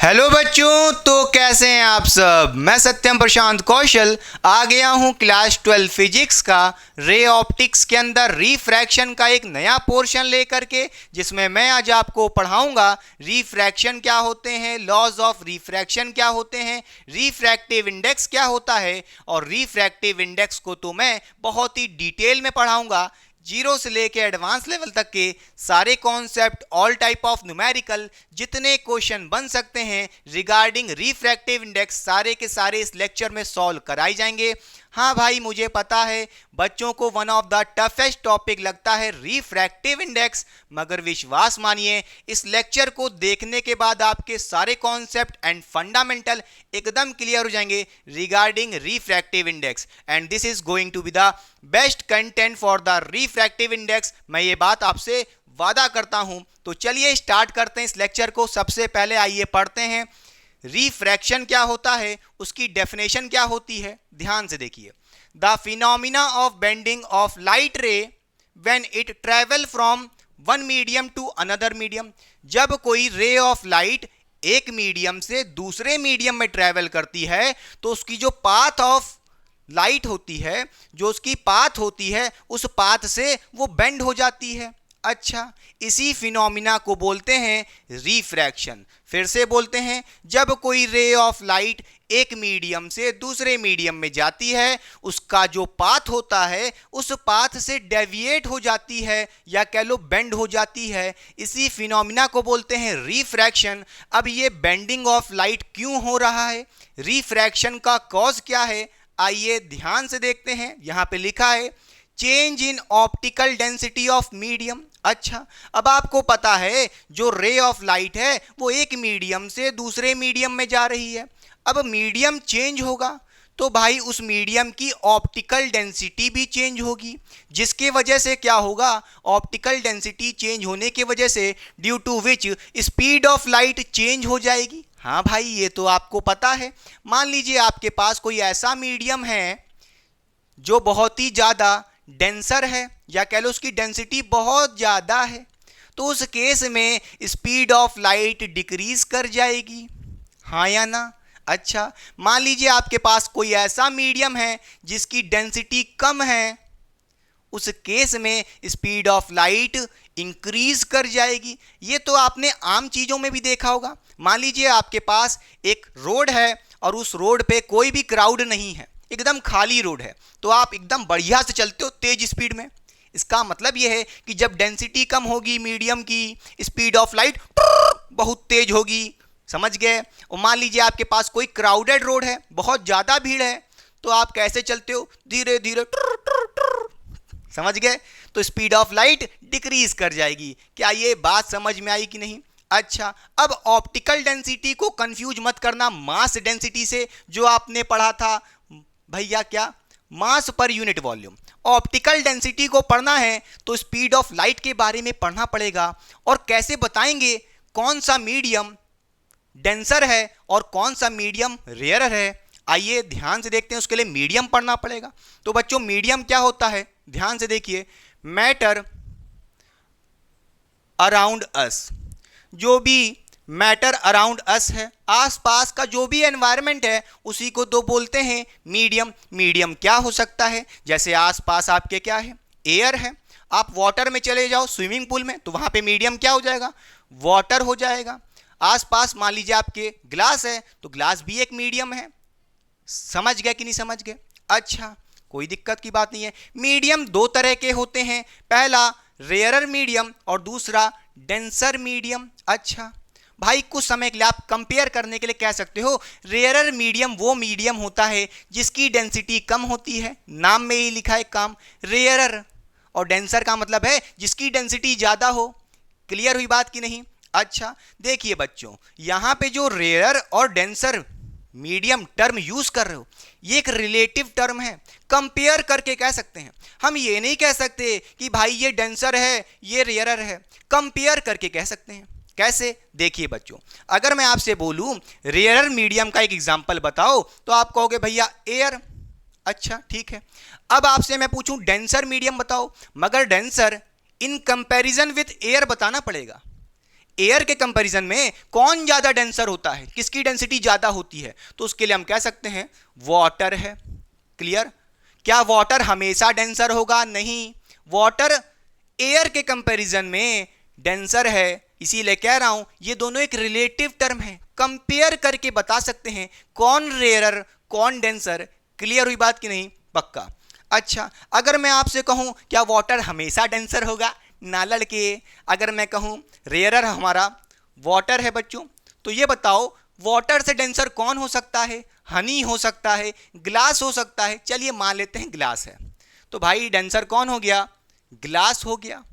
Hello बच्चों, तो कैसे हैं आप सब। मैं सत्यम प्रशांत कौशल आ गया हूं क्लास 12 फिजिक्स का रे ऑप्टिक्स के अंदर रिफ्रैक्शन का एक नया पोर्शन लेकर के, जिसमें मैं आज आपको पढ़ाऊंगा रिफ्रैक्शन क्या होते हैं, लॉज ऑफ रिफ्रैक्शन क्या होते हैं, रिफ्रैक्टिव इंडेक्स क्या होता है। और रिफ्रैक्टिव इंडेक्स को तो मैं बहुत ही डिटेल में पढ़ाऊंगा, जीरो से लेके एडवांस लेवल तक के सारे concept, all type of numerical, जितने क्वेश्चन बन सकते हैं रिगार्डिंग रिफ्रैक्टिव इंडेक्स, सारे के सारे इस लेक्चर में सॉल्व कराए जाएंगे। हाँ भाई, मुझे पता है बच्चों को one of the toughest topic लगता है रिफ्रैक्टिव इंडेक्स, मगर विश्वास मानिए इस लेक्चर को देखने के बाद आपके सारे कॉन्सेप्ट एंड फंडामेंटल एकदम क्लियर हो जाएंगे regarding refractive index, and this is going to be the best content for the refractive index. मैं ये बात आपसे वादा करता हूं। तो चलिए स्टार्ट करते हैं इस लेक्चर को। सबसे पहले आइए पढ़ते हैं रिफ्रैक्शन क्या होता है, उसकी डेफिनेशन क्या होती है। ध्यान से देखिए, the phenomena of bending of light ray when it travel from one medium to another medium. जब कोई रे ऑफ लाइट एक मीडियम से दूसरे मीडियम में ट्रेवल करती है तो उसकी जो पाथ ऑफ लाइट होती है, जो उसकी पाथ होती है, उस पाथ से वो बेंड हो जाती है। अच्छा, इसी फिनोमिना को बोलते हैं रिफ्रैक्शन। फिर से बोलते हैं, जब कोई रे ऑफ लाइट एक मीडियम से दूसरे मीडियम में जाती है, उसका जो पाथ होता है उस पाथ से डेविएट हो जाती है, या कह लो बेंड हो जाती है। इसी फिनोमिना को बोलते हैं रिफ्रैक्शन। अब ये बेंडिंग ऑफ लाइट क्यों हो रहा है, रिफ्रैक्शन का कॉज क्या है, आइए ध्यान से देखते हैं। यहां पे लिखा है change in optical density of medium. अच्छा, अब आपको पता है जो रे ऑफ लाइट है वो एक मीडियम से दूसरे मीडियम में जा रही है। अब मीडियम चेंज होगा तो भाई उस मीडियम की ऑप्टिकल डेंसिटी भी चेंज होगी, जिसके वजह से क्या होगा, ऑप्टिकल डेंसिटी चेंज होने की वजह से due to which speed of light change हो जाएगी। हाँ भाई, ये तो आपको पता है। मान लीजिए आपके पास कोई ऐसा मीडियम है जो बहुत ही ज़्यादा डेंसर है, या कह लो उसकी डेंसिटी बहुत ज़्यादा है, तो उस केस में स्पीड ऑफ लाइट डिक्रीज कर जाएगी। हाँ या ना। अच्छा, मान लीजिए आपके पास कोई ऐसा मीडियम है जिसकी डेंसिटी कम है, उस केस में स्पीड ऑफ लाइट इंक्रीज कर जाएगी। ये तो आपने आम चीज़ों में भी देखा होगा। मान लीजिए आपके पास एक रोड है और उस रोड पे कोई भी क्राउड नहीं है, एकदम खाली रोड है, तो आप एकदम बढ़िया से चलते हो तेज स्पीड में। इसका मतलब यह है कि जब डेंसिटी कम होगी मीडियम की, स्पीड ऑफ लाइट बहुत तेज होगी। समझ गए। और मान लीजिए आपके पास कोई क्राउडेड रोड है, बहुत ज़्यादा भीड़ है, तो आप कैसे चलते हो, धीरे धीरे। समझ गए। तो स्पीड ऑफ लाइट डिक्रीज कर जाएगी। क्या ये बात समझ में आई कि नहीं। अच्छा, अब ऑप्टिकल डेंसिटी को कंफ्यूज मत करना मास डेंसिटी से, जो आपने पढ़ा था भैया, क्या, मास per unit volume. Optical density को पढ़ना है तो स्पीड ऑफ लाइट के बारे में पढ़ना पड़ेगा। और कैसे बताएंगे कौन सा मीडियम डेंसर है और कौन सा मीडियम रेयरर है, आइए ध्यान से देखते हैं। उसके लिए मीडियम पढ़ना पड़ेगा। तो बच्चों, मीडियम क्या होता है, ध्यान से देखिए, मैटर अराउंड अस, जो भी मैटर अराउंड अस है, आसपास का जो भी एनवायरनमेंट है उसी को तो बोलते हैं मीडियम। मीडियम क्या हो सकता है, जैसे आसपास आपके क्या है, एयर है। आप वाटर में चले जाओ, स्विमिंग पूल में, तो वहां पे मीडियम क्या हो जाएगा, वाटर हो जाएगा। आसपास मान लीजिए आपके ग्लास है, तो ग्लास भी एक मीडियम है। समझ गए कि नहीं समझ गए। अच्छा, कोई दिक्कत की बात नहीं है। मीडियम दो तरह के होते हैं, पहला रेयरर मीडियम और दूसरा डेंसर मीडियम। अच्छा भाई, कुछ समय के लिए आप कंपेयर करने के लिए कह सकते हो, रेयरर मीडियम वो मीडियम होता है जिसकी डेंसिटी कम होती है, नाम में ही लिखा है काम, रेयरर। और डेंसर का मतलब है जिसकी डेंसिटी ज़्यादा हो। क्लियर हुई बात कि नहीं। अच्छा देखिए बच्चों, यहाँ पे जो रेयरर और डेंसर मीडियम टर्म यूज कर रहे हो, ये एक रिलेटिव टर्म है, कंपेयर करके कह सकते हैं। हम ये नहीं कह सकते कि भाई ये डेंसर है ये रेयरर है, कंपेयर करके कह सकते हैं। कैसे, देखिए बच्चों, अगर मैं आपसे बोलूं रेयरर मीडियम का एक एग्जांपल बताओ, तो आप कहोगे भैया एयर। अच्छा ठीक है। अब आपसे मैं पूछूं डेंसर मीडियम बताओ, मगर denser in comparison with air बताना पड़ेगा। एयर के कंपैरिजन में कौन ज़्यादा डेंसर होता है, किसकी डेंसिटी ज़्यादा होती है, तो उसके लिए हम कह सकते हैं वाटर है। क्लियर? क्या वाटर हमेशा डेंसर होगा? नहीं, वाटर एयर के कंपैरिजन में डेंसर है, इसीलिए कह रहा हूं ये दोनों एक रिलेटिव टर्म है, कंपेयर करके बता सकते हैं कौन रेयरर कौन डेंसर। क्लियर हुई बात कि नहीं? पक्का। अच्छा, अगर मैं आपसे कहूं क्या वाटर हमेशा डेंसर होगा? ना लड़के, अगर मैं कहूं रेयरर हमारा वाटर है बच्चों, तो ये बताओ वाटर से डेंसर कौन हो सकता है? हनी हो सकता है, ग्लास हो सकता है। चलिए मान लेते हैं ग्लास है, तो भाई डेंसर कौन हो गया? ग्लास हो गया।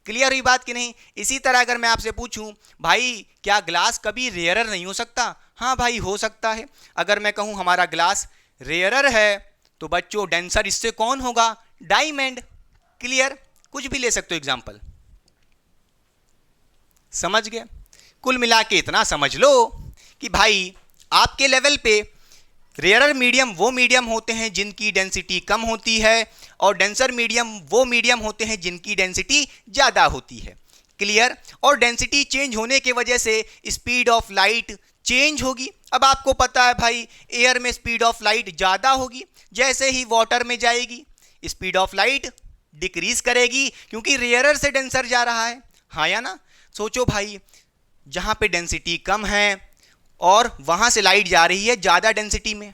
क्लियर हुई बात कि नहीं? इसी तरह अगर मैं आपसे पूछूं भाई क्या ग्लास कभी रेयरर नहीं हो सकता? हाँ भाई हो सकता है। अगर मैं कहूं हमारा ग्लास रेयरर है तो बच्चों डेंसर इससे कौन होगा? डायमंड। क्लियर? कुछ भी ले सकते हो एग्जांपल। समझ गए? कुल मिला के इतना समझ लो कि भाई आपके लेवल पे रेयरर मीडियम वो मीडियम होते हैं जिनकी डेंसिटी कम होती है, और डेंसर मीडियम वो मीडियम होते हैं जिनकी डेंसिटी ज़्यादा होती है। क्लियर? और डेंसिटी चेंज होने की वजह से स्पीड ऑफ लाइट चेंज होगी। अब आपको पता है भाई एयर में स्पीड ऑफ लाइट ज़्यादा होगी, जैसे ही वाटर में जाएगी स्पीड ऑफ लाइट डिक्रीज करेगी, क्योंकि रेयरर से डेंसर जा रहा है। हाँ या ना? सोचो भाई, जहाँ पे डेंसिटी कम है और वहाँ से लाइट जा रही है ज़्यादा डेंसिटी में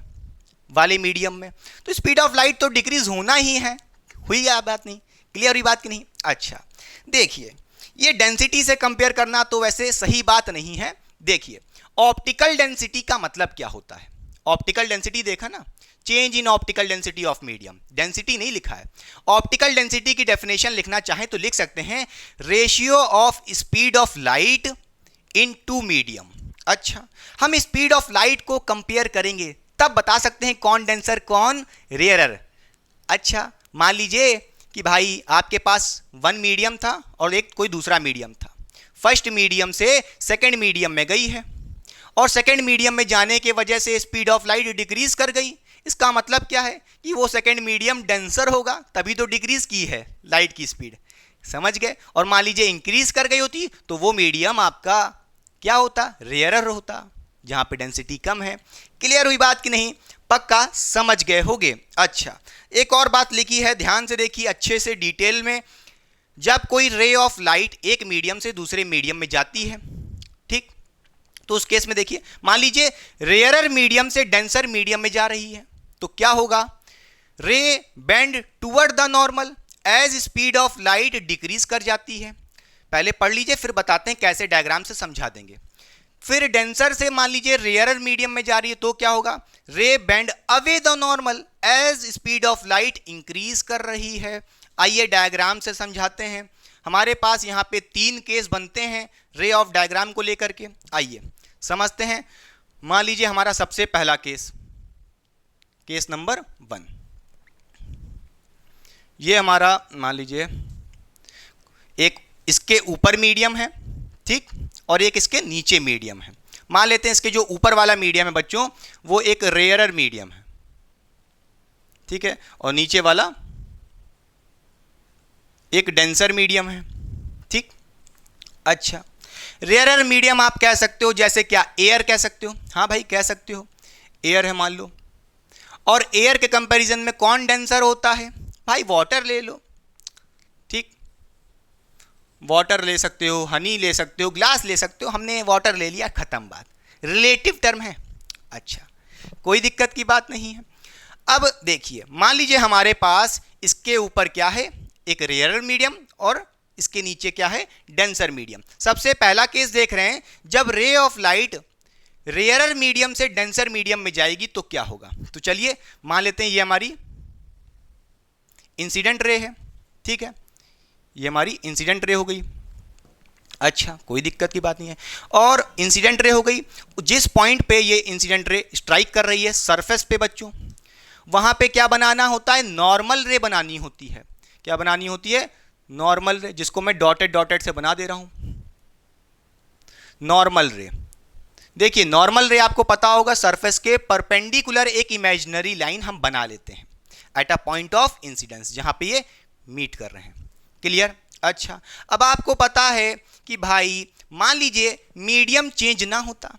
वाले मीडियम में, तो स्पीड ऑफ लाइट तो डिक्रीज होना ही है। हुई या बात नहीं? क्लियर हुई बात कि नहीं? अच्छा, देखिए ये डेंसिटी से कंपेयर करना तो वैसे सही बात नहीं है। देखिए ऑप्टिकल डेंसिटी का मतलब क्या होता है? ऑप्टिकल डेंसिटी देखा ना, change in optical density of medium, density नहीं लिखा है। ऑप्टिकल डेंसिटी की डेफिनेशन लिखना चाहें तो लिख सकते हैं ratio of speed of light in two medium. अच्छा, हम स्पीड ऑफ लाइट को कंपेयर करेंगे तब बता सकते हैं कौन डेंसर कौन रेयरर। अच्छा, मान लीजिए कि भाई आपके पास वन मीडियम था और एक कोई दूसरा मीडियम था। फर्स्ट मीडियम से सेकंड मीडियम में गई है, और सेकंड मीडियम में जाने के वजह से स्पीड ऑफ लाइट डिक्रीज कर गई। इसका मतलब क्या है कि वो सेकंड मीडियम डेंसर होगा, तभी तो डिक्रीज की है लाइट की स्पीड। समझ गए? और मान लीजिए इंक्रीज कर गई होती तो वो मीडियम आपका क्या होता? रेयरर होता, जहां पे डेंसिटी कम है। क्लियर हुई बात कि नहीं? पक्का समझ गए होगे। अच्छा, एक और बात लिखी है, ध्यान से देखिए अच्छे से डिटेल में। जब कोई रे ऑफ लाइट एक मीडियम से दूसरे मीडियम में जाती है, ठीक, तो उस केस में देखिए मान लीजिए रेयरर मीडियम से डेंसर मीडियम में जा रही है, तो क्या होगा? Ray bend toward the normal as speed of light decrease कर जाती है। पहले पढ़ लीजिए फिर बताते हैं कैसे, डायग्राम से समझा देंगे। फिर डेंसर से मान लीजिए रेयरर मीडियम में जा रही है तो क्या होगा? Ray bend away the normal as speed of light increase कर रही है। आइए डायग्राम से समझाते हैं। हमारे पास यहाँ पे 3 केस बनते हैं रे ऑफ डायग्राम को लेकर के। आइए समझते हैं। मान लीजिए हमारा सबसे पहला केस, केस नंबर 1, ये हमारा मान लीजिए एक इसके ऊपर मीडियम है, ठीक, और एक इसके नीचे मीडियम है। मान लेते हैं इसके जो ऊपर वाला मीडियम है बच्चों वो एक रेयरर मीडियम है, ठीक है, और नीचे वाला एक डेंसर मीडियम है, ठीक। अच्छा, रेयरर मीडियम आप कह सकते हो जैसे क्या? एयर कह सकते हो। हाँ भाई कह सकते हो, एयर है मान लो। और एयर के कंपैरिजन में कौन डेंसर होता है? भाई वाटर ले लो, ठीक, वाटर ले सकते हो, हनी ले सकते हो, ग्लास ले सकते हो। हमने वाटर ले लिया, खत्म बात, रिलेटिव टर्म है। अच्छा, कोई दिक्कत की बात नहीं है। अब देखिए मान लीजिए हमारे पास इसके ऊपर क्या है? एक रेयरर मीडियम, और इसके नीचे क्या है? Denser medium. सबसे पहला केस देख रहे हैं, जब ray of light rarer medium से डेंसर मीडियम में जाएगी तो क्या होगा? तो चलिए मान लेते हैं ये हमारी इंसिडेंट रे है, ठीक है, ये हमारी इंसिडेंट रे हो गई। अच्छा, कोई दिक्कत की बात नहीं है। और इंसिडेंट रे हो गई, जिस पॉइंट पे ये इंसिडेंट रे स्ट्राइक कर रही है सरफेस पे बच्चों, वहां पे क्या बनाना होता है? नॉर्मल रे बनानी होती है। क्या बनानी होती है? नॉर्मल रे, जिसको मैं डॉटेड डॉटेड से बना दे रहा हूं, नॉर्मल रे। देखिए नॉर्मल रे आपको पता होगा, सरफेस के परपेंडिकुलर एक इमेजिनरी लाइन हम बना लेते हैं eight a point of incidence, जहां पे ये मीट कर रहे हैं। क्लियर? अच्छा, अब आपको पता है कि भाई मान लीजिए मीडियम चेंज ना होता,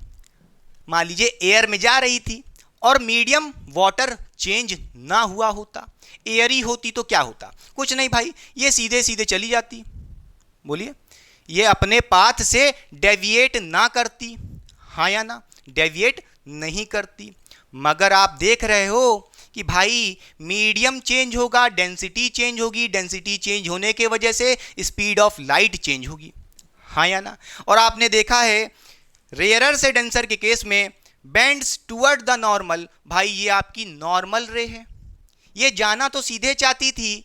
मान लीजिए एयर में जा रही थी और मीडियम वाटर चेंज ना हुआ होता, एयर ही होती तो क्या होता? कुछ नहीं भाई, ये सीधे सीधे चली जाती। बोलिए, ये अपने पाथ से डेविएट ना करती, हाँ या ना? डेविएट नहीं करती। मगर आप देख रहे हो कि भाई मीडियम चेंज होगा, डेंसिटी चेंज होगी, डेंसिटी चेंज होने के वजह से स्पीड ऑफ लाइट चेंज होगी, हाँ या ना? और आपने देखा है रेयरर से डेंसर के केस में बेंड्स टुवर्ड द नॉर्मल, भाई ये आपकी नॉर्मल रे है, ये जाना तो सीधे चाहती थी,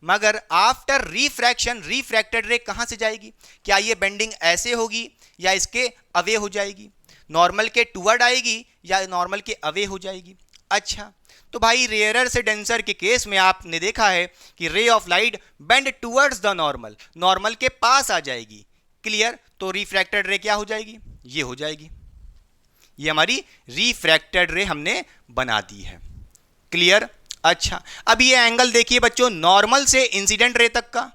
मगर आफ्टर रिफ्रैक्शन रिफ्रैक्टेड रे कहां से जाएगी? क्या ये बेंडिंग ऐसे होगी या इसके अवे हो जाएगी? नॉर्मल के टुवर्ड आएगी या नॉर्मल के अवे हो जाएगी? अच्छा, तो भाई रेयरर से डेंसर के केस में आपने देखा है कि ray of light bend towards the normal, normal के पास आ जाएगी, क्लियर? तो रिफ्रैक्टेड रे क्या हो जाएगी? ये हो जाएगी, ये हमारी रिफ्रैक्टेड रे हमने बना दी है, क्लियर? अच्छा, अब ये एंगल देखिए बच्चों, नॉर्मल से इंसिडेंट रे तक का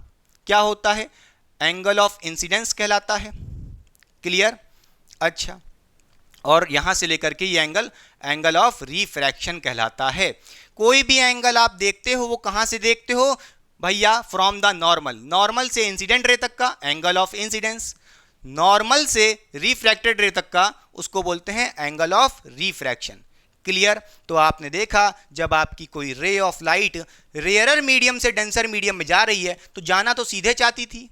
क्या होता है? एंगल ऑफ इंसिडेंस कहलाता है, क्लियर? अच्छा, और यहां से लेकर के ये एंगल एंगल ऑफ रिफ्रैक्शन कहलाता है। कोई भी एंगल आप देखते हो वो कहां से देखते हो भैया? फ्रॉम द नॉर्मल, नॉर्मल से इंसिडेंट रे तक का एंगल ऑफ इंसिडेंस, नॉर्मल से रिफ्रैक्टेड रे तक का उसको बोलते हैं एंगल ऑफ रिफ्रैक्शन, क्लियर? तो आपने देखा जब आपकी कोई ray of light rarer medium से डेंसर मीडियम में जा रही है तो जाना तो सीधे चाहती थी,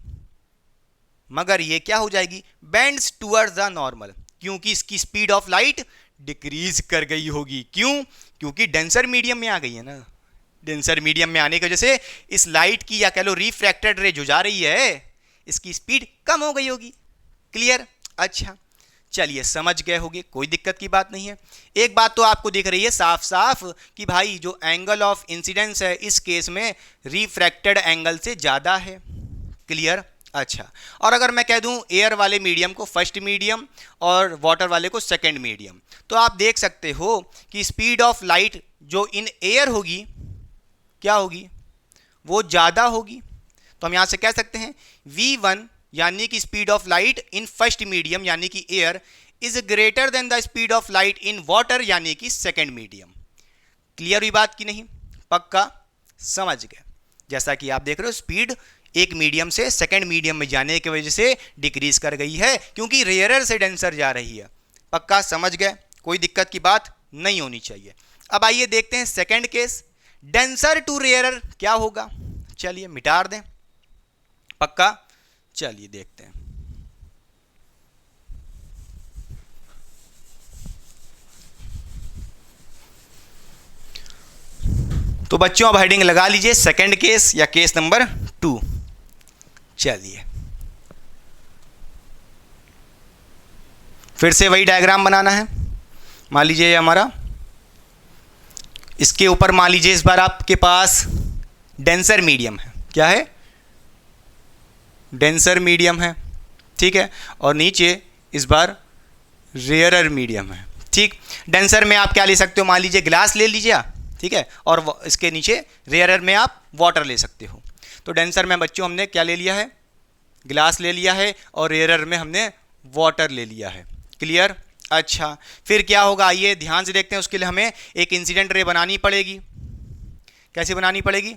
मगर ये क्या हो जाएगी? बेंड्स टुवर्ड्स द नॉर्मल, क्योंकि इसकी स्पीड ऑफ लाइट डिक्रीज कर गई होगी। क्यों? क्योंकि डेंसर मीडियम में आ गई है ना। डेंसर मीडियम में आने की वजह से इस लाइट की या कह लो रिफ्रैक्टेड रे जो जा रही है इसकी स्पीड कम हो गई होगी, क्लियर? अच्छा, चलिए समझ गए होंगे, कोई दिक्कत की बात नहीं है। एक बात तो आपको दिख रही है साफ साफ कि भाई जो एंगल ऑफ इंसिडेंस है इस केस में रिफ्रैक्टेड एंगल से ज़्यादा है, क्लियर? अच्छा, और अगर मैं कह दूं एयर वाले मीडियम को फर्स्ट मीडियम और वाटर वाले को सेकंड मीडियम, तो आप देख सकते हो कि स्पीड ऑफ लाइट जो इन एयर होगी क्या होगी? वो ज़्यादा होगी। तो हम यहाँ से कह सकते हैं v1 यानी कि speed of light in first medium यानी कि air is greater than the speed of light in water यानी कि सेकेंड मीडियम। क्लियर हुई बात की नहीं? पक्का समझ गए? जैसा कि आप देख रहे हो स्पीड एक मीडियम से सेकंड मीडियम में जाने की वजह से डिक्रीज कर गई है क्योंकि रेयरर से डेंसर जा रही है। पक्का समझ गए? कोई दिक्कत की बात नहीं होनी चाहिए। अब आइए देखते हैं second case, denser to rarer क्या होगा? चलिए मिटा दें, पक्का? चलिए देखते हैं। तो बच्चों अब हेडिंग लगा लीजिए सेकंड केस या केस नंबर 2। चलिए फिर से वही डायग्राम बनाना है। मान लीजिए हमारा इसके ऊपर मान लीजिए इस बार आपके पास डेंसर मीडियम है, क्या है? डेंसर मीडियम है, ठीक है? और नीचे इस बार रेयरर मीडियम है, ठीक? डेंसर में आप क्या ले सकते हो? मान लीजिए ग्लास ले लीजिए, ठीक है? और इसके नीचे रेयरर में आप वाटर ले सकते हो। तो डेंसर में बच्चों हमने क्या ले लिया है? ग्लास ले लिया है और रेयरर में हमने वाटर ले लिया है, क्लियर? अच्छा, फिर क्या होगा आइए ध्यान से देखते हैं। उसके लिए हमें एक इंसिडेंट रे बनानी पड़ेगी। कैसे बनानी पड़ेगी?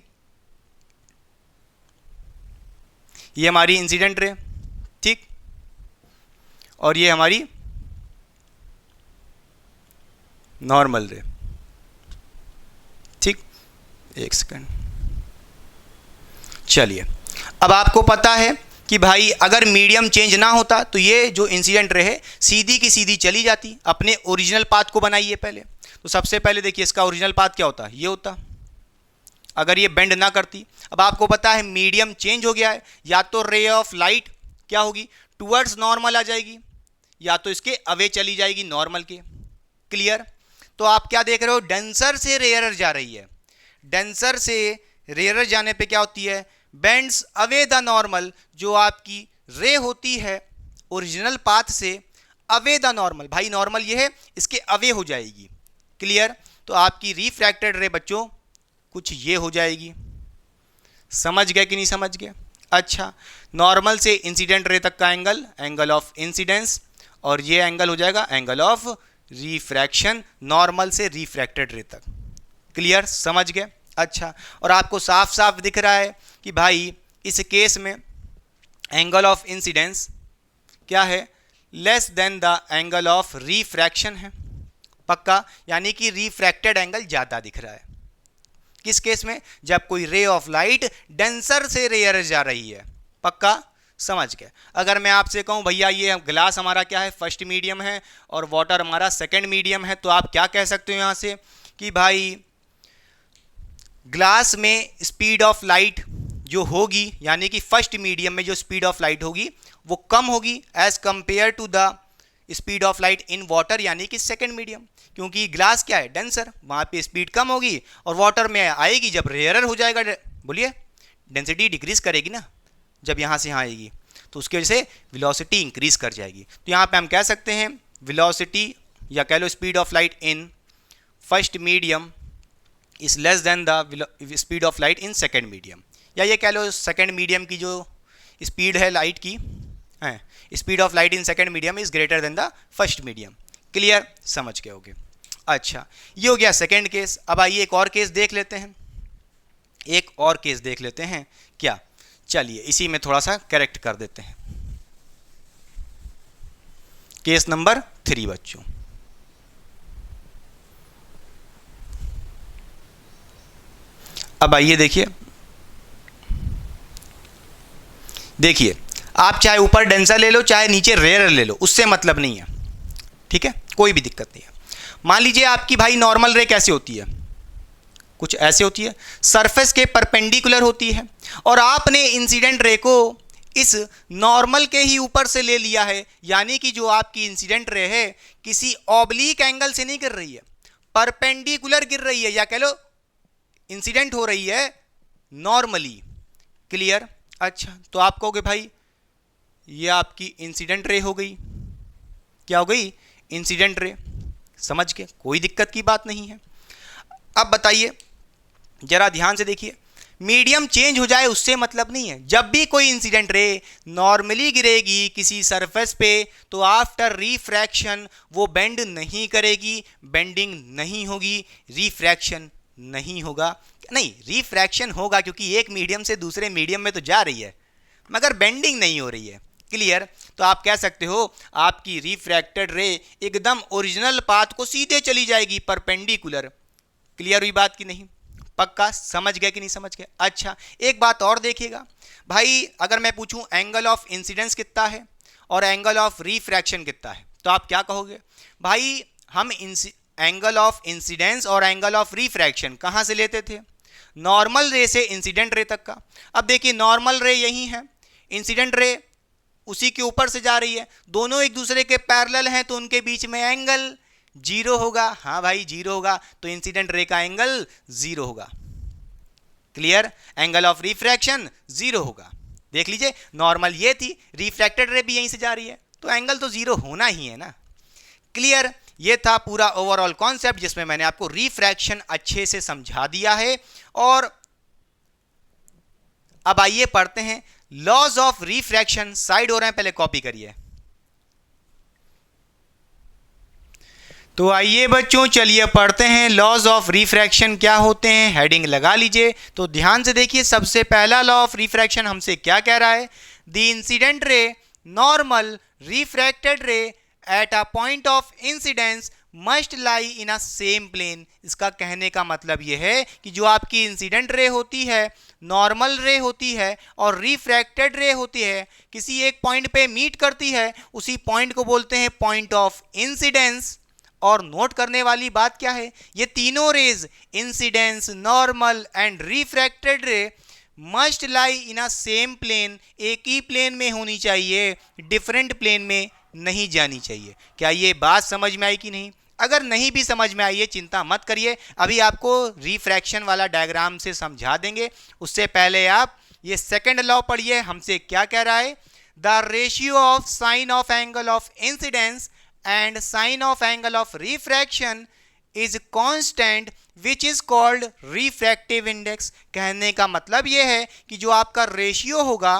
ये हमारी इंसिडेंट रे, ठीक? और ये हमारी नॉर्मल रे, ठीक? एक सेकंड। चलिए अब आपको पता है कि भाई अगर मीडियम चेंज ना होता तो ये जो इंसिडेंट रे है सीधी की सीधी चली जाती। अपने ओरिजिनल पाथ को बनाइए पहले। तो सबसे पहले देखिए इसका ओरिजिनल पाथ क्या होता? ये होता अगर ये बेंड ना करती। अब आपको पता है मीडियम चेंज हो गया है, या तो रे ऑफ लाइट क्या होगी? टुवर्ड्स नॉर्मल आ जाएगी, या तो इसके अवे चली जाएगी नॉर्मल के, क्लियर? तो आप क्या देख रहे हो? डेंसर से रेयरर जा रही है। डेंसर से रेयरर जाने पे क्या होती है? बेंड्स अवे द नॉर्मल, जो आपकी रे होती है ओरिजिनल पाथ से अवे द नॉर्मल, भाई नॉर्मल ये है इसके अवे हो जाएगी, क्लियर? तो आपकी रिफ्रैक्टेड रे बच्चों कुछ ये हो जाएगी। समझ गए कि नहीं समझ गए? अच्छा, नॉर्मल से इंसिडेंट रे तक का एंगल, एंगल ऑफ इंसिडेंस, और ये एंगल हो जाएगा एंगल ऑफ रिफ्रैक्शन, नॉर्मल से रिफ्रैक्टेड रे तक। क्लियर, समझ गए? अच्छा, और आपको साफ साफ दिख रहा है कि भाई इस केस में एंगल ऑफ इंसिडेंस क्या है, less than the angle of refraction है। पक्का, यानी कि रिफ्रैक्टेड एंगल ज़्यादा दिख रहा है। किस केस में? जब कोई रे ऑफ लाइट डेंसर से रेयर जा रही है। पक्का, समझ गए? अगर मैं आपसे कहूं भैया ये ग्लास हमारा क्या है, फर्स्ट मीडियम है, और वाटर हमारा सेकंड मीडियम है, तो आप क्या कह सकते हो यहां से कि भाई ग्लास में स्पीड ऑफ लाइट जो होगी, यानी कि फर्स्ट मीडियम में जो स्पीड ऑफ लाइट होगी वो कम होगी as compare to the speed of light in water, यानी कि सेकंड मीडियम, क्योंकि ग्लास क्या है, डेंसर, वहां पे स्पीड कम होगी, और वाटर में आएगी जब रेयरर हो जाएगा, बोलिए डेंसिटी डिक्रीज करेगी ना, जब यहां से यहां आएगी तो उसकी वजह से वेलोसिटी इंक्रीज कर जाएगी। तो यहां पे हम कह सकते हैं वेलोसिटी या कह लो speed of light in first medium is less than the speed of light in second medium, या ये कह लो सेकेंड मीडियम की जो स्पीड है लाइट की, speed of light in second medium is greater than the first medium. Clear, समझ गए होगे? अच्छा, ये हो गया सेकेंड केस। अब आइए एक और केस देख लेते हैं, एक और केस देख लेते हैं क्या, चलिए इसी में थोड़ा सा करेक्ट कर देते हैं। केस नंबर 3 बच्चों, अब आइए देखिए, देखिए आप चाहे ऊपर डेंसर ले लो चाहे नीचे रेयर ले लो, उससे मतलब नहीं है, ठीक है, कोई भी दिक्कत नहीं है। मान लीजिए आपकी भाई नॉर्मल रे कैसे होती है, कुछ ऐसे होती है, सरफेस के परपेंडिकुलर होती है, और आपने इंसिडेंट रे को इस नॉर्मल के ही ऊपर से ले लिया है, यानी कि जो आपकी इंसिडेंट रे है किसी ऑब्लिक एंगल से नहीं गिर रही है, परपेंडिकुलर गिर रही है, या कह लो इंसिडेंट हो रही है नॉर्मली। क्लियर? अच्छा, तो आप कहोगे भाई ये आपकी इंसिडेंट रे हो गई, क्या हो गई, इंसिडेंट रे, समझ के, कोई दिक्कत की बात नहीं है। अब बताइए जरा ध्यान से देखिए, मीडियम चेंज हो जाए उससे मतलब नहीं है, जब भी कोई इंसिडेंट रे नॉर्मली गिरेगी किसी सरफेस पे तो आफ्टर रिफ्रैक्शन वो बेंड नहीं करेगी, बेंडिंग नहीं होगी, रिफ्रैक्शन नहीं होगा, नहीं रिफ्रैक्शन होगा क्योंकि एक मीडियम से दूसरे मीडियम में तो जा रही है मगर बेंडिंग नहीं हो रही है। क्लियर? तो आप कह सकते हो आपकी रिफ्रैक्टेड रे एकदम ओरिजिनल पाथ को सीधे चली जाएगी, परपेंडिकुलर। क्लियर हुई बात कि नहीं? पक्का समझ गए कि नहीं समझ गए? अच्छा, एक बात और देखिएगा भाई, अगर मैं पूछूं एंगल ऑफ इंसिडेंस कितना है और एंगल ऑफ रिफ्रैक्शन कितना है, तो आप क्या कहोगे? भाई हम एंगल ऑफ इंसिडेंस और एंगल ऑफ रिफ्रैक्शन कहां से लेते थे? नॉर्मल रे से इंसिडेंट रे तक का। अब देखिए नॉर्मल रे यही है, इंसिडेंट रे उसी के ऊपर से जा रही है, दोनों एक दूसरे के पैरेलल हैं तो उनके बीच में एंगल जीरो होगा। हाँ भाई जीरो होगा, तो इंसिडेंट रे का एंगल जीरो होगा। Clear? Angle of refraction zero होगा। देख लीजिए नॉर्मल ये थी, रिफ्रैक्टेड रे भी यहीं से जा रही है, तो एंगल तो जीरो होना ही है ना। क्लियर? ये था पूरा ओवरऑल कॉन्सेप्ट जिसमें मैंने आपको रिफ्रैक्शन अच्छे से समझा दिया है। और अब आइए पढ़ते हैं लॉज ऑफ रिफ्रैक्शन। साइड हो रहे हैं, पहले कॉपी करिए। तो आइए बच्चों चलिए पढ़ते हैं लॉज ऑफ रिफ्रैक्शन क्या होते हैं। हेडिंग लगा लीजिए। तो ध्यान से देखिए, सबसे पहला लॉ ऑफ रिफ्रैक्शन हमसे क्या कह रहा है? The incident ray normal refracted ray at a point of incidence must lie in a same plane. इसका कहने का मतलब यह है कि जो आपकी इंसिडेंट रे होती है, नॉर्मल रे होती है और रिफ्रैक्टेड रे होती है, किसी एक पॉइंट पे मीट करती है, उसी पॉइंट को बोलते हैं पॉइंट ऑफ इंसिडेंस। और नोट करने वाली बात क्या है, ये तीनों rays incidence, normal and refracted ray must lie in a same plane, एक ही प्लेन में होनी चाहिए, डिफरेंट प्लेन में नहीं जानी चाहिए। क्या ये बात समझ में आई कि नहीं? अगर नहीं भी समझ में आई है चिंता मत करिए, अभी आपको रिफ्रैक्शन वाला डायग्राम से समझा देंगे। उससे पहले आप ये सेकंड लॉ पढ़िए, हमसे क्या कह रहा है? The ratio of sine of angle of incidence and sine of angle of refraction is constant which is called refractive index। कहने का मतलब यह है कि जो आपका रेशियो होगा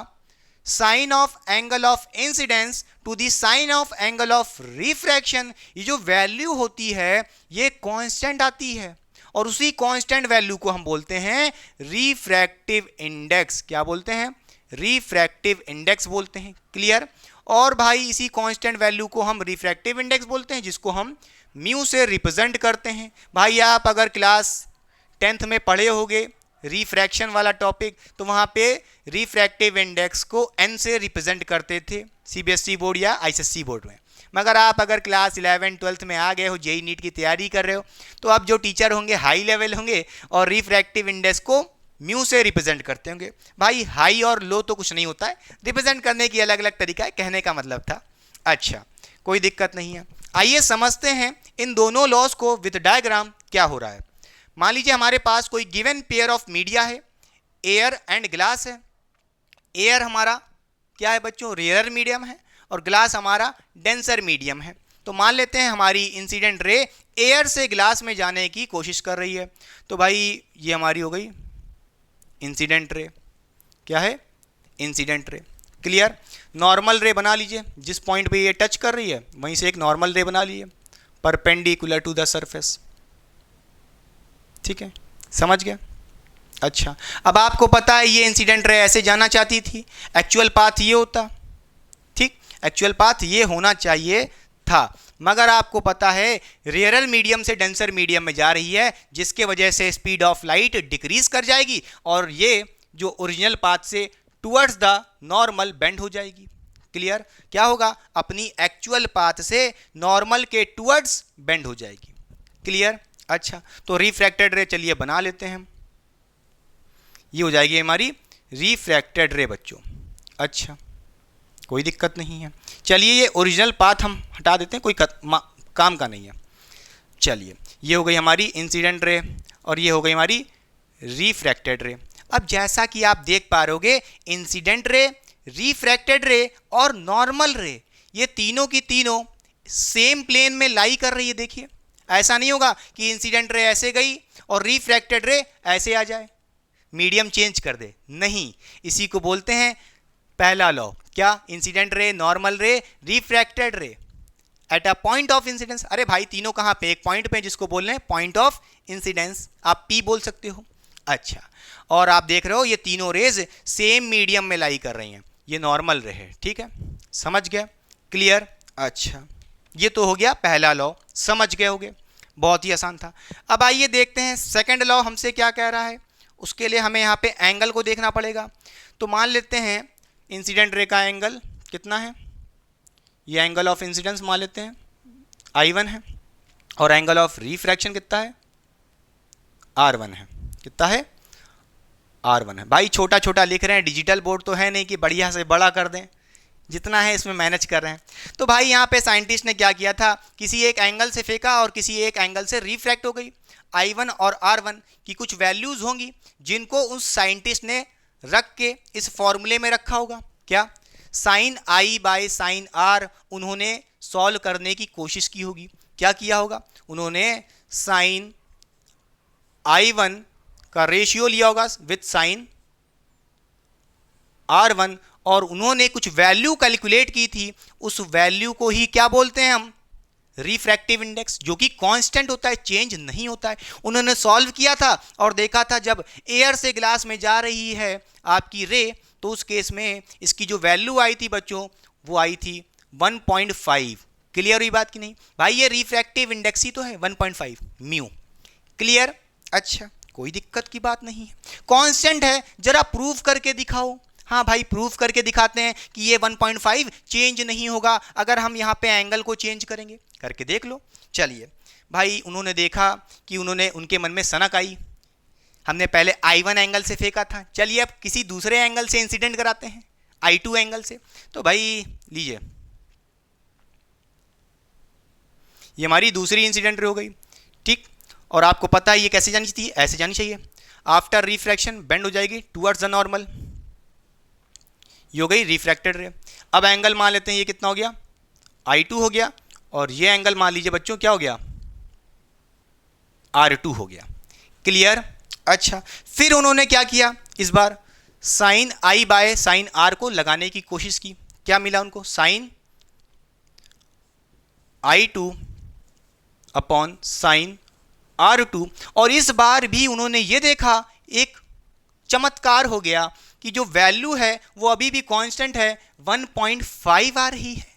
sine of angle of incidence to the sine of angle of refraction, ये जो वैल्यू होती है ये कांस्टेंट आती है और उसी कांस्टेंट वैल्यू को हम बोलते हैं रिफ्रैक्टिव इंडेक्स। क्या बोलते हैं? रिफ्रैक्टिव इंडेक्स बोलते हैं। क्लियर? और भाई इसी कांस्टेंट वैल्यू को हम रिफ्रैक्टिव इंडेक्स बोलते हैं, जिसको हम म्यू से रिप्रेजेंट करते हैं। भाई आप अगर क्लास 10th में पढ़े होगे रिफ्रैक्शन वाला टॉपिक, तो वहाँ पे रिफ्रैक्टिव इंडेक्स को n से रिप्रेजेंट करते थे सीबीएसई बोर्ड या आईसीएसई बोर्ड में। मगर आप अगर क्लास 11 12th में आ गए हो, जेई नीट की तैयारी कर रहे हो, तो अब जो टीचर होंगे हाई लेवल होंगे और रिफ्रैक्टिव इंडेक्स को म्यू से रिप्रेजेंट करते होंगे। भाई हाई और लो तो कुछ नहीं होता है, रिप्रेजेंट करने की अलग अलग तरीका है, कहने का मतलब था। अच्छा, कोई दिक्कत नहीं है। आइए समझते हैं इन दोनों लॉस को विद डायग्राम क्या हो रहा है। मान लीजिए हमारे पास कोई गिवन पेयर ऑफ मीडिया है, एयर एंड ग्लास है। एयर हमारा क्या है बच्चों? रेयर मीडियम है और ग्लास हमारा डेंसर मीडियम है। तो मान लेते हैं हमारी इंसिडेंट रे एयर से ग्लास में जाने की कोशिश कर रही है। तो भाई ये हमारी हो गई इंसिडेंट रे। क्या है? Incident ray. क्लियर? नॉर्मल रे बना लीजिए, जिस पॉइंट पे ये टच कर रही है वहीं से एक नॉर्मल रे बना लीजिए परपेंडिकुलर टू द सरफेस। ठीक है, समझ गया? अच्छा, अब आपको पता है ये इंसिडेंट रे ऐसे जाना चाहती थी, एक्चुअल पाथ ये होता। ठीक, एक्चुअल पाथ ये होना चाहिए था, मगर आपको पता है रेयरल मीडियम से डेंसर मीडियम में जा रही है, जिसके वजह से स्पीड ऑफ लाइट डिक्रीज कर जाएगी और ये जो ओरिजिनल पाथ से टुवर्ड्स द नॉर्मल बेंड हो जाएगी। क्लियर? क्या होगा? अपनी एक्चुअल पाथ से नॉर्मल के टुवर्ड्स बेंड हो जाएगी। क्लियर? अच्छा, तो रिफ्रैक्टेड रे चलिए बना लेते हैं हम। ये हो जाएगी हमारी रिफ्रैक्टेड रे बच्चों। अच्छा, कोई दिक्कत नहीं है। चलिए ये ओरिजिनल पाथ हम हटा देते हैं, कोई काम का नहीं है। चलिए, ये हो गई हमारी इंसिडेंट रे और ये हो गई हमारी रिफ्रैक्टेड रे। अब जैसा कि आप देख पा रहे होगे, इंसिडेंट रे, रिफ्रैक्टेड रे और नॉर्मल रे, ये तीनों की तीनों सेम प्लेन में लाई कर रही है। देखिए, ऐसा नहीं होगा कि इंसिडेंट रे ऐसे गई और रिफ्रैक्टेड रे ऐसे आ जाए, मीडियम चेंज कर दे। नहीं, इसी को बोलते हैं पहला लॉ। क्या? इंसिडेंट रे, नॉर्मल रे, refracted ray at a point of incidence. अरे भाई तीनों कहाँ पे? एक पॉइंट पे, जिसको बोल रहे हैं पॉइंट ऑफ इंसिडेंस। आप पी बोल सकते हो। अच्छा, और आप देख रहे हो ये तीनों रेज सेम मीडियम में लाई कर रही हैं। ये नॉर्मल रे है। ठीक है, समझ गया? क्लियर? अच्छा, ये तो हो गया पहला लॉ, समझ गए होगे, बहुत ही आसान था। अब आइए देखते हैं सेकंड लॉ हमसे क्या कह रहा है। उसके लिए हमें यहाँ पे एंगल को देखना पड़ेगा। तो मान लेते हैं इंसिडेंट रे का एंगल कितना है, ये एंगल ऑफ इंसिडेंस मान लेते हैं I1 है, और एंगल ऑफ रिफ्रैक्शन कितना है? R1 है। कितना है? R1 है। भाई छोटा छोटा लिख रहे हैं, डिजिटल बोर्ड तो है नहीं कि बढ़िया से बड़ा कर दें, जितना है इसमें मैनेज कर रहे हैं। तो भाई यहाँ पे साइंटिस्ट ने क्या किया था, किसी एक एंगल से फेंका और किसी एक एंगल से रिफ्रैक्ट हो गई। I1 और R1 की कुछ वैल्यूज होंगी जिनको उस साइंटिस्ट ने रख के इस फॉर्मूले में रखा होगा। क्या? Sine I by sine R उन्होंने सॉल्व करने की कोशिश की होगी। क्या किया होगा? उन्होंने साइन I1 का रेशियो लिया होगा विथ साइन R1 और उन्होंने कुछ वैल्यू कैलकुलेट की थी। उस वैल्यू को ही क्या बोलते हैं हम? रिफ्रैक्टिव इंडेक्स, जो कि कांस्टेंट होता है, चेंज नहीं होता है। उन्होंने सॉल्व किया था और देखा था जब एयर से ग्लास में जा रही है आपकी रे, तो उस केस में इसकी जो वैल्यू आई थी बच्चों, वो आई थी 1.5। क्लियर हुई बात कि नहीं? भाई ये रिफ्रैक्टिव इंडेक्स ही तो है 1.5 म्यू। क्लियर? अच्छा, कोई दिक्कत की बात नहीं है, कांस्टेंट है। जरा प्रूव करके दिखाओ। हाँ भाई, प्रूफ करके दिखाते हैं कि ये 1.5 चेंज नहीं होगा अगर हम यहाँ पे एंगल को चेंज करेंगे। करके देख लो। चलिए भाई, उन्होंने देखा कि उनके मन में सनक आई। हमने पहले I1 एंगल से फेंका था, चलिए अब किसी दूसरे एंगल से इंसिडेंट कराते हैं, I2 एंगल से। तो भाई लीजिए, ये हमारी दूसरी इंसिडेंट रे हो गई। ठीक, और आपको पता है ये कैसे जानी चाहिए? ऐसे जानी चाहिए। आफ्टर रिफ्रैक्शन बेंड हो जाएगी टुवर्ड्स द नॉर्मल। ये हो गई रिफ्रैक्टेड रे। अब एंगल मान लेते हैं, ये कितना हो गया? I2 हो गया, और ये एंगल मान लीजिए बच्चों क्या हो गया? R2 हो गया। क्लियर? अच्छा, फिर उन्होंने क्या किया? इस बार sine I by sine R को लगाने की कोशिश की, क्या मिला उनको? Sine I2 upon sine R2। और इस बार भी उन्होंने ये देखा, एक चमत्कार हो गया कि जो वैल्यू है वो अभी भी कांस्टेंट है, 1.5 आ रही है।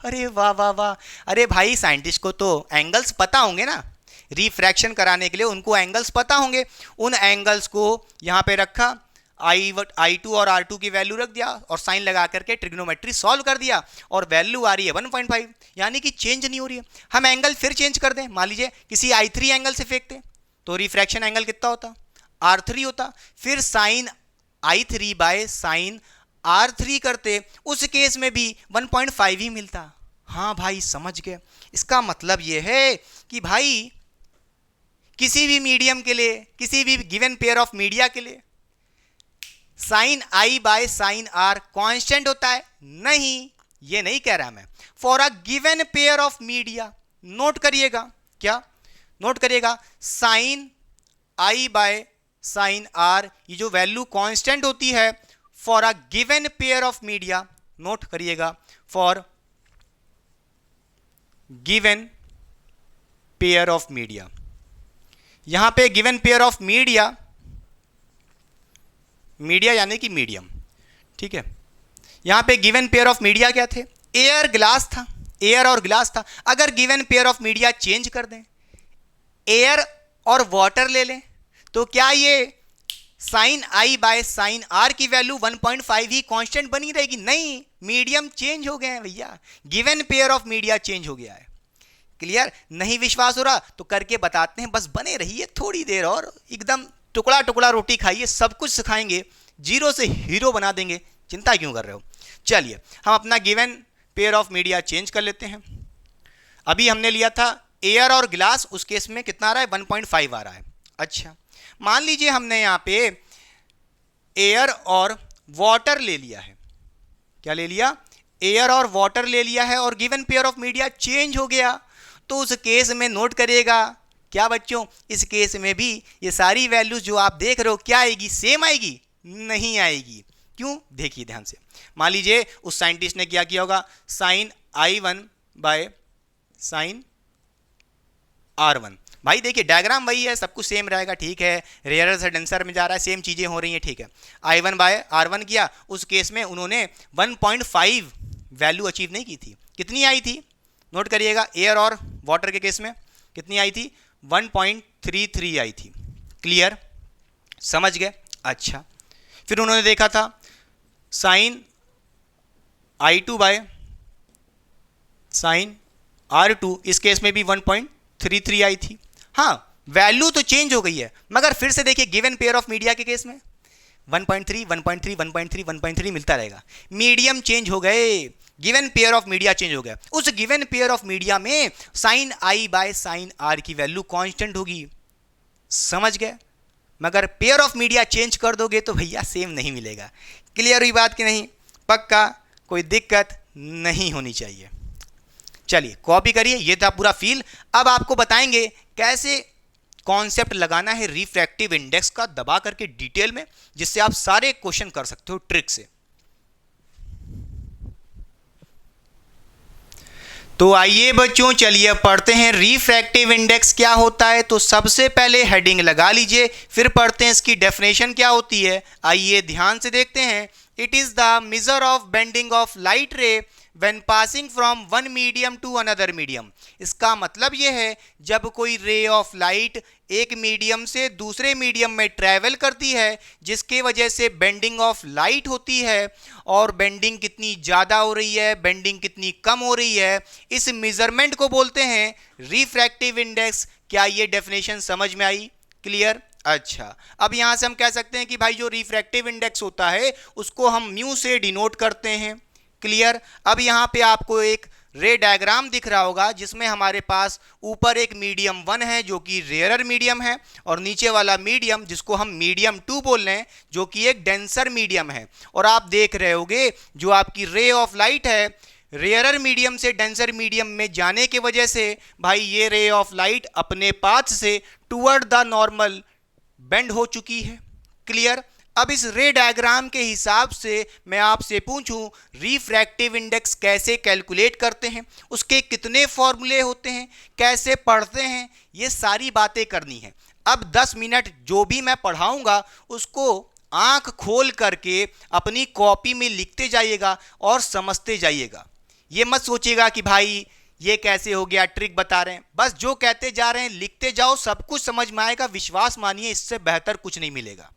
अरे वाह वाह वाह! अरे भाई, साइंटिस्ट को तो एंगल्स पता होंगे ना, रिफ्रैक्शन कराने के लिए उनको एंगल्स पता होंगे। उन एंगल्स को यहाँ पे रखा, I2 और R2 की वैल्यू रख दिया और साइन लगा करके ट्रिग्नोमेट्री सॉल्व कर दिया, और वैल्यू आ रही है 1.5, यानी कि चेंज नहीं हो रही है। हम एंगल फिर चेंज कर दें, मान लीजिए किसी I3 एंगल से फेंकते तो रिफ्रैक्शन एंगल कितना होता? R3 होता। फिर sign I3 by sine R3 करते, उस केस में भी 1.5 ही मिलता। हाँ भाई, समझ गए। इसका मतलब यह है कि भाई किसी भी मीडियम के लिए, किसी भी गिवन पेयर ऑफ मीडिया के लिए sine I by sine R constant होता है? नहीं, ये नहीं कह रहा मैं। For a given pair of media, note करिएगा, क्या नोट करिएगा? Sine I by sine R, ये जो वैल्यू कांस्टेंट होती है for a given pair of media, note करिएगा, for given pair of media. यहां पे given pair of media, media यानी कि मीडियम, ठीक है। यहां पे गिवन पेयर ऑफ मीडिया क्या थे? एयर ग्लास था, एयर और ग्लास था। अगर given pair of media change कर दें, एयर और वाटर ले लें, तो क्या ये sine I by sine R की वैल्यू 1.5 ही कांस्टेंट बनी रहेगी? नहीं, मीडियम चेंज हो गए हैं भैया, given pair of media change हो गया है। क्लियर? नहीं विश्वास हो रहा तो करके बताते हैं, बस बने रहिए थोड़ी देर और, एकदम टुकड़ा टुकड़ा रोटी खाइए, सब कुछ सिखाएंगे, जीरो से हीरो बना देंगे, चिंता क्यों कर रहे हो। चलिए हम अपना given pair of media change कर लेते हैं। अभी हमने लिया था एयर और ग्लास, उस केस में कितना आ रहा है? 1.5 आ रहा है। अच्छा, मान लीजिए हमने यहाँ पे एयर और वाटर ले लिया है। क्या ले लिया? एयर और वाटर ले लिया है, और given pair of media change हो गया। तो उस केस में नोट करिएगा, क्या बच्चों, इस केस में भी ये सारी वैल्यूज जो आप देख रहे हो क्या आएगी? सेम आएगी? नहीं आएगी। क्यों? देखिए ध्यान से। मान लीजिए उस साइंटिस्ट ने क्या किया होगा, sign I1 by sine R1। भाई देखिए डायग्राम वही है, सब कुछ सेम रहेगा, ठीक है। रेयरर से डेंसर में जा रहा है, सेम चीजें हो रही हैं, ठीक है। I1 बाय R1 किया, उस केस में उन्होंने 1.5 वैल्यू अचीव नहीं की थी। कितनी आई थी? नोट करिएगा, एयर और वाटर के केस में कितनी आई थी? 1.33 आई थी। क्लियर? समझ गए? अच्छा, फिर उन्होंने देखा था sign I2 by sine R2, इस केस में भी 1.33 आई थी। हाँ, वैल्यू तो चेंज हो गई है, मगर फिर से देखिए गिवन पेयर ऑफ मीडिया के केस में 1.3, 1.3, 1.3, 1.3 मिलता रहेगा। मीडियम चेंज हो गए, given pair of media change हो गया। उस गिवन पेयर ऑफ मीडिया में sine I by sine R की वैल्यू कांस्टेंट होगी। समझ गए? मगर पेयर ऑफ मीडिया चेंज कर दोगे तो भैया सेम नहीं मिलेगा। क्लियर हुई बात कि नहीं? पक्का? कोई दिक्कत नहीं होनी चाहिए। चलिए कॉपी करिए, ये था पूरा फील। अब आपको बताएंगे कैसे कॉन्सेप्ट लगाना है रिफ्रैक्टिव इंडेक्स का, दबा करके डिटेल में, जिससे आप सारे क्वेश्चन कर सकते हो ट्रिक से। तो आइए बच्चों, चलिए पढ़ते हैं रिफ्रैक्टिव इंडेक्स क्या होता है। तो सबसे पहले हेडिंग लगा लीजिए, फिर पढ़ते हैं इसकी डेफिनेशन क्या होती है। आइए ध्यान से देखते हैं। It is the measure of bending of light रे when passing from one medium to another medium। इसका मतलब यह है जब कोई रे ऑफ लाइट एक मीडियम से दूसरे मीडियम में ट्रैवल करती है, जिसके वजह से बेंडिंग ऑफ लाइट होती है, और बेंडिंग कितनी ज़्यादा हो रही है, बेंडिंग कितनी कम हो रही है, इस मेजरमेंट को बोलते हैं रिफ्रैक्टिव इंडेक्स। क्या ये डेफिनेशन समझ में आई? क्लियर? अच्छा, अब यहां से हम कह सकते हैं कि भाई जो रिफ्रैक्टिव इंडेक्स होता है उसको हम म्यू से डिनोट करते हैं। क्लियर? अब यहाँ पे आपको एक रे डायग्राम दिख रहा होगा, जिसमें हमारे पास ऊपर एक मीडियम 1 है जो कि रेयरर मीडियम है, और नीचे वाला मीडियम जिसको हम मीडियम 2 बोल रहे हैं जो कि एक डेंसर मीडियम है। और आप देख रहे होगे जो आपकी रे ऑफ लाइट है रेयरर मीडियम से डेंसर मीडियम में जाने की वजह से भाई ये रे ऑफ लाइट अपने पाथ से टुवर्ड द नॉर्मल बेंड हो चुकी है। क्लियर? अब इस रे डायग्राम के हिसाब से मैं आपसे पूछूं रिफ्रैक्टिव इंडेक्स कैसे कैलकुलेट करते हैं, उसके कितने फॉर्मूले होते हैं, कैसे पढ़ते हैं, ये सारी बातें करनी है। अब 10 मिनट जो भी मैं पढ़ाऊंगा उसको आंख खोल करके अपनी कॉपी में लिखते जाइएगा और समझते जाइएगा। ये मत सोचिएगा कि भाई ये कैसे हो गया, ट्रिक बता रहे हैं। बस जो कहते जा रहे हैं लिखते जाओ, सब कुछ समझ में आएगा। विश्वास मानिए, इससे बेहतर कुछ नहीं मिलेगा।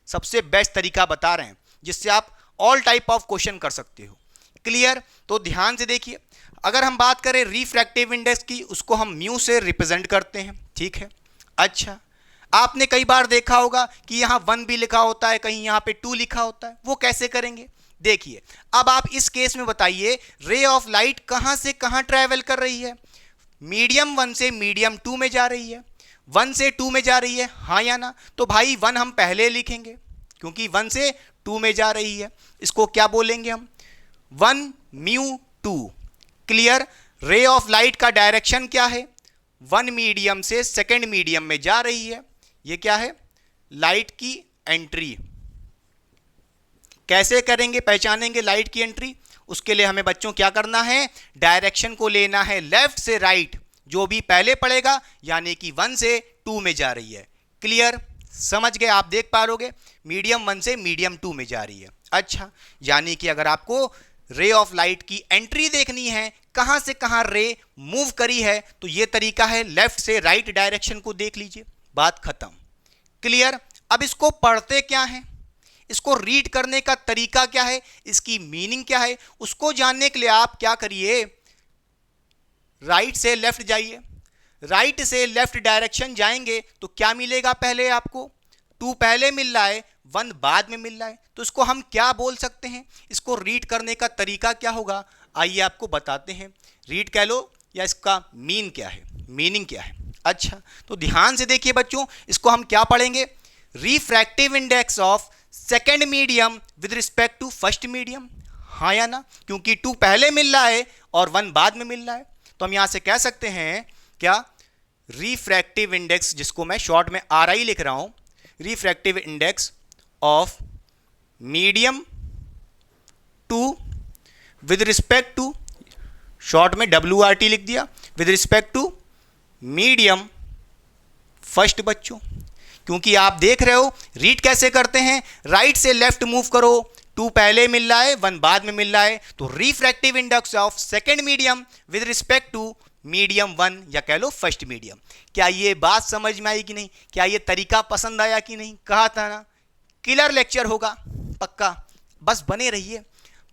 सबसे बेस्ट तरीका बता रहे हैं जिससे आप ऑल टाइप ऑफ क्वेश्चन कर सकते हो। क्लियर? तो ध्यान से देखिए, अगर हम बात करें रिफ्रैक्टिव इंडेक्स की, उसको हम म्यू से रिप्रेजेंट करते हैं, ठीक है। अच्छा, आपने कई बार देखा होगा कि यहाँ 1 भी लिखा होता है, कहीं यहाँ पे 2 लिखा होता है। वो कैसे करेंगे? देखिए, अब आप इस केस में बताइए रे ऑफ लाइट कहाँ से कहाँ ट्रैवल कर रही है? मीडियम 1 से मीडियम 2 में जा रही है, 1 से 2 में जा रही है, हाँ या ना? तो भाई 1 हम पहले लिखेंगे क्योंकि 1 से 2 में जा रही है। इसको क्या बोलेंगे हम? 1 mu 2। Clear? Ray of light का डायरेक्शन क्या है? 1 मीडियम से सेकेंड मीडियम में जा रही है। ये क्या है? लाइट की एंट्री। कैसे करेंगे, पहचानेंगे लाइट की एंट्री? उसके लिए हमें बच्चों क्या करना है? डायरेक्शन को लेना है लेफ्ट से राइट, जो भी पहले पड़ेगा, यानी कि 1 से 2 में जा रही है। क्लियर? समझ गए? आप देख पा रहोगे मीडियम 1 से मीडियम 2 में जा रही है। अच्छा, यानी कि अगर आपको रे ऑफ लाइट की एंट्री देखनी है, कहां से कहां रे मूव करी है, तो ये तरीका है, लेफ्ट से राइट डायरेक्शन को देख लीजिए, बात खत्म। क्लियर? अब इसको पढ़ते क्या है, इसको रीड करने का तरीका क्या है, इसकी मीनिंग क्या है, उसको जानने के लिए आप क्या करिए, राइट से लेफ्ट जाइए। राइट से लेफ्ट डायरेक्शन जाएंगे तो क्या मिलेगा? पहले आपको 2 पहले मिल रहा है, 1 बाद में मिल रहा है, तो इसको हम क्या बोल सकते हैं? इसको रीड करने का तरीका क्या होगा, आइए आपको बताते हैं। रीड कह लो या इसका मीन क्या है, मीनिंग क्या है। अच्छा, तो ध्यान से देखिए बच्चों, इसको हम क्या पढ़ेंगे? Refractive index of second medium with respect to first medium, हाँ या ना? क्योंकि 2 पहले मिल रहा है और 1 बाद में मिल रहा है, तो हम यहां से कह सकते हैं क्या? रिफ्रैक्टिव इंडेक्स, जिसको मैं शॉर्ट में RI लिख रहा हूं, refractive index of medium 2 with respect to, short में WRT लिख दिया, with respect to medium first. बच्चों, क्योंकि आप देख रहे हो रीड कैसे करते हैं, राइट से लेफ्ट मूव करो, 2 पहले मिल रहा है, 1 बाद में मिल रहा है, तो refractive index of second medium with respect to medium 1, या कह लो फर्स्ट मीडियम। क्या ये बात समझ में आई कि नहीं? क्या ये तरीका पसंद आया कि नहीं? कहा था ना किलर लेक्चर होगा पक्का। बस बने रहिए,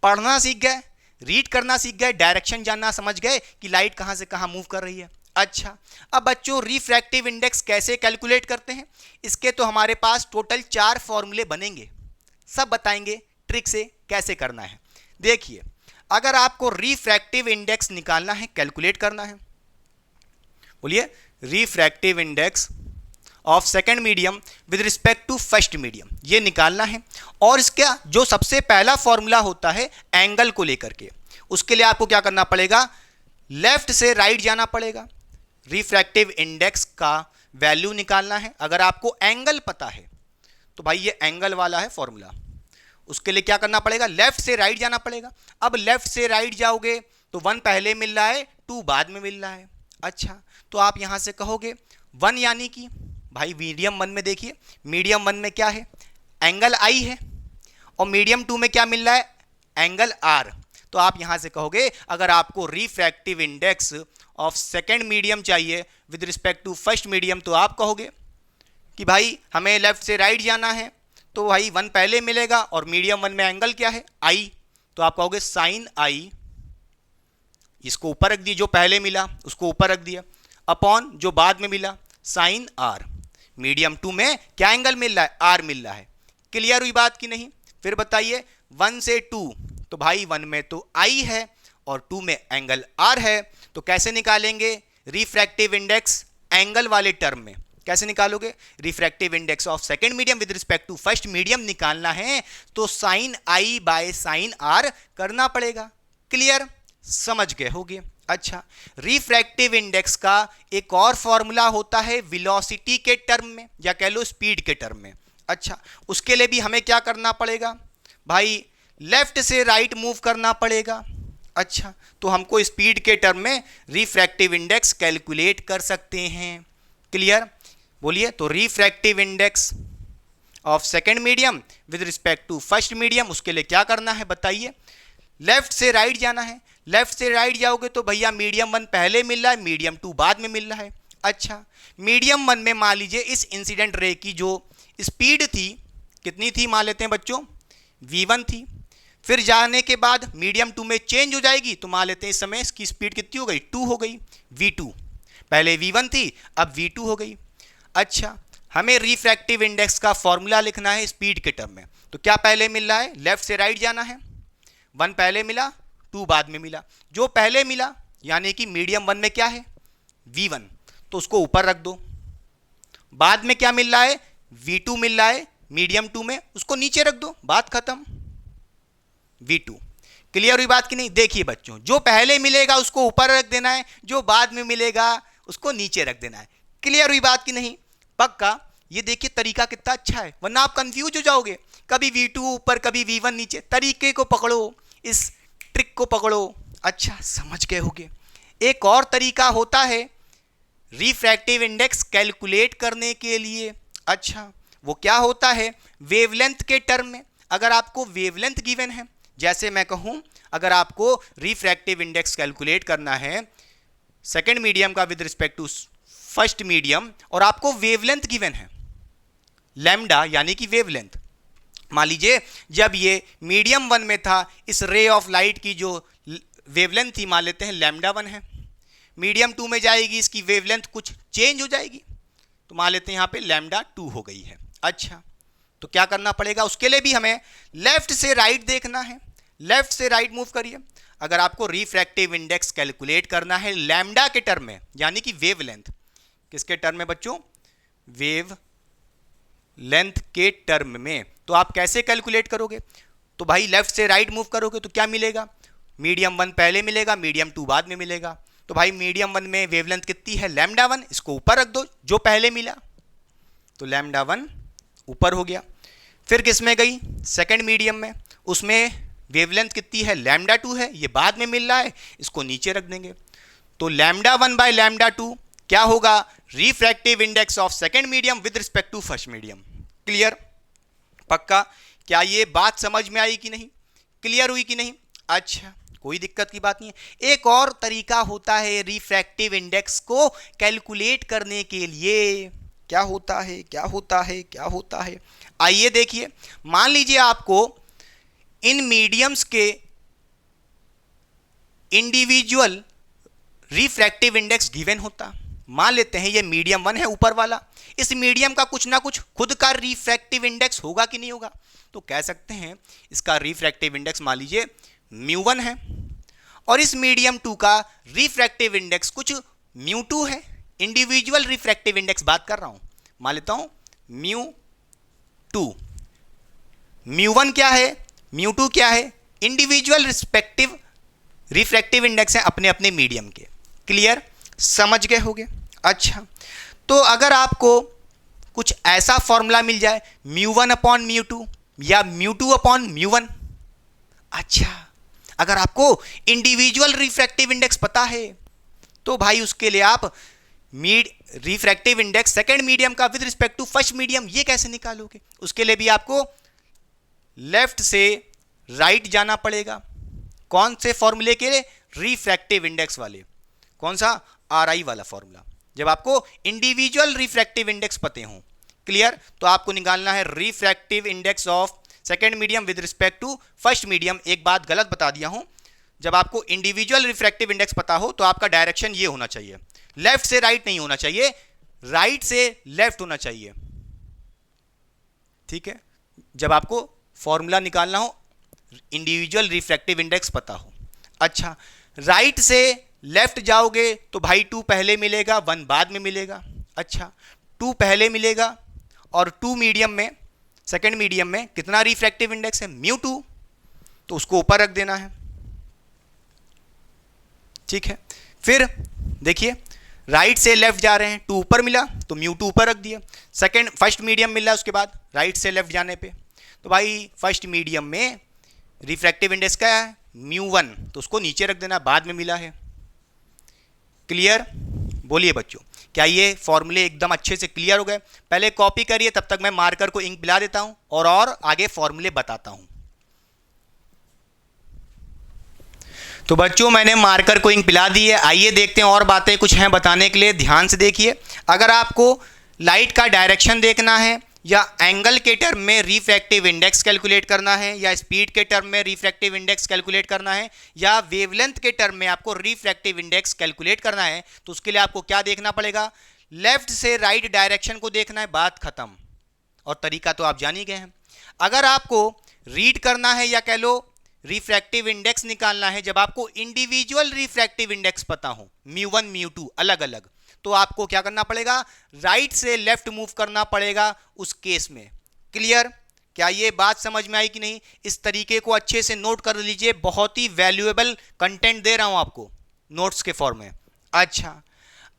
पढ़ना सीख गए, रीड करना सीख गए, डायरेक्शन जानना समझ गए कि लाइट कहां से कहां मूव कर रही है। अच्छा, अब बच्चों रिफ्रैक्टिव इंडेक्स कैसे कैलकुलेट करते हैं? इसके तो हमारे पास टोटल 4 फॉर्मूले बनेंगे, सब बताएंगे ट्रिक से कैसे करना है। देखिए, अगर आपको रिफ्रैक्टिव इंडेक्स निकालना है, कैलकुलेट करना है, बोलिए refractive index of second medium with respect to first medium, ये निकालना है। और इसका जो सबसे पहला फॉर्मूला होता है एंगल को लेकर के, उसके लिए आपको क्या करना पड़ेगा? लेफ्ट से राइट जाना पड़ेगा। रिफ्रैक्टिव इंडेक्स का वैल्यू निकालना है। अगर आपको एंगल पता है तो भाई ये एंगल वाला है फॉर्मूला, उसके लिए क्या करना पड़ेगा? लेफ्ट से राइट जाना पड़ेगा। अब लेफ्ट से राइट जाओगे तो 1 पहले मिल रहा है, 2 बाद में मिल रहा है। अच्छा, तो आप यहां से कहोगे 1 यानी कि भाई मीडियम 1 में देखिए, मीडियम 1 में क्या है? एंगल I है, और मीडियम 2 में क्या मिल रहा है? Angle R। तो आप यहां से कहोगे अगर आपको refractive index of second medium चाहिए with respect to first medium, तो आप कहोगे कि भाई हमें लेफ्ट से राइट जाना है, तो भाई 1 पहले मिलेगा और मीडियम 1 में एंगल क्या है? I। तो आप कहोगे साइन I, इसको ऊपर रख दिया, जो पहले मिला उसको ऊपर रख दिया, अपॉन जो बाद में मिला साइन R। मीडियम 2 में क्या एंगल मिल रहा है? R मिल रहा है। क्लियर हुई बात कि नहीं? फिर बताइए 1 से 2, तो भाई 1 में तो I है और 2 में एंगल R है, तो कैसे निकालेंगे रिफ्रैक्टिव इंडेक्स? एंगल वाले टर्म में। कैसे निकालोगे? Refractive index of second medium with respect to first medium निकालना है तो sine I by sine R करना पड़ेगा। क्लियर? समझ गए होगे। अच्छा, रिफ्रैक्टिव इंडेक्स का एक और फॉर्मूला होता है वेलोसिटी के टर्म में, या कह लो स्पीड के टर्म में। अच्छा, उसके लिए भी हमें क्या करना पड़ेगा भाई, लेफ्ट से राइट मूव करना पड़ेगा। अच्छा, तो हमको स्पीड के टर्म में रिफ्रैक्टिव इंडेक्स कैलकुलेट कर सकते हैं। क्लियर? बोलिए। तो refractive index of second medium with respect to first medium, उसके लिए क्या करना है बताइए। लेफ्ट से राइट जाना है। लेफ्ट से राइट जाओगे तो भैया मीडियम वन पहले मिल रहा है, मीडियम टू बाद में मिल रहा है। अच्छा, मीडियम वन में मान लीजिए इस इंसिडेंट रे की जो स्पीड थी कितनी थी, मान लेते हैं बच्चों v1 थी। फिर जाने के बाद मीडियम टू में चेंज हो जाएगी, तो मान लेते हैं इस समय इसकी स्पीड कितनी हो गई, 2 हो गई, v2। पहले v1 थी, अब v2 हो गई। अच्छा, हमें रिफ्रैक्टिव इंडेक्स का फॉर्मूला लिखना है स्पीड के टर्म में। तो क्या पहले मिल रहा है, लेफ्ट से राइट जाना है। 1 पहले मिला, 2 बाद में मिला। जो पहले मिला यानी कि मीडियम वन में क्या है, v1, तो उसको ऊपर रख दो। बाद में क्या मिल रहा है, v2 मिल रहा है मीडियम टू में, उसको नीचे रख दो, बात खत्म, v2। क्लियर हुई बात कि नहीं? देखिए बच्चों, जो पहले मिलेगा उसको ऊपर रख देना है, जो बाद में मिलेगा उसको नीचे रख देना है। क्लियर हुई बात कि नहीं? पक्का? ये देखिए तरीका कितना अच्छा है, वरना आप कंफ्यूज हो जाओगे, कभी v2 ऊपर कभी v1 नीचे। तरीके को पकड़ो, इस ट्रिक को पकड़ो। अच्छा, समझ गए होगे। एक और तरीका होता है रिफ्रैक्टिव इंडेक्स कैलकुलेट करने के लिए। अच्छा, वो क्या होता है, वेवलेंथ के टर्म में। अगर आपको वेवलेंथ गिवन है, जैसे मैं कहूं अगर आपको रिफ्रैक्टिव इंडेक्स कैलकुलेट करना है सेकेंड मीडियम का with respect to first medium, और आपको वेवलेंथ गिवन है लैम्डा यानी कि वेवलेंथ। मान लीजिए जब ये मीडियम वन में था, इस रे ऑफ लाइट की जो वेवलेंथ थी मान लेते हैं लैम्डा वन है। मीडियम टू में जाएगी, इसकी वेवलेंथ कुछ चेंज हो जाएगी, तो मान लेते हैं यहाँ पे लैम्डा 2 हो गई है। अच्छा, तो क्या करना पड़ेगा, उसके लिए भी हमें लेफ्ट से राइट देखना है। लेफ्ट से राइट मूव करिए। अगर आपको रिफ्रैक्टिव इंडेक्स कैलकुलेट करना है लैम्डा के टर्म में यानी कि वेवलेंथ, किसके टर्म में बच्चों, वेव लेंथ के टर्म में, तो आप कैसे कैलकुलेट करोगे, तो भाई लेफ्ट से राइट मूव करोगे तो क्या मिलेगा, मीडियम वन पहले मिलेगा, मीडियम टू बाद में मिलेगा। तो भाई मीडियम वन में वेवलेंथ कितनी है, लैम्डा वन, इसको ऊपर रख दो जो पहले मिला, तो लैम्डा वन ऊपर हो गया। फिर किस में गई, सेकेंड मीडियम में, उसमें वेवलेंथ कितनी है, लैम्डा 2 है, ये बाद में मिल रहा है, इसको नीचे रख देंगे। तो लैम्डा 1 बाय लैम्डा 2 क्या होगा, refractive index of second medium with respect to first medium. Clear? पक्का? क्या ये बात समझ में आई कि नहीं, क्लियर हुई कि नहीं? अच्छा, कोई दिक्कत की बात नहीं है। एक और तरीका होता है रिफ्रैक्टिव इंडेक्स को कैलकुलेट करने के लिए। क्या होता है, क्या होता है, क्या होता है, आइए देखिए। मान लीजिए आपको इन मीडियम्स के इंडिविजुअल रिफ्रैक्टिव इंडेक्स गिवन होता। मान लेते हैं ये मीडियम वन है ऊपर वाला, इस मीडियम का कुछ ना कुछ खुद का रिफ्रैक्टिव इंडेक्स होगा कि नहीं होगा, तो कह सकते हैं इसका रिफ्रैक्टिव इंडेक्स मान लीजिए μ1 है, और इस मीडियम 2 का रिफ्रैक्टिव इंडेक्स कुछ μ2 है। इंडिविजुअल रिफ्रैक्टिव इंडेक्स बात कर रहा हूं, मान लेता हूं μ2। μ1 क्या है, μ2 क्या है, इंडिविजुअल रिस्पेक्टिव रिफ्रैक्टिव इंडेक्स है अपने अपने मीडियम के। क्लियर? समझ गए होगे। अच्छा, तो अगर आपको कुछ ऐसा फॉर्मूला मिल जाए μ1 अपॉन μ2 या μ2 अपॉन μ1, अच्छा अगर आपको इंडिविजुअल रिफ्रैक्टिव इंडेक्स पता है तो भाई उसके लिए आप रिफ्रैक्टिव इंडेक्स सेकेंड मीडियम का with respect to first medium ये कैसे निकालोगे, उसके लिए भी आपको लेफ्ट से राइट जाना पड़ेगा। कौन से फॉर्मूले के लिए, रिफ्रैक्टिव इंडेक्स वाले, कौन सा, RI वाला फॉर्मूला, जब आपको इंडिविजुअल रिफ्रैक्टिव इंडेक्स पते हों। क्लियर? तो आपको निकालना है refractive index of second medium with respect to first medium. एक बात गलत बता दिया हूं, जब आपको इंडिविजुअल रिफ्रैक्टिव इंडेक्स पता हो तो आपका डायरेक्शन ये होना चाहिए, लेफ्ट से राइट नहीं होना चाहिए, राइट से लेफ्ट होना चाहिए। ठीक है? जब आपको फॉर्मूला निकालना हो, इंडिविजुअल रिफ्रैक्टिव इंडेक्स पता हो। अच्छा, राइट से लेफ्ट जाओगे तो भाई 2 पहले मिलेगा, 1 बाद में मिलेगा। अच्छा, 2 पहले मिलेगा और 2 मीडियम में, सेकेंड मीडियम में कितना रिफ्रैक्टिव इंडेक्स है, μ2, तो उसको ऊपर रख देना है। ठीक है? फिर देखिए राइट से लेफ्ट जा रहे हैं, टू ऊपर मिला तो म्यू टू ऊपर रख दिया, सेकंड फर्स्ट मीडियम मिला उसके बाद राइट से लेफ्ट जाने पे, तो भाई फर्स्ट मीडियम में रिफ्रैक्टिव इंडेक्स क्या है म्यू वन, तो उसको नीचे रख देना, बाद में मिला है। क्लियर? बोलिए बच्चों, क्या ये फॉर्मूले एकदम अच्छे से क्लियर हो गए? पहले कॉपी करिए, तब तक मैं मार्कर को इंक पिला देता हूं और आगे फॉर्मूले बताता हूं। तो बच्चों मैंने मार्कर को इंक पिला दी है, आइए देखते हैं और बातें कुछ हैं बताने के लिए, ध्यान से देखिए। अगर आपको लाइट का डायरेक्शन देखना है या एंगल के टर्म में रिफ्रैक्टिव इंडेक्स कैलकुलेट करना है या स्पीड के टर्म में रिफ्रैक्टिव इंडेक्स कैलकुलेट करना है या वेवलेंथ के टर्म में आपको रिफ्रैक्टिव इंडेक्स कैलकुलेट करना है, तो उसके लिए आपको क्या देखना पड़ेगा? लेफ्ट से राइट डायरेक्शन को देखना है, बात खत्म। और तरीका तो आप जान ही गए हैं। अगर आपको रीड करना है या कह लो रिफ्रैक्टिव इंडेक्स निकालना है, जब आपको इंडिविजुअल रिफ्रैक्टिव इंडेक्स पता हो म्यू वन म्यू टू अलग अलग, तो आपको क्या करना पड़ेगा? राइट से लेफ्ट मूव करना पड़ेगा उस केस में। क्लियर? क्या ये बात समझ में आई कि नहीं? इस तरीके को अच्छे से नोट कर लीजिए, बहुत ही वैल्यूएबल कंटेंट दे रहा हूं आपको नोट्स के फॉर्म में। अच्छा,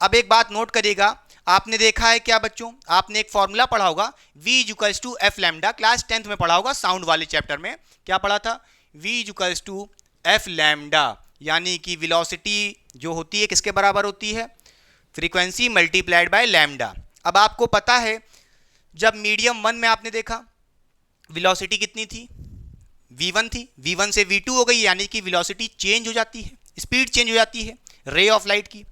अब एक बात नोट करिएगा, आपने देखा है क्या बच्चों, आपने एक फॉर्मूला पढ़ा होगा V equals to F lambda, class 10th में पढ़ा होगा साउंड वाले चैप्टर में। क्या पढ़ा था? V equals to F lambda, यानी कि वेलोसिटी जो होती है किसके बराबर होती है? Frequency multiplied by lambda. अब आपको पता है जब मीडियम वन में आपने देखा वेलोसिटी कितनी थी? v1 थी, v1 से v2 हो गई, यानी कि वेलोसिटी चेंज हो जाती है, स्पीड चेंज हो जाती है रे ऑफ लाइट की।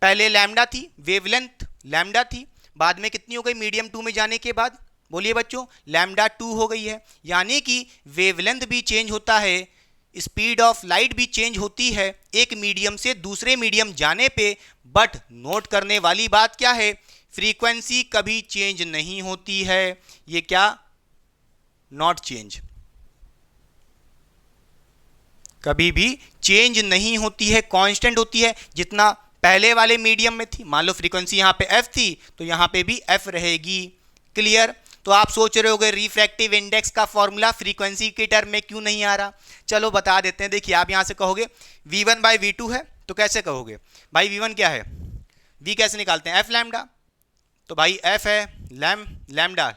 पहले लैम्डा थी, वेवलेंथ लैम्डा थी, बाद में कितनी हो गई मीडियम टू में जाने के बाद? बोलिए बच्चों, लैम्डा 2 हो गई है, यानी कि वेवलेंथ भी चेंज होता है, स्पीड ऑफ लाइट भी चेंज होती है एक मीडियम से दूसरे मीडियम जाने पे। बट नोट करने वाली बात क्या है? फ्रीक्वेंसी कभी चेंज नहीं होती है। ये क्या? नॉट चेंज, कभी भी चेंज नहीं होती है, कांस्टेंट होती है जितना पहले वाले मीडियम में थी। मान लो फ्रीक्वेंसी यहां पे f थी तो यहां पे भी f रहेगी। क्लियर? तो आप सोच रहे होगे रिफ्रैक्टिव इंडेक्स का फॉर्मूला फ्रीक्वेंसी के टर्म में क्यों नहीं आ रहा? चलो बता देते हैं। देखिए, आप यहां से कहोगे v1 बाई v2 है, तो कैसे कहोगे भाई? v1 क्या है? v कैसे निकालते हैं? f लैम्डा, तो भाई f है लैम्डा,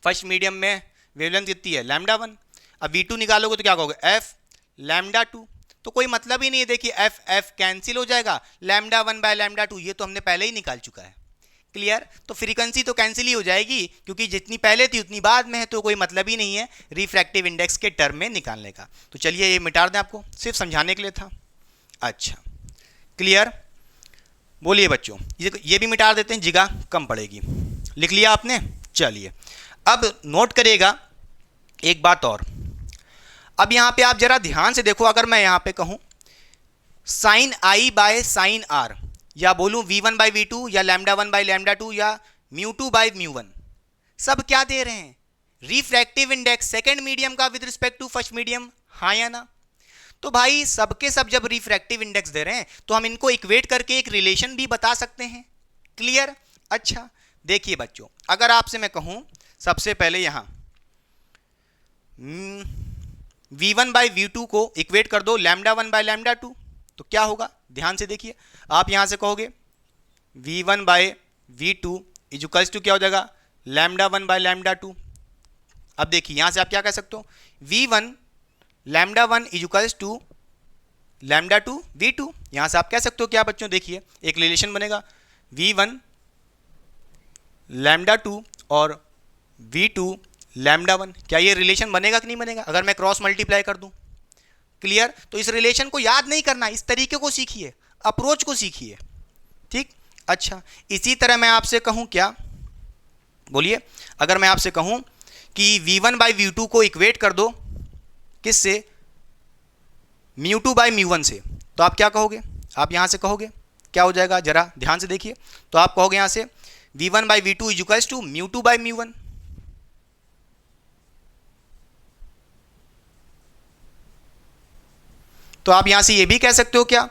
फर्स्ट मीडियम में वेवलेंथ कितनी है? लैम्डा 1। अब v2 निकालोगे तो क्या कहोगे? f lambda 2। तो कोई मतलब ही नहीं है। देखिए f कैंसिल हो जाएगा, लैम्डा 1 बाय लैम्डा 2 ये तो हमने पहले ही निकाल चुका है। क्लियर? तो फ्रीक्वेंसी तो कैंसिल ही हो जाएगी, क्योंकि जितनी पहले थी उतनी बाद में है, तो कोई मतलब ही नहीं है रिफ्रैक्टिव इंडेक्स के टर्म में निकालने का। तो चलिए ये मिटा दें, आपको सिर्फ समझाने के लिए था। अच्छा, क्लियर? बोलिए बच्चों, ये भी मिटा देते हैं, जगह कम पड़ेगी। लिख लिया आपने? चलिए अब नोट करिएगा एक बात और। अब यहां पे आप जरा ध्यान से देखो, अगर मैं यहां पे कहूं sine I by sine R, या बोलूं v1 बाई v2 या लैम्डा 1 बाई लैम्डा 2 या म्यू 2 बाई म्यू 1, सब क्या दे रहे हैं? रिफ्रैक्टिव इंडेक्स सेकेंड मीडियम का with respect to first medium, हाँ या ना? तो भाई सबके सब जब रिफ्रैक्टिव इंडेक्स दे रहे हैं तो हम इनको इक्वेट करके एक रिलेशन भी बता सकते हैं। क्लियर? अच्छा देखिए बच्चों, अगर आपसे मैं कहूं सबसे पहले यहां v1 बाई v2 को इक्वेट कर दो लैम्डा 1 बाई लैम्डा 2, तो क्या होगा? ध्यान से देखिए, आप यहां से कहोगे v1 by v2 equals to क्या हो जाएगा? Lambda 1 by lambda 2। अब देखिए यहां से आप क्या कह सकते हो? v1 lambda 1 equals to lambda 2 v2। यहां से आप कह सकते हो क्या बच्चों? देखिए एक रिलेशन बनेगा v1 लैम्डा 2 और v2 लैम्डा 1। क्या ये रिलेशन बनेगा कि नहीं बनेगा अगर मैं क्रॉस मल्टीप्लाई कर दूं? क्लियर? तो इस रिलेशन को याद नहीं करना, इस तरीके को सीखिए, अप्रोच को सीखिए। ठीक? अच्छा, इसी तरह मैं आपसे कहूं क्या? बोलिए, अगर मैं आपसे कहूं कि v1 बाई v2 को इक्वेट कर दो किससे? म्यू 2 बाई म्यू 1 से, तो आप क्या कहोगे? आप यहां से कहोगे क्या हो जाएगा? जरा ध्यान से देखिए, तो आप कहोगे यहां से v1 by v2 equals to mu 2 by mu 1। तो आप यहां से ये भी कह सकते हो क्या?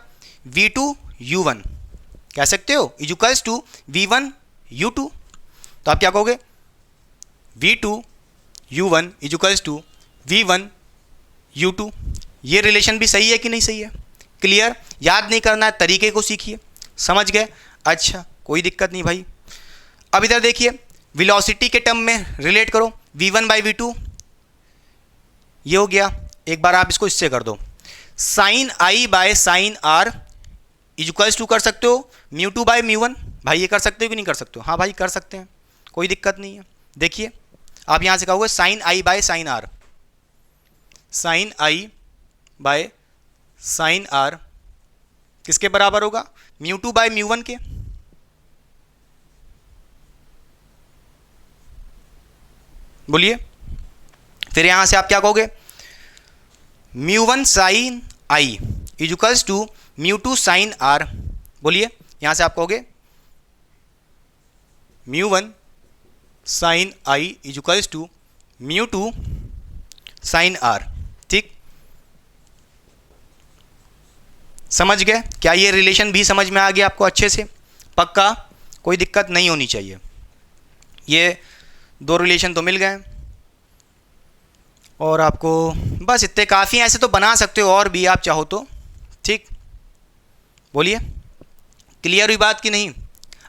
v2 u1 कह सकते हो इक्वल्स टू v1 u2। तो आप क्या कहोगे? v2 u1 equals to v1 u2। ये रिलेशन भी सही है कि नहीं सही है? क्लियर? याद नहीं करना है, तरीके को सीखिए, समझ गए? अच्छा, कोई दिक्कत नहीं भाई। अब इधर देखिए, वेलोसिटी के टर्म में रिलेट करो, v1 बाई v2, ये हो गया। एक बार आप इसको इससे कर दो, sine I by sine R equals to कर सकते हो mu two by mu one. भाई ये कर सकते हो कि नहीं कर सकते हो? हाँ भाई कर सकते हैं, कोई दिक्कत नहीं है। देखिए आप यहां से कहोगे sine I by sine R, sine I by sine R किसके बराबर होगा? Mu two by mu one के। बोलिए, फिर यहां से आप क्या कहोगे? Mu one sine I equals to mu two sine R. बोलिए, यहां से आप कहोगे mu one sine I equals to mu two sine R. ठीक, समझ गए? क्या ये रिलेशन भी समझ में आ गया आपको अच्छे से? पक्का, कोई दिक्कत नहीं होनी चाहिए। ये दो रिलेशन तो मिल गए और आपको बस इतने काफ़ी हैं। ऐसे तो बना सकते हो और भी आप चाहो तो। ठीक, बोलिए, क्लियर हुई बात कि नहीं?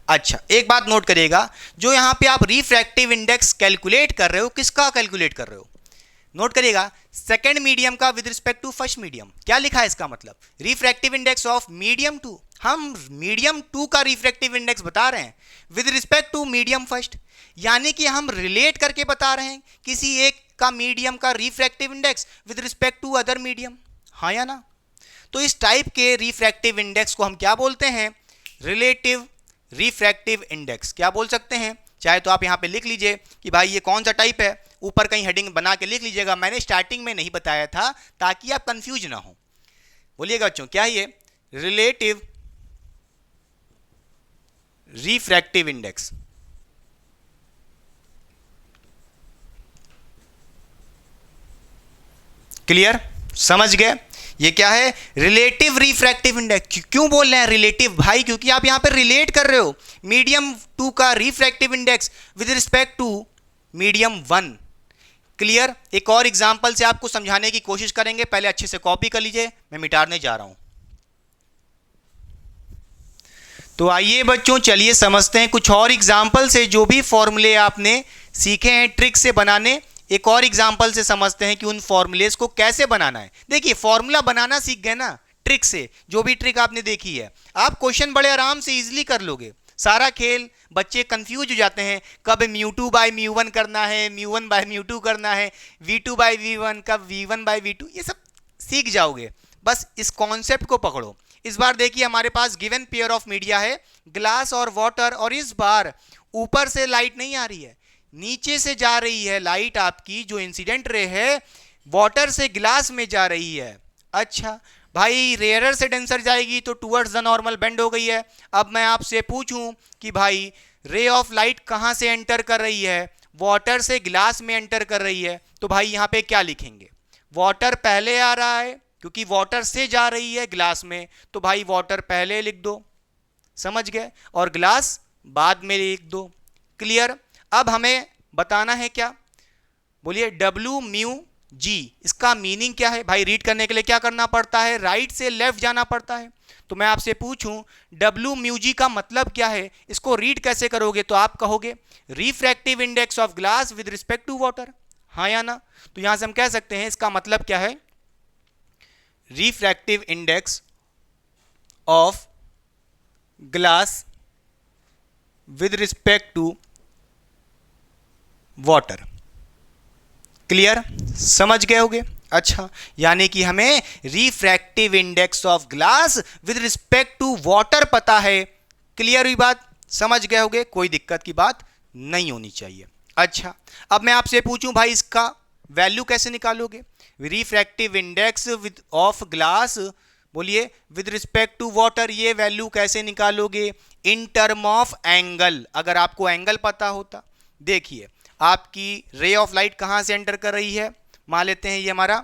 अच्छा, एक बात नोट करिएगा, जो यहाँ पे आप रिफ्रैक्टिव इंडेक्स कैलकुलेट कर रहे हो, किसका कैलकुलेट कर रहे हो? नोट करिएगा, सेकेंड मीडियम का with respect to first medium. क्या लिखा है इसका मतलब? Refractive index of medium two. हम मीडियम टू का रिफ्रैक्टिव इंडेक्स बता रहे हैं with respect to medium first, यानी कि हम रिलेट करके बता रहे हैं किसी एक का मीडियम का refractive index with respect to other medium. हाँ या ना? तो इस टाइप के रिफ्रैक्टिव इंडेक्स को हम क्या बोलते हैं? Relative refractive index. क्या बोल सकते हैं? चाहे तो आप यहाँ पे लिख लीजिए कि भाई ये कौन सा टाइप है, ऊपर कहीं हेडिंग बना के लिख लीजिएगा। मैंने स्टार्टिंग में नहीं बताया था ताकि आप कंफ्यूज ना हो। बोलिएगा बच्चों, क्या है ये? Relative refractive index. क्लियर? समझ गए? ये क्या है? Relative refractive index. क्यों बोल रहे हैं रिलेटिव भाई? क्योंकि आप यहां पर रिलेट कर रहे हो मीडियम टू का refractive index with respect to medium one. Clear? एक और एग्जांपल से आपको समझाने की कोशिश करेंगे, पहले अच्छे से कॉपी कर लीजिए, मैं मिटाने जा रहा हूं। तो आइए बच्चों, चलिए समझते हैं कुछ और एग्जांपल से। जो भी फॉर्मूले आपने सीखे हैं ट्रिक से बनाने, एक और एग्जांपल से समझते हैं कि उन फॉर्मूलेस को कैसे बनाना है। देखिए, फॉर्मूला बनाना सीख गए ना ट्रिक से, जो भी ट्रिक आपने देखी है, आप क्वेश्चन बड़े आराम से इजीली कर लोगे। सारा खेल, बच्चे कंफ्यूज हो जाते हैं, कब mu two by mu one करना है, mu one by mu two करना है, v two by v one, कब v one by v two, ये सब सीख जाओगे। बस इस कॉन्सेप्ट को पकड़ो। इस बार देखिए, हमारे पास गिवन पेयर ऑफ मीडिया है, ग्लास और वाटर, और इस बार ऊपर से लाइट नहीं आ रही है, नीचे से जा रही है लाइट आपकी। जो इंसिडेंट रे है वाटर से ग्लास में जा रही है। अच्छा भाई, रेयरर से डेंसर जाएगी तो टूवर्ड्स द नॉर्मल बेंड हो गई है। अब मैं आपसे पूछूं कि भाई रे ऑफ लाइट कहां से एंटर कर रही है? वाटर से ग्लास में एंटर कर रही है। तो भाई यहां पे क्या लिखेंगे? वाटर पहले आ रहा है क्योंकि वाटर से जा रही है ग्लास में, तो भाई वाटर पहले लिख दो, समझ गए, और ग्लास बाद में लिख दो। क्लियर? अब हमें बताना है क्या? बोलिए, डब्ल्यू म्यू जी, इसका मीनिंग क्या है? भाई रीड करने के लिए क्या करना पड़ता है? राइट से लेफ्ट जाना पड़ता है। तो मैं आपसे पूछूं डब्ल्यू म्यू जी का मतलब क्या है, इसको रीड कैसे करोगे? तो आप कहोगे refractive index of glass with respect to water. हाँ या ना? तो यहां से हम कह सकते हैं इसका मतलब क्या है? Refractive index of glass with respect to water. Clear? समझ गए होगे? अच्छा, यानी कि हमें refractive index of glass with respect to water पता है। क्लियर हुई बात? समझ गए होगे? कोई दिक्कत की बात नहीं होनी चाहिए। अच्छा, अब मैं आपसे पूछूं भाई इसका वैल्यू कैसे निकालोगे? Refractive index with of glass, बोलिए, विद रिस्पेक्ट टू वाटर, ये वैल्यू कैसे निकालोगे? इन टर्म ऑफ एंगल। अगर आपको एंगल पता होता, देखिए आपकी रे ऑफ लाइट कहां से एंटर कर रही है? मान लेते हैं ये हमारा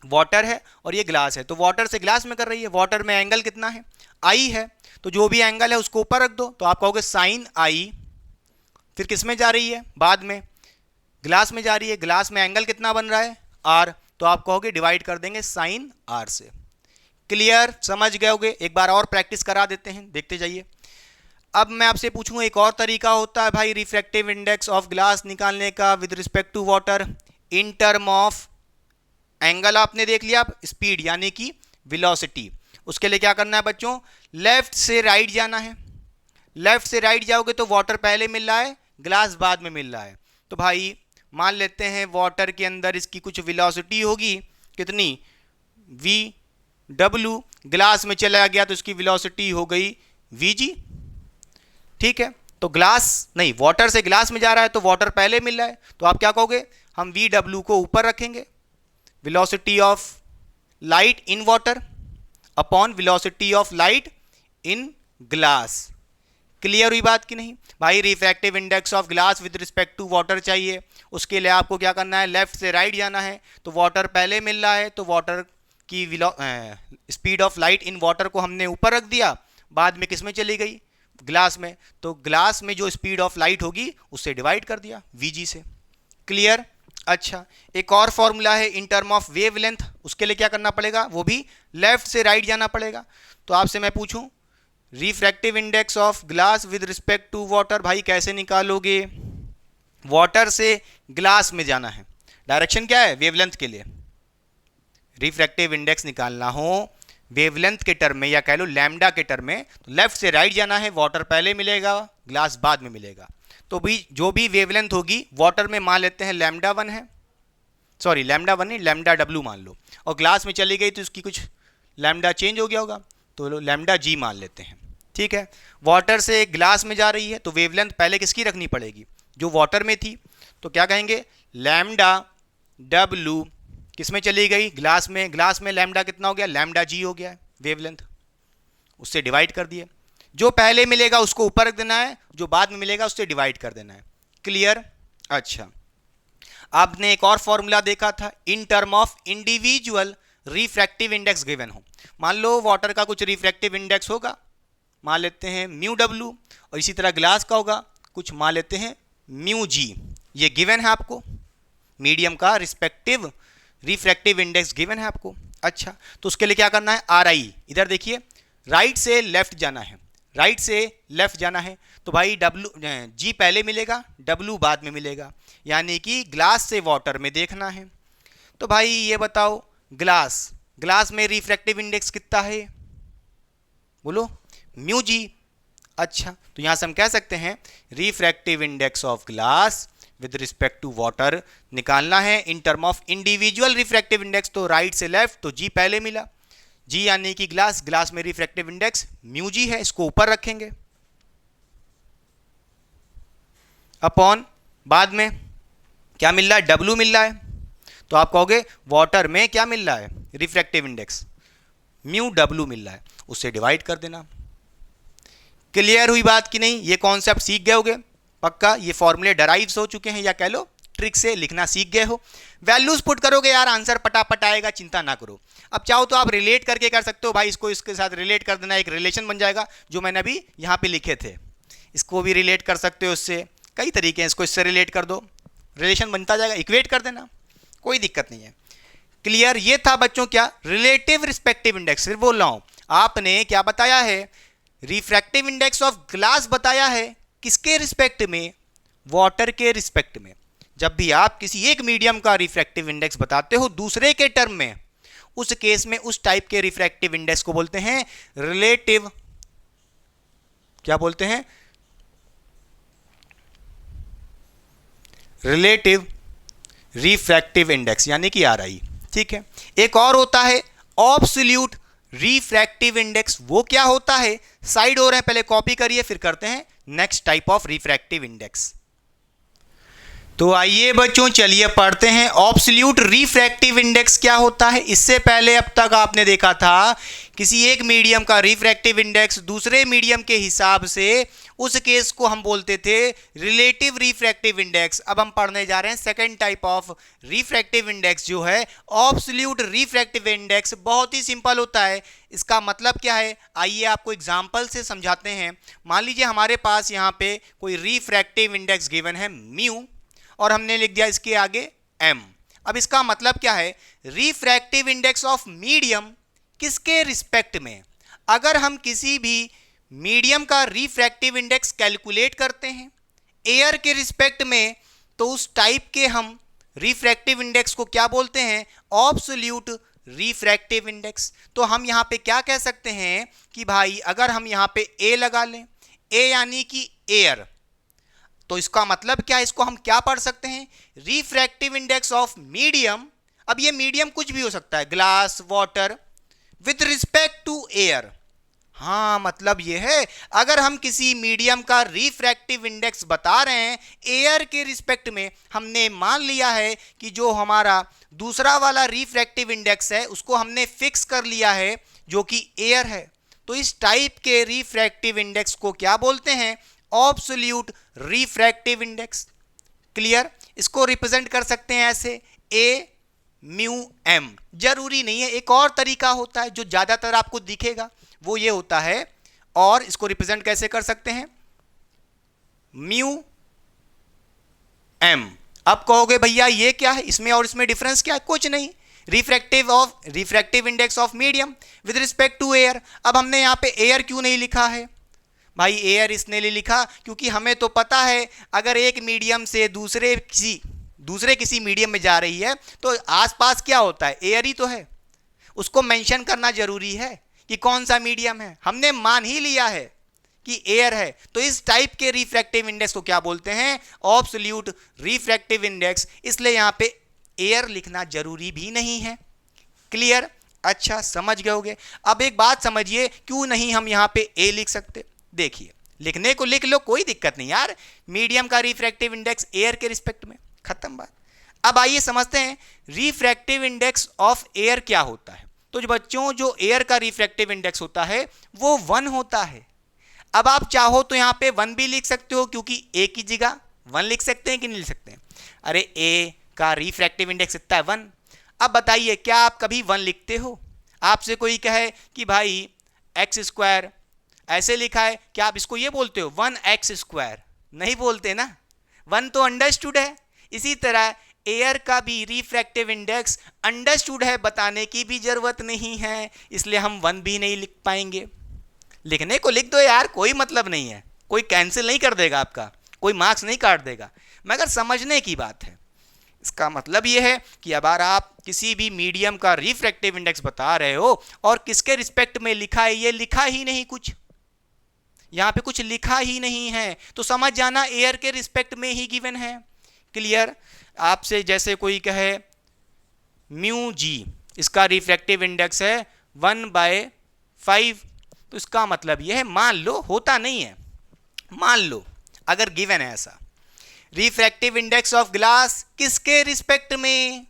वाटर है और ये ग्लास है, तो वाटर से ग्लास में कर रही है। वाटर में एंगल कितना है? आई है। तो जो भी एंगल है उसको ऊपर रख दो, तो आप कहोगे साइन आई। फिर किस में जा रही है? बाद में ग्लास में जा रही है। ग्लास में एंगल कितना बन रहा है? आर। तो आप कहोगे डिवाइड कर देंगे साइन आर से। क्लियर, समझ गए होगे। एक बार और प्रैक्टिस करा देते हैं, देखते जाइए। अब मैं आपसे पूछूं, एक और तरीका होता है भाई रिफ्रैक्टिव इंडेक्स ऑफ ग्लास निकालने का with respect to water in term of angle. आपने देख लिया, स्पीड यानी कि वेलोसिटी। उसके लिए क्या करना है बच्चों, लेफ्ट से राइट जाना है। लेफ्ट से राइट जाओगे तो वाटर पहले मिल रहा है, ग्लास बाद में मिल रहा है। तो भाई मान लेते हैं वाटर के अंदर इसकी कुछ वेलोसिटी होगी, कितनी, वी डब्ल्यू। ग्लास में चला गया तो इसकी वेलोसिटी हो गई वी जी। ठीक है, तो ग्लास नहीं, वाटर से ग्लास में जा रहा है तो वाटर पहले मिल रहा है, तो आप क्या कहोगे, हम वी डब्ल्यू को ऊपर रखेंगे, velocity of light in water upon velocity of light in glass. Clear हुई बात कि नहीं भाई। Refractive index of glass with respect to water चाहिए, उसके लिए आपको क्या करना है, लेफ्ट से राइट जाना है। तो वाटर पहले मिल रहा है तो वाटर की speed of light in water को हमने ऊपर रख दिया, बाद में किस में चली गई, ग्लास में। तो ग्लास में जो स्पीड ऑफ लाइट होगी उससे डिवाइड कर दिया वीजी से। क्लियर। अच्छा, एक और फॉर्मूला है इन टर्म ऑफ वेवलेंथ, उसके लिए क्या करना पड़ेगा, वो भी लेफ्ट से राइट जाना पड़ेगा। तो आपसे मैं पूछूं, refractive index of glass with respect to water, भाई कैसे निकालोगे। वाटर से ग्लास में जाना है, डायरेक्शन क्या है, वेवलेंथ के लिए। रिफ्रैक्टिव इंडेक्स निकालना हो वेवलेंथ के टर्म में या कह लो लैम्डा के टर्म में, तो लेफ्ट से राइट जाना है, वाटर पहले मिलेगा, ग्लास बाद में मिलेगा। तो भी जो भी वेवलेंथ होगी वाटर में मान लेते हैं लैम्डा 1 है, सॉरी लैम्डा 1 नहीं, लैम्डा डब्ल्यू मान लो, और ग्लास में चली गई तो इसकी कुछ लैम्डा चेंज हो गया होगा, तो लैम्डा जी मान लेते हैं। ठीक है, वाटर से ग्लास में जा रही है तो वेवलेंथ पहले किसकी रखनी पड़ेगी, जो वाटर में थी। तो क्या कहेंगे, लैम्डा डब्ल्यू किस में चली गई, ग्लास में। ग्लास में लैम्डा कितना हो गया, लैम्डा जी हो गया है वेवलेंथ, उससे डिवाइड कर दिए। जो पहले मिलेगा उसको ऊपर रख देना है, जो बाद में मिलेगा उससे डिवाइड कर देना है। क्लियर। अच्छा, आपने एक और फॉर्मूला देखा था इन term of individual refractive index given हो। मान लो वाटर का कुछ रिफ्रैक्टिव इंडेक्स होगा, मान लेते हैं म्यू डब्ल्यू, और इसी तरह ग्लास का होगा कुछ, मान लेते हैं म्यू जी। ये गिवन है आपको, मीडियम का रिस्पेक्टिव रिफ्रैक्टिव इंडेक्स गिवन है आपको। अच्छा, तो उसके लिए क्या करना है, आर आई, इधर देखिए राइट से लेफ्ट जाना है, राइट से लेफ्ट जाना है। तो भाई डब्ल्यू जी पहले मिलेगा, डब्ल्यू बाद में मिलेगा, यानी कि ग्लास से वाटर में देखना है। तो भाई ये बताओ, ग्लास में रिफ्रैक्टिव इंडेक्स कितना है, बोलो, म्यू जी। अच्छा, तो यहां से हम कह सकते हैं refractive index of glass with respect to water निकालना है in term of individual refractive index. तो राइट से लेफ्ट, तो जी पहले मिला, जी यानी कि ग्लास में रिफ्रैक्टिव इंडेक्स म्यू जी है, इसको ऊपर रखेंगे, अपॉन बाद में क्या मिल रहा है, डब्ल्यू मिल रहा है। तो आप कहोगे वाटर में क्या मिल रहा है, रिफ्रैक्टिव इंडेक्स म्यू डब्ल्यू मिल रहा है, उससे डिवाइड कर देना। क्लियर हुई बात कि नहीं, ये कॉन्सेप्ट सीख गए होगे पक्का, ये फॉर्मूले डराइव्स हो चुके हैं, या कह लो ट्रिक से लिखना सीख गए हो। वैल्यूज पुट करोगे यार, आंसर पटापट आएगा, चिंता ना करो। अब चाहो तो आप रिलेट करके कर सकते हो, भाई इसको इसके साथ रिलेट कर देना, एक रिलेशन बन जाएगा, जो मैंने अभी यहाँ पे लिखे थे। इसको भी रिलेट कर सकते हो, इससे कई तरीके हैं, इसको इससे रिलेट कर दो, रिलेशन बनता जाएगा, इक्वेट कर देना, कोई दिक्कत नहीं है। क्लियर। ये था बच्चों क्या, रिलेटिव रिस्पेक्टिव इंडेक्स। फिर बोल रहा हूं, आपने क्या बताया है, रिफ्रैक्टिव इंडेक्स ऑफ ग्लास बताया है, किसके रिस्पेक्ट में, वाटर के रिस्पेक्ट में। जब भी आप किसी एक मीडियम का रिफ्रैक्टिव इंडेक्स बताते हो दूसरे के टर्म में, उस केस में उस टाइप के रिफ्रैक्टिव इंडेक्स को बोलते हैं रिलेटिव, क्या बोलते हैं, रिलेटिव रिफ्रैक्टिव इंडेक्स, यानी कि आर आई। ठीक है, एक और होता है ऑब्सोल्यूट रिफ्रैक्टिव इंडेक्स। वो क्या होता है, साइड हो रहे हैं, पहले कॉपी करिए फिर करते हैं next type of refractive index. तो आइए बच्चों चलिए पढ़ते हैं ऑब्सोल्यूट रिफ्रैक्टिव इंडेक्स क्या होता है। इससे पहले अब तक आपने देखा था किसी एक मीडियम का रिफ्रैक्टिव इंडेक्स दूसरे मीडियम के हिसाब से, उस केस को हम बोलते थे रिलेटिव रिफ्रैक्टिव इंडेक्स। अब हम पढ़ने जा रहे हैं second type of refractive index, जो है ऑब्सोल्यूट रिफ्रैक्टिव इंडेक्स। बहुत ही सिंपल होता है, इसका मतलब क्या है, आइए आपको एग्जांपल से समझाते हैं। मान लीजिए हमारे पास यहाँ पे कोई रिफ्रैक्टिव इंडेक्स गिवन है म्यू, और हमने लिख दिया इसके आगे m। अब इसका मतलब क्या है, रिफ्रैक्टिव इंडेक्स ऑफ मीडियम किसके रिस्पेक्ट में? अगर हम किसी भी मीडियम का रिफ्रैक्टिव इंडेक्स कैलकुलेट करते हैं एयर के रिस्पेक्ट में, तो उस टाइप के हम रिफ्रैक्टिव इंडेक्स को क्या बोलते हैं? Absolute refractive index. तो हम यहाँ पे क्या कह सकते हैं कि भाई अगर हम यहाँ पे ए लगा लें, ए यानी कि एयर, तो इसका मतलब क्या है? इसको हम क्या पढ़ सकते हैं? Refractive index of medium. अब ये मीडियम कुछ भी हो सकता है, glass, water, with respect to air. हाँ, मतलब ये है अगर हम किसी मीडियम का रिफ्रैक्टिव इंडेक्स बता रहे हैं एयर के रिस्पेक्ट में, हमने मान लिया है कि जो हमारा दूसरा वाला रिफ्रैक्टिव इंडेक्स है उसको हमने फिक्स कर लिया है जो कि एयर है, तो इस टाइप के रिफ्रैक्टिव इंडेक्स को क्या बोलते हैं? Absolute refractive index. क्लियर? इसको रिप्रेजेंट कर सकते हैं ऐसे, ए म्यू एम। जरूरी नहीं है, एक और तरीका होता है जो ज्यादातर आपको दिखेगा, वो ये होता है, और इसको रिप्रेजेंट कैसे कर सकते हैं? Mu M. अब कहोगे भैया ये क्या है, इसमें और इसमें डिफरेंस क्या है? कुछ नहीं, refractive index of medium with respect to air. अब हमने यहाँ पे एयर क्यों नहीं लिखा है भाई? एयर इसने ले लिखा क्योंकि हमें तो पता है अगर एक मीडियम से दूसरे किसी मीडियम में जा रही है तो आसपास क्या होता है? एयर ही तो है। उसको मेंशन करना जरूरी है कि कौन सा मीडियम है, हमने मान ही लिया है कि एयर है, तो इस टाइप के रिफ्रैक्टिव इंडेक्स को क्या बोलते हैं? Absolute refractive index. इसलिए यहां पे एयर लिखना जरूरी भी नहीं है। क्लियर? अच्छा, समझ गए होगे। अब एक बात समझिए, क्यों नहीं हम यहां पे ए लिख सकते? देखिए, लिखने को लिख लो, कोई दिक्कत नहीं यार, मीडियम का रिफ्रैक्टिव इंडेक्स एयर के रिस्पेक्ट में, खत्म बात। अब आइए समझते हैं रिफ्रैक्टिव इंडेक्स ऑफ एयर क्या होता है। तो जो बच्चों, जो एयर का रिफ्रैक्टिव इंडेक्स होता है वो 1 होता है। अब आप चाहो तो यहां पे 1 भी लिख सकते हो, क्योंकि ए की जगह 1 लिख सकते हैं कि नहीं लिख सकते हैं? अरे ए का रिफ्रैक्टिव इंडेक्स इतना है 1। अब बताइए, क्या आप कभी 1 लिखते हो? आपसे कोई कहे कि भाई एक्स स्क्वायर ऐसे लिखा है, क्या आप इसको ये बोलते हो 1x²? नहीं बोलते ना, 1 तो अंडरस्टूड है। इसी तरह एयर का भी रिफ्रैक्टिव इंडेक्स अंडरस्टूड है, बताने की भी जरूरत नहीं है, इसलिए हम 1 भी नहीं लिख पाएंगे। लिखने को लिख दो यार, कोई मतलब नहीं है, कोई कैंसिल नहीं कर देगा आपका, कोई मार्क्स नहीं काट देगा, मगर समझने की बात है। इसका मतलब यह है कि अगर आप किसी भी मीडियम का रिफ्रैक्टिव इंडेक्स बता रहे हो और किसके रिस्पेक्ट में लिखा है, ये लिखा ही नहीं, कुछ यहां पे कुछ लिखा ही नहीं है, तो समझ जाना एयर के रिस्पेक्ट में ही गिवन है। क्लियर? आपसे जैसे कोई कहे म्यू जी, इसका रिफ्रैक्टिव इंडेक्स है 1/5, तो इसका मतलब यह है, मान लो, होता नहीं है, मान लो अगर गिवन है ऐसा, रिफ्रैक्टिव इंडेक्स ऑफ ग्लास किसके रिस्पेक्ट में?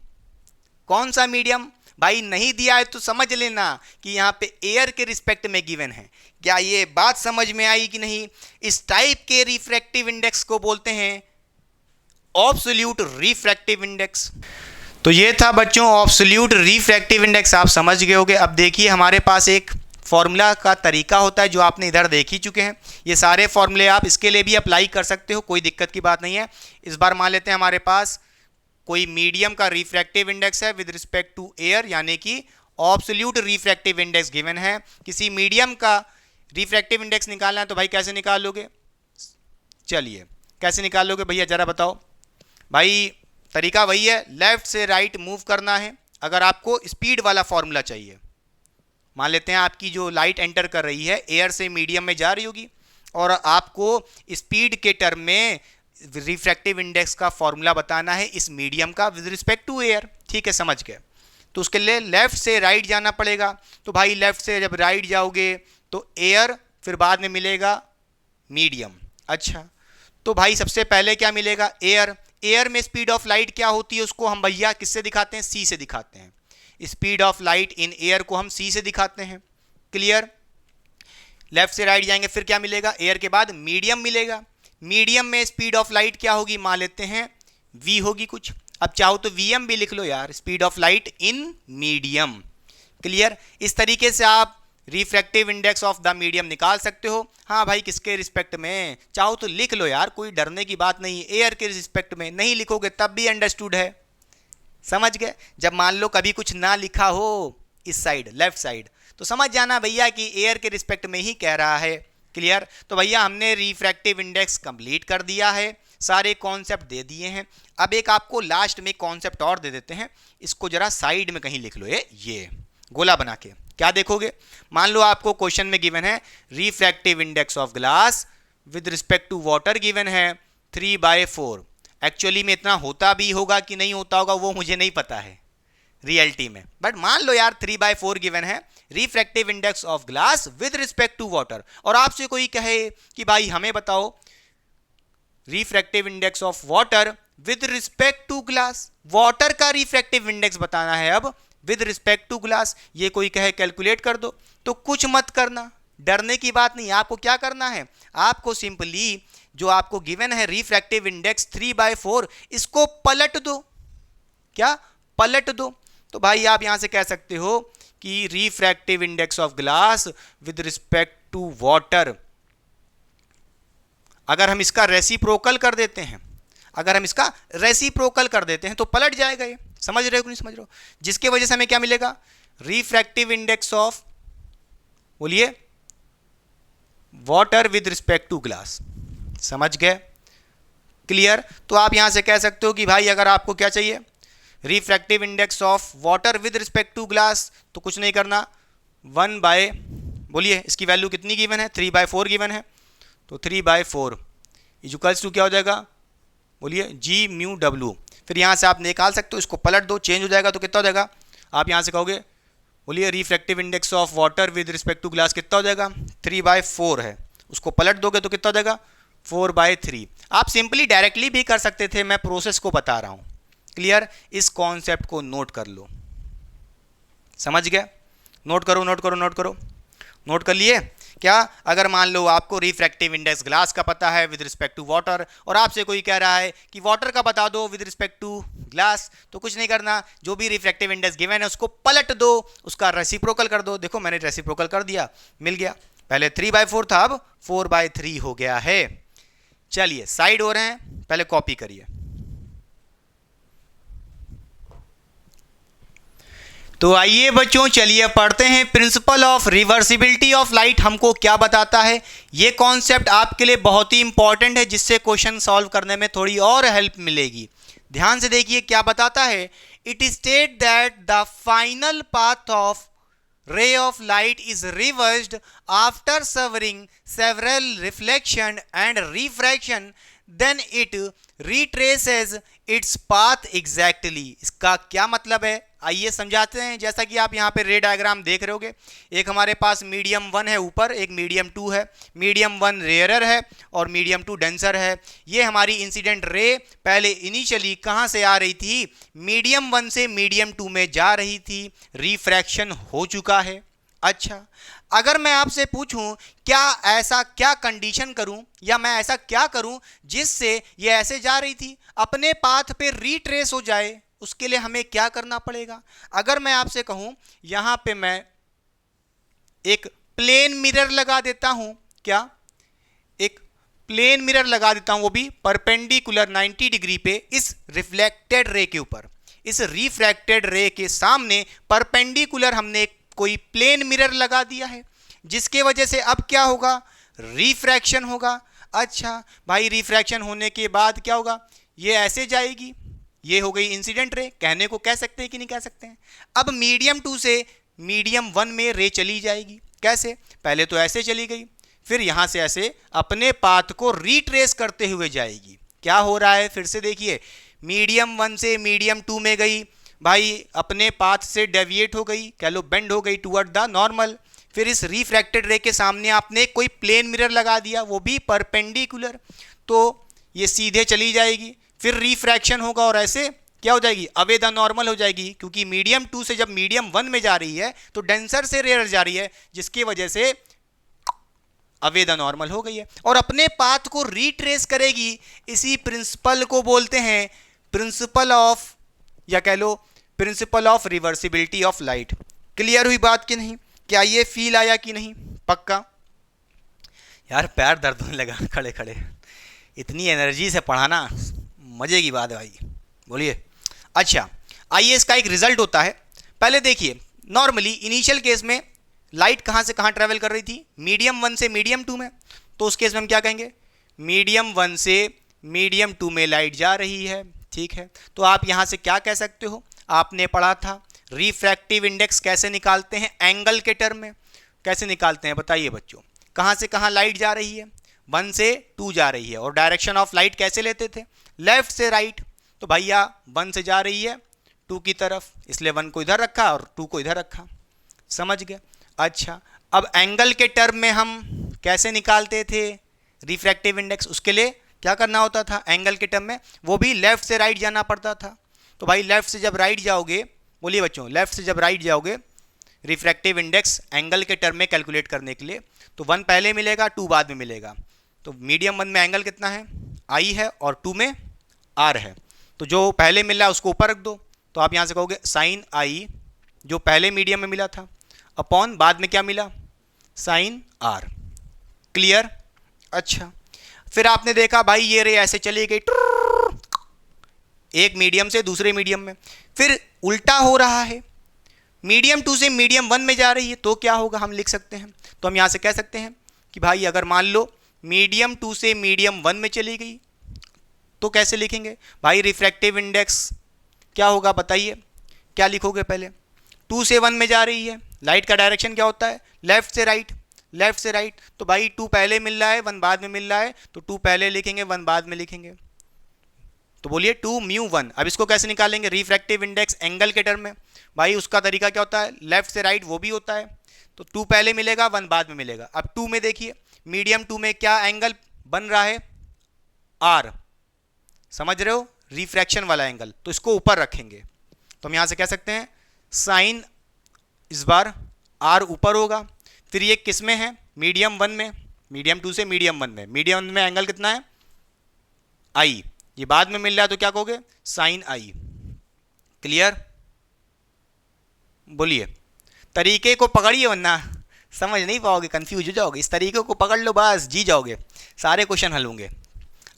कौन सा मीडियम? भाई नहीं दिया है तो समझ लेना कि यहां पे एयर के रिस्पेक्ट में गिवन है। क्या ये बात समझ में आई कि नहीं? इस टाइप के रिफ्रैक्टिव इंडेक्स को बोलते हैं ऑब्सोल्यूट रिफ्रैक्टिव इंडेक्स। तो ये था बच्चों ऑब्सोल्यूट रिफ्रैक्टिव इंडेक्स, आप समझ गए होंगे। अब देखिए, हमारे पास एक फॉर्मूला का तरीका होता है जो आपने इधर देख ही चुके हैं। ये सारे फॉर्मूले आप इसके लिए भी अप्लाई कर सकते हो, कोई दिक्कत की बात नहीं है। इस बार मान लेते हैं हमारे पास कोई मीडियम का रिफ्रैक्टिव इंडेक्स है विद रिस्पेक्ट टू एयर, यानी कि ऑब्सोल्यूट रिफ्रैक्टिव इंडेक्स गिवन है। किसी मीडियम का रिफ्रैक्टिव इंडेक्स निकालना है तो भाई कैसे निकालोगे? चलिए, कैसे निकालोगे भैया जरा बताओ। भाई तरीका वही है, लेफ्ट से राइट मूव करना है। अगर आपको स्पीड वाला फॉर्मूला चाहिए, मान लेते हैं आपकी जो लाइट एंटर कर रही है एयर से मीडियम में जा रही होगी और आपको स्पीड के टर्म में रिफ्रैक्टिव इंडेक्स का फॉर्मूला बताना है इस मीडियम का विद रिस्पेक्ट टू एयर। ठीक है, समझ गए। तो उसके लिए लेफ्ट से राइट जाना पड़ेगा। तो भाई लेफ्ट से जब राइट जाओगे तो एयर, फिर बाद में मिलेगा मीडियम। अच्छा, तो भाई सबसे पहले क्या मिलेगा? एयर। एयर में स्पीड ऑफ लाइट क्या होती है, उसको हम भैया किससे दिखाते हैं? सी से दिखाते हैं। Speed of light in air को हम सी से दिखाते हैं। क्लियर? लेफ्ट से राइट जाएंगे, फिर क्या मिलेगा? एयर के बाद मीडियम मिलेगा। मीडियम में स्पीड ऑफ लाइट क्या होगी? मान लेते हैं v होगी कुछ। अब चाहो तो vm भी लिख लो यार, speed of light in medium. Clear? इस तरीके से आप refractive index of the medium निकाल सकते हो। हाँ भाई, किसके रिस्पेक्ट में? चाहो तो लिख लो यार, कोई डरने की बात नहीं है। एयर के रिस्पेक्ट में नहीं लिखोगे तब भी अंडरस्टूड है। समझ गए? जब मान लो कभी कुछ ना लिखा हो इस साइड, लेफ्ट साइड, तो समझ जाना भैया कि एयर के रिस्पेक्ट में ही कह रहा है। क्लियर? तो भैया हमने रिफ्रैक्टिव इंडेक्स कंप्लीट कर दिया है, सारे कॉन्सेप्ट दे दिए हैं। अब एक आपको लास्ट में कॉन्सेप्ट और दे देते हैं, इसको जरा साइड में कहीं लिख लो, ये गोला बना के। क्या देखोगे? मान लो आपको क्वेश्चन में गिवन है refractive index of glass with respect to water given है 3/4। एक्चुअली में इतना होता भी होगा कि नहीं होता होगा वो मुझे नहीं पता है रियलिटी में, बट मान लो यार 3/4 गिवन है refractive index of glass with respect to water, और आपसे कोई कहे कि भाई हमें बताओ refractive index of water with respect to glass, water का रिफ्रैक्टिव इंडेक्स बताना है अब विद रिस्पेक्ट टू ग्लास, ये कोई कहे कैलकुलेट कर दो, तो कुछ मत करना, डरने की बात नहीं। आपको क्या करना है, आपको सिंपली जो आपको गिवन है रिफ्रैक्टिव इंडेक्स 3/4, इसको पलट दो। क्या? पलट दो। तो भाई आप यहां से कह सकते हो कि refractive index of glass with respect to water, अगर हम इसका रेसिप्रोकल कर देते हैं, अगर हम इसका रेसिप्रोकल कर देते हैं तो पलट जाएगा ये। समझ रहे हो कि नहीं समझ रहे हो? जिसके वजह से हमें क्या मिलेगा, रिफ्रैक्टिव इंडेक्स ऑफ, बोलिए, water with respect to glass. समझ गए? क्लियर? तो आप यहां से कह सकते हो कि भाई अगर आपको क्या चाहिए, refractive index of water with respect to glass, तो कुछ नहीं करना, 1 बाय, बोलिए इसकी वैल्यू कितनी गिवन है, 3/4 गिवन है, तो 3/4 इक्वल्स टू क्या हो जाएगा, बोलिए G म्यू W। फिर यहाँ से आप निकाल सकते हो, इसको पलट दो, चेंज हो जाएगा तो कितना हो जाएगा, आप यहाँ से कहोगे, बोलिए refractive index of water with respect to glass कितना हो जाएगा, 3/4 है, उसको पलट दोगे तो कितना हो जाएगा, 4/3। आप सिंपली डायरेक्टली भी कर सकते थे, मैं प्रोसेस को बता रहा हूँ। क्लियर? इस कॉन्सेप्ट को नोट कर लो। समझ गए? नोट करो, नोट करो, नोट करो, नोट कर लिए क्या? अगर मान लो आपको रिफ्रैक्टिव इंडेक्स ग्लास का पता है विद रिस्पेक्ट टू वाटर, और आपसे कोई कह रहा है कि वाटर का बता दो विद रिस्पेक्ट टू ग्लास, तो कुछ नहीं करना, जो भी रिफ्रैक्टिव इंडेक्स गिवन है उसको पलट दो, उसका रेसिप्रोकल कर दो। देखो मैंने रेसिप्रोकल कर दिया, मिल गया। पहले 3/4 था, अब 4/3 हो गया है। चलिए साइड हो रहे हैं, पहले कॉपी करिए। तो आइए बच्चों, चलिए पढ़ते हैं principal of reversibility of light हमको क्या बताता है। ये कॉन्सेप्ट आपके लिए बहुत ही इंपॉर्टेंट है, जिससे क्वेश्चन सॉल्व करने में थोड़ी और हेल्प मिलेगी। ध्यान से देखिए क्या बताता है। It state that the final path of ray of light is reversed after suffering several reflection and refraction, then it retraces its path exactly। इसका क्या मतलब है, आइए समझाते हैं। जैसा कि आप यहाँ पे रे डायग्राम देख रहे होगे, एक हमारे पास मीडियम 1 है ऊपर, एक मीडियम 2 है। मीडियम 1 रेयरर है और मीडियम 2 डेंसर है। ये हमारी इंसिडेंट रे पहले इनिशियली कहाँ से आ रही थी, मीडियम 1 से मीडियम 2 में जा रही थी, रिफ्रैक्शन हो चुका है। अच्छा, अगर मैं आपसे पूछूं क्या ऐसा क्या कंडीशन करूं, या मैं ऐसा क्या करूं जिससे ये ऐसे जा रही थी अपने पाथ पे रिट्रेस हो जाए, उसके लिए हमें क्या करना पड़ेगा। अगर मैं आपसे कहूं यहां पे मैं एक प्लेन मिरर लगा देता हूं, क्या एक प्लेन मिरर लगा देता हूं, वो भी परपेंडिकुलर 90 डिग्री पे इस रिफ्लेक्टेड रे के ऊपर, इस रिफ्रैक्टेड रे के सामने परपेंडिकुलर हमने एक कोई प्लेन मिरर लगा दिया है, जिसके वजह से अब क्या होगा, रिफ्रैक्शन होगा। अच्छा भाई, रिफ्रैक्शन होने के बाद क्या होगा, ये ऐसे जाएगी, ये हो गई इंसिडेंट रे, कहने को कह सकते हैं कि नहीं कह सकते हैं। अब मीडियम 2 से मीडियम 1 में रे चली जाएगी, कैसे, पहले तो ऐसे चली गई, फिर यहां से ऐसे अपने पाथ को रिट्रेस करते हुए जाएगी। क्या हो रहा है, फिर से देखिए, मीडियम 1 से मीडियम 2 में गई, भाई अपने पाथ से डेविएट हो गई, कह लो बेंड हो गई टुवर्ड द नॉर्मल। फिर इस रिफ्रैक्टेड रे के सामने आपने कोई प्लेन मिरर लगा दिया, वो भी परपेंडिकुलर, तो ये सीधे चली जाएगी। फिर रिफ्रैक्शन होगा और ऐसे क्या हो जाएगी, अवे द नॉर्मल हो जाएगी, क्योंकि मीडियम 2 से जब मीडियम 1 में जा रही है तो डेंसर से रेयर जा रही है, जिसकी वजह से अवे द नॉर्मल हो गई है और अपने पाथ को रिट्रेस करेगी। इसी प्रिंसिपल को बोलते हैं प्रिंसिपल ऑफ, या कह लो principle of reversibility of light. Clear हुई बात कि नहीं, क्या ये फील आया कि नहीं, पक्का। यार पैर दर्द होने लगा खड़े खड़े, इतनी एनर्जी से पढ़ाना मजे की बात है भाई, बोलिए। अच्छा आइए, इसका एक रिजल्ट होता है, पहले देखिए। नॉर्मली इनिशियल केस में लाइट कहाँ से कहाँ ट्रेवल कर रही थी, मीडियम 1 से मीडियम 2 में, तो उस केस में हम क्या कहेंगे, मीडियम 1 से मीडियम 2 में लाइट जा रही है। ठीक है, तो आप यहाँ से क्या कह सकते हो, आपने पढ़ा था रिफ्रैक्टिव इंडेक्स कैसे निकालते हैं, एंगल के टर्म में कैसे निकालते हैं, बताइए बच्चों। कहाँ से कहाँ लाइट जा रही है, 1 से 2 जा रही है, और डायरेक्शन ऑफ लाइट कैसे लेते थे, लेफ्ट से राइट। तो भैया 1 से जा रही है 2 की तरफ, इसलिए 1 को इधर रखा और 2 को इधर रखा, समझ गए। अच्छा, अब एंगल के टर्म में हम कैसे निकालते थे रिफ्रैक्टिव इंडेक्स, उसके लिए क्या करना होता था, एंगल के टर्म में वो भी लेफ्ट से राइट जाना पड़ता था। तो भाई लेफ्ट से जब राइट जाओगे, बोलिए बच्चों, लेफ्ट से जब राइट जाओगे रिफ्रैक्टिव इंडेक्स एंगल के टर्म में कैलकुलेट करने के लिए, तो 1 पहले मिलेगा 2 बाद में मिलेगा। तो मीडियम 1 में एंगल कितना है, आई है, और 2 में आर है। तो जो पहले मिला उसको ऊपर रख दो, तो आप यहाँ से कहोगे साइन आई जो पहले मीडियम में मिला था, अपॉन बाद में क्या मिला, साइन आर। क्लियर। अच्छा, फिर आपने देखा भाई ये रे ऐसे चली गई एक मीडियम से दूसरे मीडियम में, फिर उल्टा हो रहा है, मीडियम 2 से मीडियम 1 में जा रही है, तो क्या होगा, हम लिख सकते हैं। तो हम यहाँ से कह सकते हैं कि भाई अगर मान लो मीडियम 2 से मीडियम 1 में चली गई, तो कैसे लिखेंगे भाई, रिफ्रैक्टिव इंडेक्स क्या होगा बताइए, क्या लिखोगे पहले, 2 से 1 में जा रही है, लाइट का डायरेक्शन क्या होता है, लेफ्ट से राइट, लेफ्ट से राइट। तो भाई 2 पहले मिल रहा है 1 बाद में मिल रहा है, तो 2 पहले लिखेंगे 1 बाद में लिखेंगे, तो बोलिए 2 म्यू 1। अब इसको कैसे निकालेंगे, रिफ्रैक्टिव इंडेक्स एंगल के टर्म में, भाई उसका तरीका क्या होता है, लेफ्ट से राइट वो भी होता है, तो 2 पहले मिलेगा 1 बाद में मिलेगा। अब 2 में देखिए, मीडियम 2 में क्या एंगल बन रहा है, आर, समझ रहे हो, रिफ्रैक्शन वाला एंगल, तो इसको ऊपर रखेंगे। तो हम यहां से कह सकते हैं साइन, इस बार आर ऊपर होगा, फिर ये किस में है, मीडियम 1 में, मीडियम 2 से मीडियम 1 में, मीडियम 1 में एंगल कितना है, आई, ये बाद में मिल रहा है, तो क्या कहोगे, साइन आई। क्लियर। बोलिए, तरीके को पकड़िए वरना समझ नहीं पाओगे, कंफ्यूज हो जाओगे, इस तरीके को पकड़ लो बस जी जाओगे, सारे क्वेश्चन हल होंगे।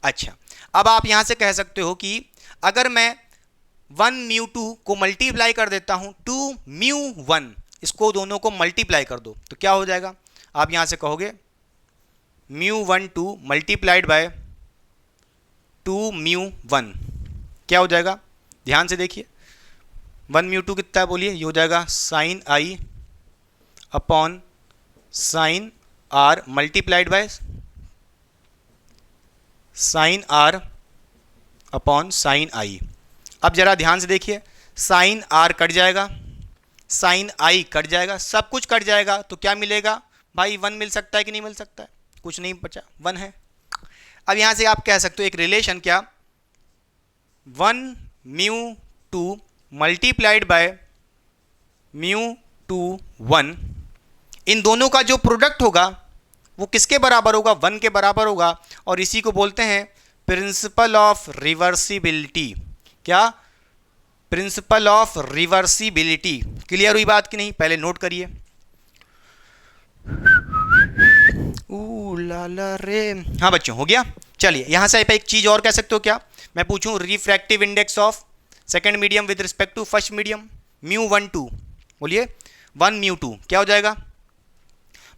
अच्छा, अब आप यहां से कह सकते हो कि अगर मैं 1 म्यू 2 को मल्टीप्लाई कर देता हूं 2 म्यू 1, इसको दोनों को मल्टीप्लाई कर दो, तो क्या हो जाएगा, आप यहां से कहोगे म्यू 1 2 मल्टीप्लाइड बाय 2 म्यू 1, क्या हो जाएगा, ध्यान से देखिए, 1 म्यू 2 कितना है बोलिए, ये हो जाएगा sine I upon sine R multiplied by sine R upon sine I. अब जरा ध्यान से देखिए, साइन आर कट जाएगा, साइन आई कट जाएगा, सब कुछ कट जाएगा, तो क्या मिलेगा भाई, 1 मिल सकता है कि नहीं मिल सकता है, कुछ नहीं बचा, 1 है। अब यहां से आप कह सकते हो एक रिलेशन, क्या, 1 म्यू 2 मल्टीप्लाइड बाय म्यू 2 1, इन दोनों का जो प्रोडक्ट होगा वो किसके बराबर होगा, 1 के बराबर होगा, और इसी को बोलते हैं प्रिंसिपल ऑफ रिवर्सिबिलिटी। क्या, प्रिंसिपल ऑफ रिवर्सिबिलिटी। क्लियर हुई बात कि नहीं, पहले नोट करिए। लाला रे, हाँ बच्चों हो गया। चलिए यहां से एक चीज और कह सकते हो, क्या मैं पूछूं, refractive index of second medium with respect to first medium, mu 1 2, बोलिए 1 म्यू 2, क्या हो जाएगा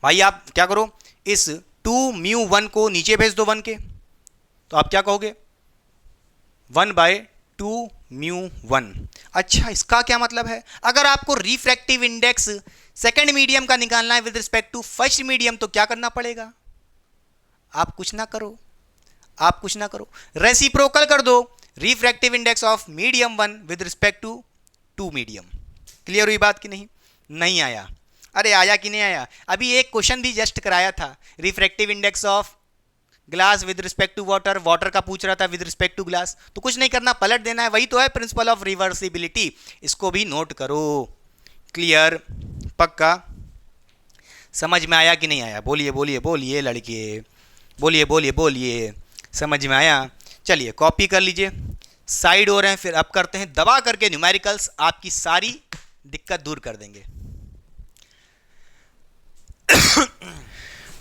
भाई, आप क्या करो, इस 2 म्यू 1 को नीचे भेज दो 1 के, तो आप क्या कहोगे, 1 बाय 2 म्यू 1। अच्छा, इसका क्या मतलब है, अगर आपको रिफ्रैक्टिव इंडेक्स सेकेंड मीडियम का निकालना है with respect to first medium, तो क्या करना पड़ेगा, आप कुछ ना करो, आप कुछ ना करो, रेसिप्रोकल कर दो refractive index of medium 1 with respect to 2 medium. Clear हुई बात कि नहीं, नहीं आया, अरे आया कि नहीं आया, अभी एक क्वेश्चन भी जस्ट कराया था, refractive index of glass with respect to water, water का पूछ रहा था विद रिस्पेक्ट टू ग्लास, तो कुछ नहीं करना, पलट देना है, वही तो है प्रिंसिपल ऑफ रिवर्सिबिलिटी, इसको भी नोट करो। क्लियर, पक्का, समझ में आया कि नहीं आया, बोलिए बोलिए बोलिए लड़के, बोलिए बोलिए बोलिए, समझ में आया। चलिए कॉपी कर लीजिए, साइड हो रहे हैं, फिर अब करते हैं दबा करके न्यूमेरिकल्स, आपकी सारी दिक्कत दूर कर देंगे।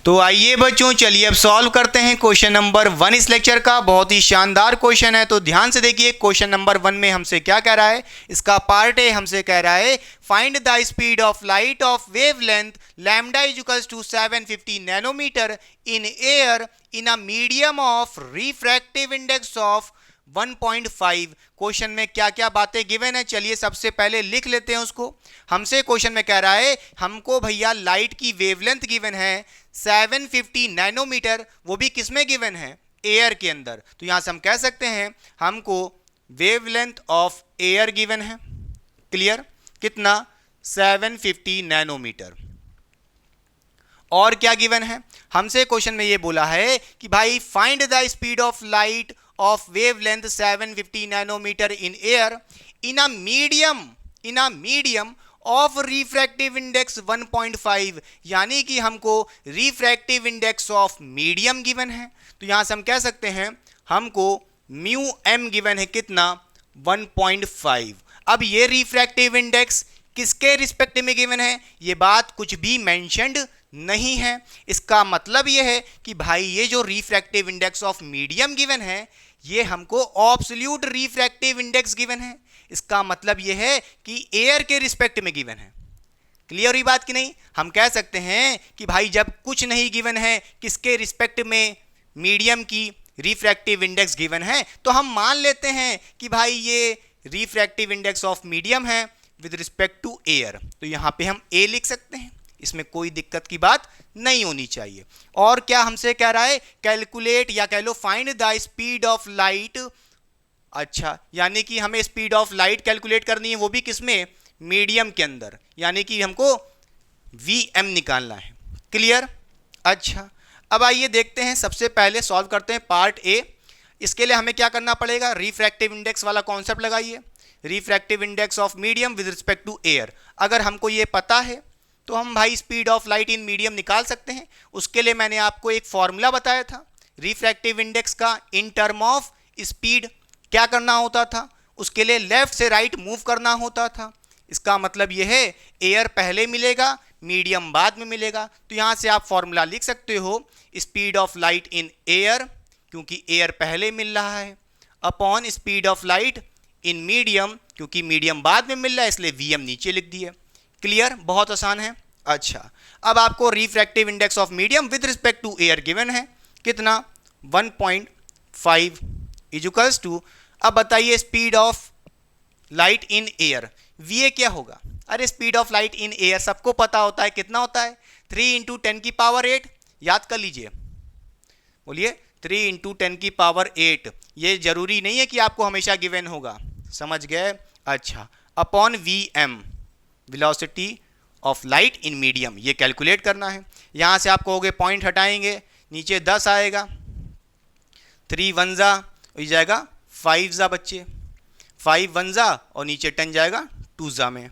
तो आइए बच्चों, चलिए अब सॉल्व करते हैं क्वेश्चन नंबर 1 इस लेक्चर का। बहुत ही शानदार क्वेश्चन है, तो ध्यान से देखिए। क्वेश्चन नंबर 1 में हमसे क्या कह रहा है, इसका पार्ट ए हमसे कह रहा है find the speed of light of wavelength lambda is equals to 750 nanometre in air in a medium of refractive index of 1.5। Question में क्या क्या बातें गिवन है, चलिए सबसे पहले लिख लेते हैं उसको। हमसे क्वेश्चन में कह रहा है हमको भैया लाइट की वेवलेंथ गिवन है 750 नैनोमीटर, वो भी किस में गिवन है, एयर के अंदर। तो यहां से हम कह सकते हैं हमको वेवलेंथ ऑफ एयर गिवन है। क्लियर? कितना? 750 नैनोमीटर। और क्या गिवन है, हमसे क्वेश्चन में ये बोला है कि भाई find the speed of light of wavelength 750 nanometre in air in a medium of refractive index 1.5, यानी कि हमको refractive index of medium given है। तो यहां से हम कह सकते हैं हमको म्यू एम गिवन है, कितना? 1.5। अब ये रिफ्रैक्टिव इंडेक्स किसके रिस्पेक्ट में गिवन है, ये बात कुछ भी मेंशन्ड नहीं है। इसका मतलब ये है कि भाई ये जो refractive index of medium given है, ये हमको ऑब्सोल्यूट रिफ्रैक्टिव इंडेक्स गिवन है। इसका मतलब यह है कि एयर के रिस्पेक्ट में गिवन है। क्लियर हुई बात कि नहीं? हम कह सकते हैं कि भाई जब कुछ नहीं गिवन है, किसके रिस्पेक्ट में, मीडियम की रिफ्रैक्टिव इंडेक्स गिवन है, तो हम मान लेते हैं कि भाई ये रिफ्रैक्टिव इंडेक्स ऑफ मीडियम है विद रिस्पेक्ट टू एयर। तो यहां पे हम ए लिख सकते हैं, इसमें कोई दिक्कत की बात नहीं होनी चाहिए। और क्या हमसे कह रहा है, कैलकुलेट या कह लो find the speed of light. अच्छा, यानी कि हमें स्पीड ऑफ लाइट कैलकुलेट करनी है, वो भी किसमें, मीडियम के अंदर, यानी कि हमको वी निकालना है। क्लियर? अच्छा, अब आइए देखते हैं, सबसे पहले सॉल्व करते हैं पार्ट ए। इसके लिए हमें क्या करना पड़ेगा, रिफ्रैक्टिव इंडेक्स वाला कॉन्सेप्ट लगाइए, refractive index of medium with respect to air. अगर हमको ये पता है तो हम भाई speed of light in medium निकाल सकते हैं। उसके लिए मैंने आपको एक फॉर्मूला बताया था रिफ्रैक्टिव इंडेक्स का, इन टर्म ऑफ स्पीड क्या करना होता था, उसके लिए लेफ्ट से राइट मूव करना होता था। इसका मतलब यह है एयर पहले मिलेगा, मीडियम बाद में मिलेगा। तो यहां से आप फॉर्मूला लिख सकते हो speed of light in air, क्योंकि एयर पहले मिल रहा है, upon speed of light in medium, क्योंकि मीडियम बाद में मिल रहा है, इसलिए वी नीचे लिख दिए। क्लियर? बहुत आसान है। अच्छा, अब आपको refractive index of medium with respect to air given है, कितना? 1.5 इक्वल्स टू, अब बताइए speed of light in air, V क्या होगा? अरे speed of light in air सबको पता होता है, कितना होता है? 3 × 10⁸ याद कर लीजिए, बोलिए 3 × 10⁸। ये जरूरी नहीं है कि आपको हमेशा गिवन होगा, समझ गए? अच्छा, upon V M, velocity of light in medium, ये कैलकुलेट करना है। यहां से आप कहोगे पॉइंट हटाएंगे, नीचे 10 आएगा, 3 1 जा हो जाएगा 5 जा बच्चे, 5 1 जा और नीचे 10 जाएगा 2 जा में।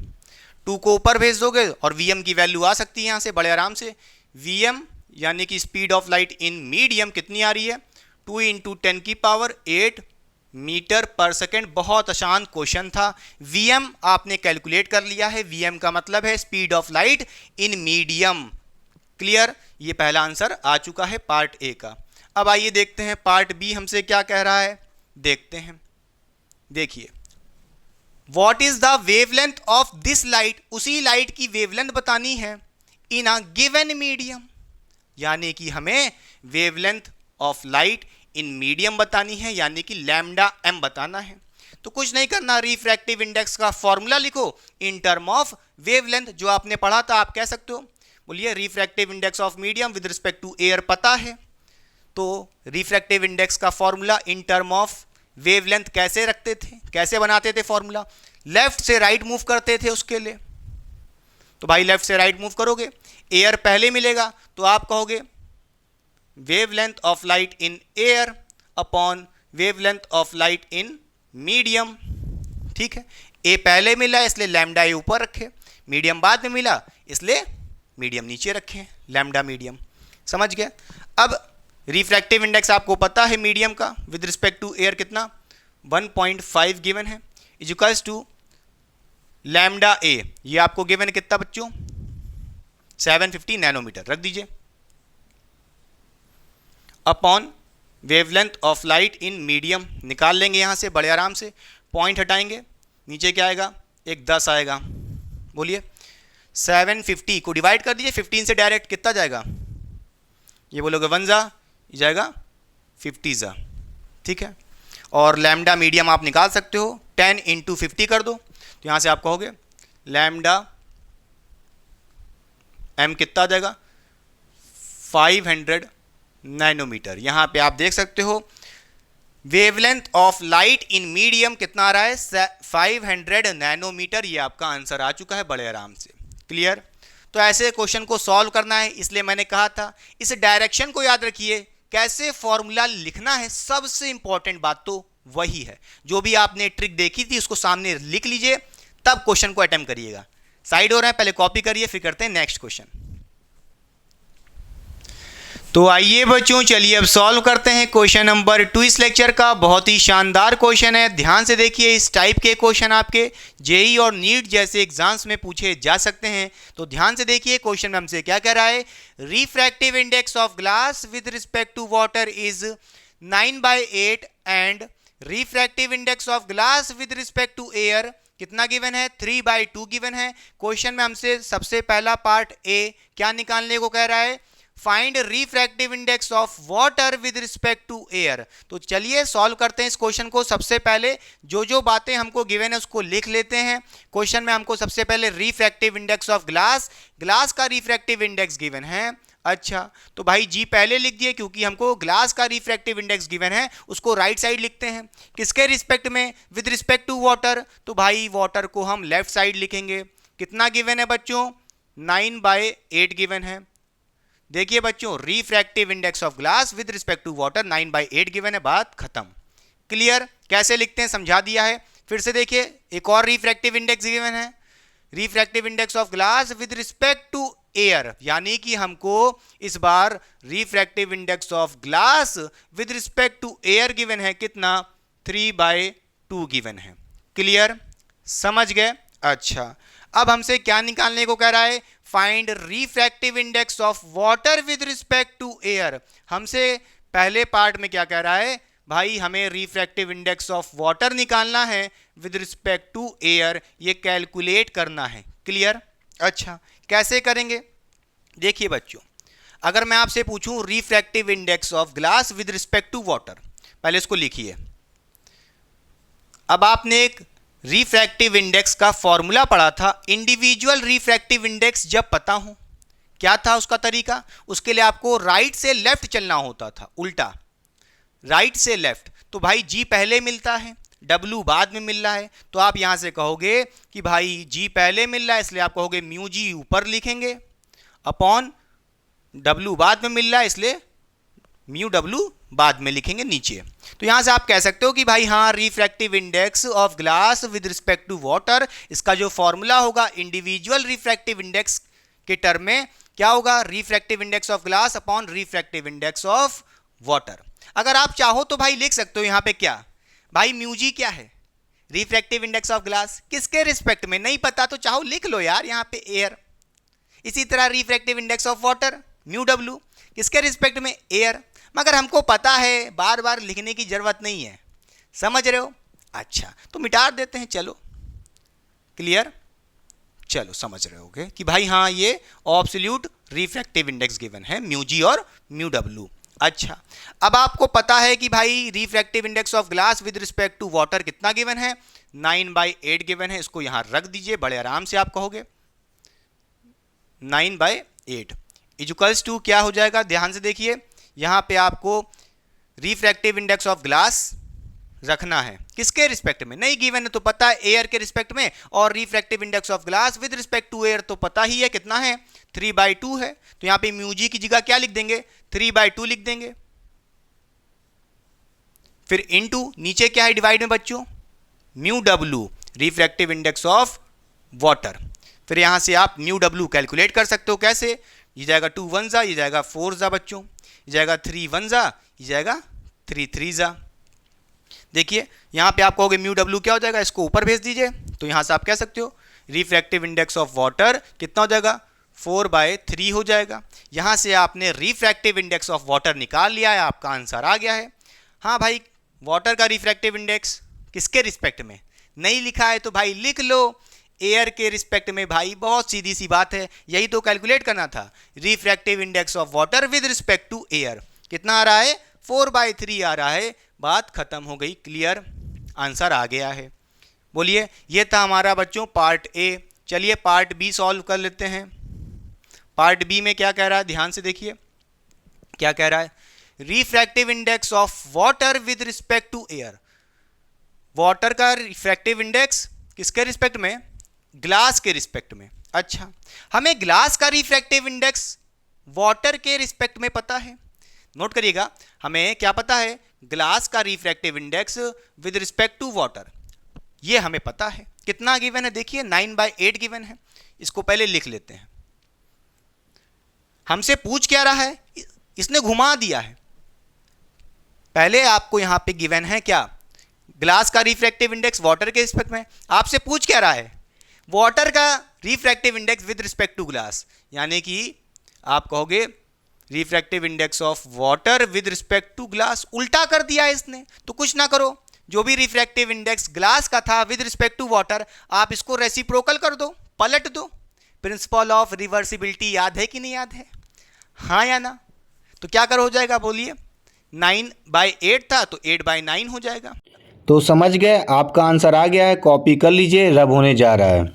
2 को ऊपर भेज दोगे और वीएम की वैल्यू आ सकती है यहां से बड़े आराम से। वीएम यानी कि speed of light in medium कितनी आ रही है? 2 × 10⁸ मीटर पर सेकेंड। बहुत आसान क्वेश्चन था, वीएम आपने कैलकुलेट कर लिया है। वीएम का मतलब है speed of light in medium. Clear? ये पहला आंसर आ चुका है पार्ट ए का। अब आइए देखते हैं पार्ट बी हमसे क्या कह रहा है, देखते हैं। देखिए, what is the wavelength of this light, उसी लाइट की वेवलेंथ बतानी है इन अ गिवन मीडियम, यानी कि हमें wavelength of light in medium बतानी है, यानी कि लैम्डा एम बताना है। तो कुछ नहीं करना, रिफ्रैक्टिव इंडेक्स का फॉर्मूला लिखो इन टर्म ऑफ वेवलेंथ, जो आपने पढ़ा था आप कह सकते हो। बोलिए refractive index of medium with respect to air पता है, तो रिफ्रैक्टिव इंडेक्स का formula in term of wavelength कैसे रखते थे, कैसे बनाते थे फॉर्मूला? लेफ्ट से राइट मूव करते थे उसके लिए। तो भाई लेफ्ट से राइट मूव करोगे, एयर पहले मिलेगा, तो आप कहोगे wavelength of light in air upon wavelength of light in medium. ठीक है, ए पहले मिला इसलिए लैम्डा ए ऊपर रखे, मीडियम बाद में मिला इसलिए मीडियम नीचे रखें, लैम्डा मीडियम। समझ गए? अब रिफ्रैक्टिव इंडेक्स आपको पता है मीडियम का विद रिस्पेक्ट टू एयर कितना? 1.5 गिवन है, इक्वल्स टू लैम्डा ए, ये आपको गिवन है कितना बच्चों? 750 नैनोमीटर। रख दीजिए, upon wavelength of light in medium, निकाल लेंगे यहाँ से बड़े आराम से, पॉइंट हटाएंगे, नीचे क्या आएगा, एक 10 आएगा। बोलिए 750 को डिवाइड कर दीजिए 15 से, डायरेक्ट कितना जाएगा, ये बोलोगे 1 जा, ये जाएगा 50 जा, ठीक है। और लैम्डा मीडियम आप निकाल सकते हो, 10 × 50 कर दो, तो यहाँ से आप कहोगे लैम्डा एम कितना आ जाएगा, 500 नैनोमीटर। यहाँ पे आप देख सकते हो wavelength of light in medium कितना आ रहा है, 500 नैनोमीटर। ये आपका आंसर आ चुका है बड़े आराम से। क्लियर। तो ऐसे क्वेश्चन को सॉल्व करना है, इसलिए मैंने कहा था इस डायरेक्शन को याद रखिए, कैसे फॉर्मूला लिखना है, सबसे इंपॉर्टेंट बात तो वही है। जो भी आपने ट्रिक देखी थी उसको सामने लिख लीजिए, तब क्वेश्चन को अटेम्प्ट करिएगा। साइड हो रहा है, पहले कॉपी करिए, फिर करते हैं नेक्स्ट क्वेश्चन। तो आइए बच्चों, चलिए अब सॉल्व करते हैं क्वेश्चन नंबर 2 इस लेक्चर का। बहुत ही शानदार क्वेश्चन है, ध्यान से देखिए। इस टाइप के क्वेश्चन आपके जेई और नीट जैसे एग्जाम्स में पूछे जा सकते हैं, तो ध्यान से देखिए। क्वेश्चन में हमसे क्या कह रहा है, refractive index of glass with respect to water is 9/8 and refractive index of glass with respect to air कितना गिवन है, 3/2 गिवन है। क्वेश्चन में हमसे सबसे पहला पार्ट ए क्या निकालने को कह रहा है, find refractive index of water with respect to air. तो चलिए सॉल्व करते हैं इस क्वेश्चन को। सबसे पहले जो बातें हमको गिवन है उसको लिख लेते हैं। क्वेश्चन में हमको सबसे पहले रिफ्रैक्टिव इंडेक्स ऑफ ग्लास का रिफ्रैक्टिव इंडेक्स गिवन है। अच्छा, तो भाई जी पहले लिख दिए, क्योंकि हमको ग्लास का रिफ्रैक्टिव इंडेक्स गिवन है, उसको राइट साइड लिखते हैं। किसके रिस्पेक्ट में, विद रिस्पेक्ट टू वाटर, तो भाई वाटर को हम लेफ्ट साइड लिखेंगे। कितना गिवन है बच्चों, 9/8 गिवन है। देखिए बच्चों, refractive index of glass with respect to water 9/8 given है, बात खत्म। क्लियर। कैसे लिखते हैं समझा दिया है। फिर से देखिए, एक और रिफ्रैक्टिव इंडेक्स गिवन है, refractive index of glass with respect to air, यानी कि हमको इस बार refractive index of glass with respect to air given है, कितना, 3/2 गिवन है। क्लियर, समझ गए। अच्छा, अब हमसे क्या निकालने को कह रहा है, find refractive index of water with respect to air. हमसे पहले पार्ट में क्या कह रहा है, भाई हमें रिफ्रैक्टिव इंडेक्स ऑफ वाटर निकालना है विद रिस्पेक्ट टू एयर, ये कैलकुलेट करना है। क्लियर। अच्छा, कैसे करेंगे, देखिए बच्चों, अगर मैं आपसे पूछूं refractive index of glass with respect to water, पहले इसको लिखिए। अब आपने एक रिफ्रैक्टिव इंडेक्स का फॉर्मूला पढ़ा था, इंडिविजुअल रिफ्रैक्टिव इंडेक्स जब पता हो, क्या था उसका तरीका, उसके लिए आपको राइट से लेफ्ट चलना होता था, उल्टा राइट से लेफ्ट। तो भाई जी पहले मिलता है, W बाद में मिल रहा है, तो आप यहां से कहोगे कि भाई जी पहले मिल रहा है, इसलिए आप कहोगे म्यू जी ऊपर लिखेंगे, अपॉन W बाद में मिल रहा है, इसलिए म्यू W बाद में लिखेंगे नीचे। तो यहां से आप कह सकते हो कि भाई हाँ, refractive index of glass with respect to water, इसका जो फॉर्मूला होगा इंडिविजुअल रिफ्रैक्टिव इंडेक्स के टर्म में क्या होगा, refractive index of glass upon refractive index of water. अगर आप चाहो तो भाई लिख सकते हो यहां पे क्या, भाई म्यू जी क्या है, रिफ्रैक्टिव इंडेक्स ऑफ ग्लास, किसके रिस्पेक्ट में, नहीं पता तो चाहो लिख लो यार यहां पे एयर। इसी तरह refractive index of water mu W, किसके रिस्पेक्ट में, एयर। मगर हमको पता है, बार बार लिखने की जरूरत नहीं है, समझ रहे हो। अच्छा, तो मिटा देते हैं, चलो। क्लियर, चलो समझ रहे होगे कि भाई हाँ, ये एब्सोल्यूट रिफ्रैक्टिव इंडेक्स गिवन है, म्यू जी और म्यू W। अच्छा, अब आपको पता है कि भाई refractive index of glass with respect to water कितना गिवन है, 9/8 गिवन है। इसको यहां रख दीजिए, बड़े आराम से आप कहोगे 9/8 इक्वल्स टू क्या हो जाएगा, ध्यान से देखिए, यहां पे आपको रिफ्रैक्टिव इंडेक्स ऑफ ग्लास रखना है, किसके रिस्पेक्ट में, नहीं गिवन है तो पता है एयर के रिस्पेक्ट में, और refractive index of glass with respect to air तो पता ही है कितना है, 3/2 है। तो यहां पे म्यू जी की जगह क्या लिख देंगे, 3/2 लिख देंगे। फिर इनटू नीचे क्या है डिवाइड में बच्चों, mu W refractive index of water. फिर यहां से आप म्यू W कैलकुलेट कर सकते हो, कैसे, ये जाएगा 2 1 जा, ये जाएगा 4 जा बच्चों, ये जाएगा 3 1 जा, ये जाएगा 3 3 जा। देखिए यहां पे आप कहोगे म्यू W क्या हो जाएगा, इसको ऊपर भेज दीजिए, तो यहां से आप कह सकते हो रिफ्रैक्टिव इंडेक्स ऑफ वाटर कितना हो जाएगा, 4/3 हो जाएगा। यहाँ से आपने रिफ्रैक्टिव इंडेक्स ऑफ वाटर निकाल लिया है, आपका आंसर आ गया है। हाँ भाई, वाटर का रिफ्रैक्टिव इंडेक्स किसके रिस्पेक्ट में? नहीं लिखा है तो भाई लिख लो, एयर के रिस्पेक्ट में। भाई बहुत सीधी सी बात है, यही तो कैलकुलेट करना था। Refractive index of water with respect to air कितना आ रहा है? 4/3 आ रहा है। बात खत्म हो गई, क्लियर, आंसर आ गया है। बोलिए, ये था हमारा बच्चों पार्ट ए। चलिए पार्ट बी सॉल्व कर लेते हैं। पार्ट बी में क्या कह रहा है, ध्यान से देखिए क्या कह रहा है। Refractive index of water with respect to air. Water का रिफ्रैक्टिव इंडेक्स किसके रिस्पेक्ट में? ग्लास के रिस्पेक्ट में। अच्छा, हमें ग्लास का रिफ्रैक्टिव इंडेक्स वाटर के रिस्पेक्ट में पता है। नोट करिएगा, हमें क्या पता है? ग्लास का refractive index with respect to water, ये हमें पता है। कितना गिवन है देखिए, 9/8 गिवन है। इसको पहले लिख लेते हैं। हमसे पूछ क्या रहा है? इसने घुमा दिया है। पहले आपको यहां पे गिवन है क्या? ग्लास का रिफ्रैक्टिव इंडेक्स वाटर के रिस्पेक्ट में। आपसे पूछ क्या रहा है? वाटर का refractive index with respect to glass, यानी कि आप कहोगे refractive index of water with respect to glass. उल्टा कर दिया है इसने, तो कुछ ना करो, जो भी रिफ्रैक्टिव इंडेक्स ग्लास का था विद रिस्पेक्ट टू वाटर, आप इसको रेसिप्रोकल कर दो, पलट दो। प्रिंसिपल ऑफ रिवर्सिबिलिटी याद है कि नहीं याद है? हाँ या ना? तो क्या कर हो जाएगा बोलिए? 9/8 था तो 8/9 हो जाएगा। तो समझ गए, आपका आंसर आ गया है। कॉपी कर लीजिए, रब होने जा रहा है।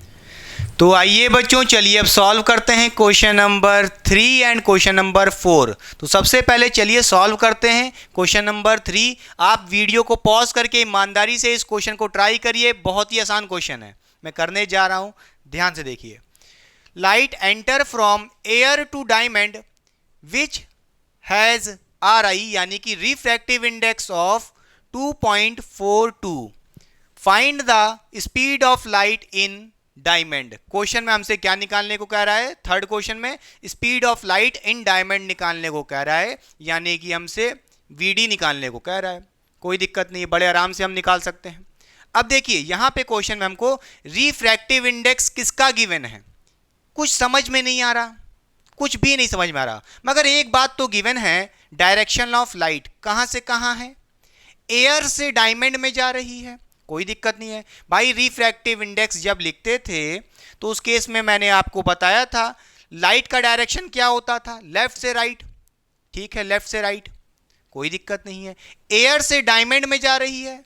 तो आइए बच्चों, चलिए अब सॉल्व करते हैं question number 3 and question number 4। तो सबसे पहले चलिए सॉल्व करते हैं क्वेश्चन नंबर 3। आप वीडियो को पॉज करके ईमानदारी से इस क्वेश्चन को ट्राई करिए, बहुत ही आसान क्वेश्चन है, मैं करने जा रहा हूं, ध्यान से देखिए। Light enter from air to diamond which has RI, यानी कि refractive index of 2.42। Find the speed of light in diamond. Question में हमसे क्या निकालने को कह रहा है? थर्ड क्वेश्चन में speed of light in diamond निकालने को कह रहा है, यानी कि हमसे VD निकालने को कह रहा है। कोई दिक्कत नहीं है, बड़े आराम से हम निकाल सकते हैं। अब देखिए यहां पे क्वेश्चन में हमको रिफ्रैक्टिव इंडेक्स किसका गिवन है, कुछ समझ में नहीं आ रहा, कुछ भी नहीं समझ में आ रहा। मगर एक बात तो गिवन है, डायरेक्शन ऑफ लाइट कहां से कहां है? एयर से डायमंड में जा रही है, कोई दिक्कत नहीं है भाई। रिफ्रैक्टिव इंडेक्स जब लिखते थे तो उस केस में मैंने आपको बताया था लाइट का डायरेक्शन क्या होता था, लेफ्ट से राइट। ठीक है, लेफ्ट से राइट, कोई दिक्कत नहीं है। एयर से डायमंड में जा रही है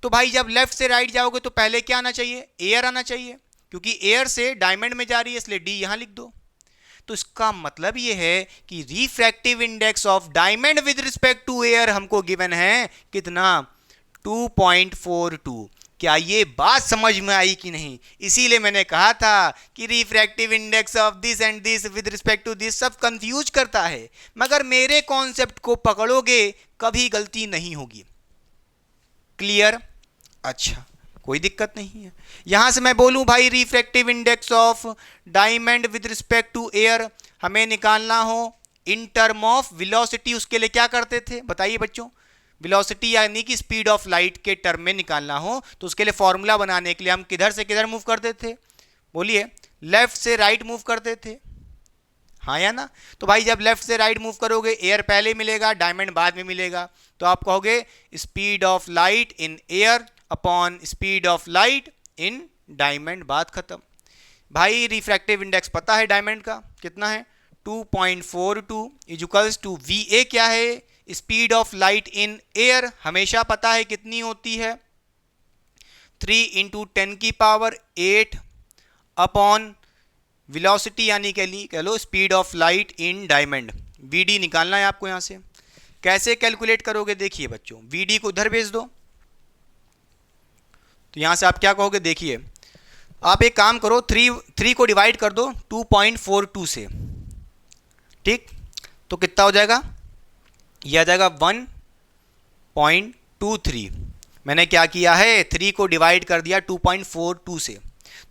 तो भाई जब लेफ्ट से राइट जाओगे तो पहले क्या आना चाहिए? एयर आना चाहिए, क्योंकि एयर से डायमंड में जा रही है, इसलिए डी यहां लिख दो। तो इसका मतलब यह है कि refractive index of diamond with respect to air हमको गिवन है कितना? 2.42। क्या ये बात समझ में आई कि नहीं? इसीलिए मैंने कहा था कि refractive index of this and this with respect to this सब कंफ्यूज करता है, मगर मेरे कॉन्सेप्ट को पकड़ोगे कभी गलती नहीं होगी। क्लियर? अच्छा, कोई दिक्कत नहीं है। यहां से मैं बोलूं भाई refractive index of diamond with respect to air हमें निकालना हो इन टर्म ऑफ वेलोसिटी, उसके लिए क्या करते थे बताइए बच्चों? वेलोसिटी यानी कि स्पीड ऑफ लाइट के टर्म में निकालना हो तो उसके लिए फॉर्मूला बनाने के लिए हम किधर से किधर मूव करते थे? बोलिए, लेफ्ट से राइट मूव करते थे, हाँ या ना? तो भाई जब लेफ्ट से राइट मूव करोगे एयर पहले मिलेगा, डायमंड बाद में मिलेगा, तो आप कहोगे speed of light in air upon speed of light in diamond, बात खत्म। भाई रिफ्रैक्टिव इंडेक्स पता है डायमंड का कितना है? 2.42 इक्वल्स टू VA क्या है? Speed of light in air हमेशा पता है कितनी होती है? 3 × 10⁸ अपॉन वेलोसिटी यानी कह लो speed of light in diamond. VD निकालना है आपको यहां से। कैसे कैलकुलेट करोगे देखिए बच्चों, VD को उधर भेज दो। तो यहां से आप क्या कहोगे देखिए, आप एक काम करो, 3 को डिवाइड कर दो 2.42 से, ठीक? तो कितना हो जाएगा? यह आ जाएगा 1.23। मैंने क्या किया है, 3 को डिवाइड कर दिया 2.42 से,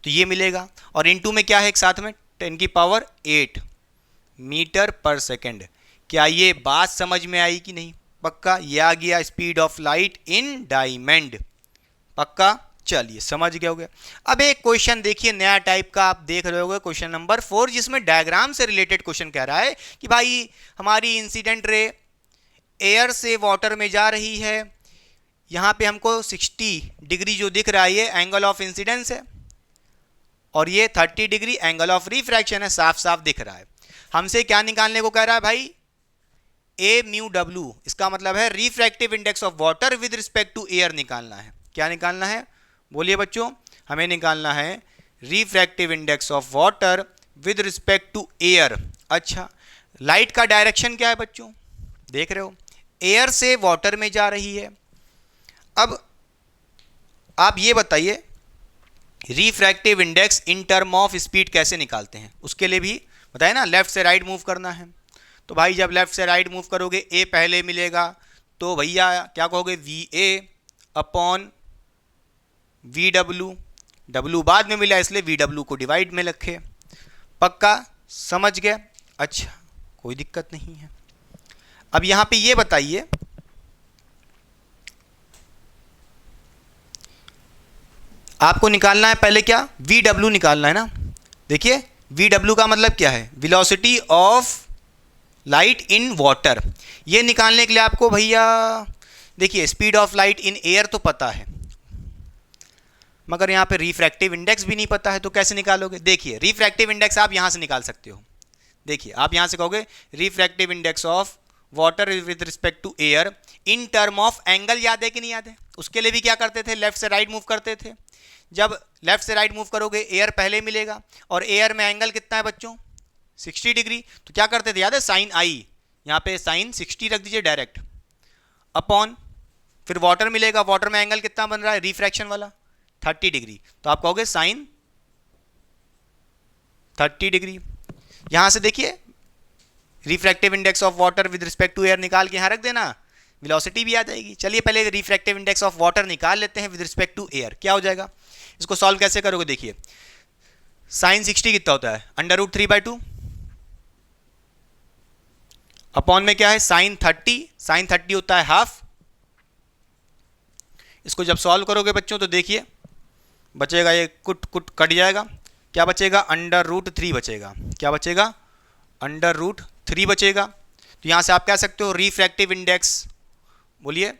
तो ये मिलेगा। और इनटू में क्या है एक साथ में? 10⁸ मीटर पर सेकेंड। क्या ये बात समझ में आई कि नहीं? पक्का? ये आ गया speed of light in diamond, पक्का? चलिए समझ गए होगे। अब एक क्वेश्चन देखिए नया टाइप का आप देख रहे होगे, क्वेश्चन नंबर 4, जिसमें डायग्राम से रिलेटेड क्वेश्चन कह रहा है कि भाई हमारी इंसिडेंट रे एयर से वाटर में जा रही है। यहाँ पे हमको 60 डिग्री जो दिख रहा है ये एंगल ऑफ इंसिडेंस है और ये 30 डिग्री एंगल ऑफ रिफ्रैक्शन है, साफ साफ दिख रहा है। हमसे क्या निकालने को कह रहा है भाई, ए म्यू डब्ल्यू, इसका मतलब है refractive index of water with respect to air निकालना है। क्या निकालना है बोलिए बच्चों, हमें निकालना है refractive index of water with respect to air. अच्छा, लाइट का डायरेक्शन क्या है बच्चों, देख रहे हो, एयर से वाटर में जा रही है। अब आप ये बताइए refractive index in term of speed कैसे निकालते हैं, उसके लिए भी बताए ना, लेफ्ट से राइट मूव करना है। तो भाई जब लेफ्ट से राइट मूव करोगे ए पहले मिलेगा, तो भैया क्या कहोगे, V A upon V W, W बाद में मिला इसलिए वी डब्ल्यू को डिवाइड में रखे। पक्का समझ गए? अच्छा, कोई दिक्कत नहीं है। अब यहां पे ये बताइए, आपको निकालना है पहले क्या, वी डब्ल्यू निकालना है ना। देखिए वी डब्ल्यू का मतलब क्या है, velocity of light in water. ये निकालने के लिए आपको भैया देखिए speed of light in air तो पता है, मगर यहाँ पे रिफ्रैक्टिव इंडेक्स भी नहीं पता है, तो कैसे निकालोगे। देखिए रिफ्रैक्टिव इंडेक्स आप यहाँ से निकाल सकते हो। देखिए आप यहाँ से कहोगे refractive index of water with respect to air in term of angle, याद है कि नहीं याद है। उसके लिए भी क्या करते थे, लेफ्ट से राइट मूव करते थे। जब लेफ्ट से राइट मूव करोगे एयर पहले मिलेगा, और एयर में एंगल कितना है बच्चों, 60 डिग्री। तो क्या करते थे, याद है, साइन आई, यहाँ पे साइन 60 रख दीजिए डायरेक्ट, अपॉन फिर वाटर मिलेगा, वाटर में एंगल कितना बन रहा है, रिफ्रैक्शन वाला 30 डिग्री। तो आप कहोगे साइन 30 डिग्री। यहां से देखिए refractive index of water with respect to air निकाल के यहां रख देना, वेलोसिटी भी आ जाएगी। चलिए पहले रिफ्रैक्टिव इंडेक्स ऑफ वाटर निकाल लेते हैं विद रिस्पेक्ट टू एयर, क्या हो जाएगा। इसको सॉल्व कैसे करोगे, देखिए साइन 60 कितना होता है, √3/2 अपॉन में क्या है साइन 30, साइन 30 होता है हाफ। इसको जब सॉल्व करोगे बच्चों तो देखिए बचेगा, ये कुट कुट कट जाएगा, क्या बचेगा, √3 बचेगा। क्या बचेगा, √3 बचेगा। तो यहां से आप कह सकते हो रिफ्रैक्टिव इंडेक्स, बोलिए,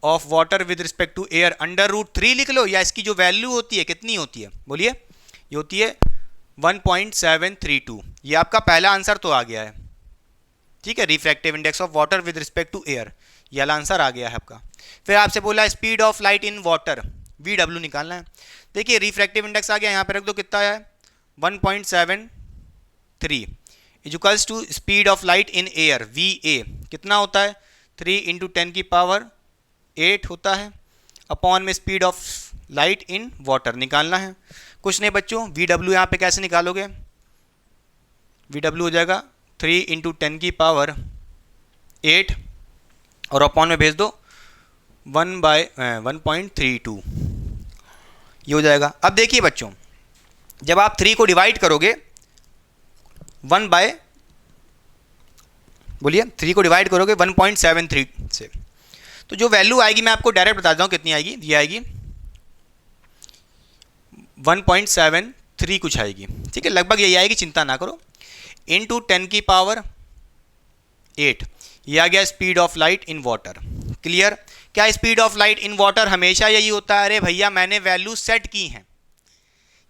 of water with respect to air √3 लिख लो, या इसकी जो वैल्यू होती है कितनी होती है, बोलिए, ये होती है 1.732। ये आपका पहला आंसर तो आ गया है, ठीक है, refractive index of water with respect to air, ये वाला आंसर आ गया है आपका। फिर आपसे बोला speed of light in water, V W निकालना है। देखिए रिफ्रैक्टिव इंडेक्स आ गया, यहाँ पे रख दो, कितना है 1.73 equals to speed of light in air, V A कितना होता है, 3 × 10⁸ होता है, अपॉन में speed of light in water निकालना है। कुछ नहीं बच्चों, वी डब्ल्यू यहाँ पे कैसे निकालोगे, वी डब्ल्यू हो जाएगा 3 × 10⁸ और अपॉन में भेज दो 1/1.32, ये हो जाएगा। अब देखिए बच्चों, जब आप 3 को डिवाइड करोगे 3 को डिवाइड करोगे 1.73 से, तो जो वैल्यू आएगी मैं आपको डायरेक्ट बताता हूँ कितनी आएगी। ये आएगी 1.73 कुछ आएगी, ठीक है, लगभग यही आएगी, चिंता ना करो, × 10⁸ ये आ गया speed of light in water. Clear? क्या speed of light in water हमेशा यही होता है? अरे भैया मैंने वैल्यूज सेट की हैं,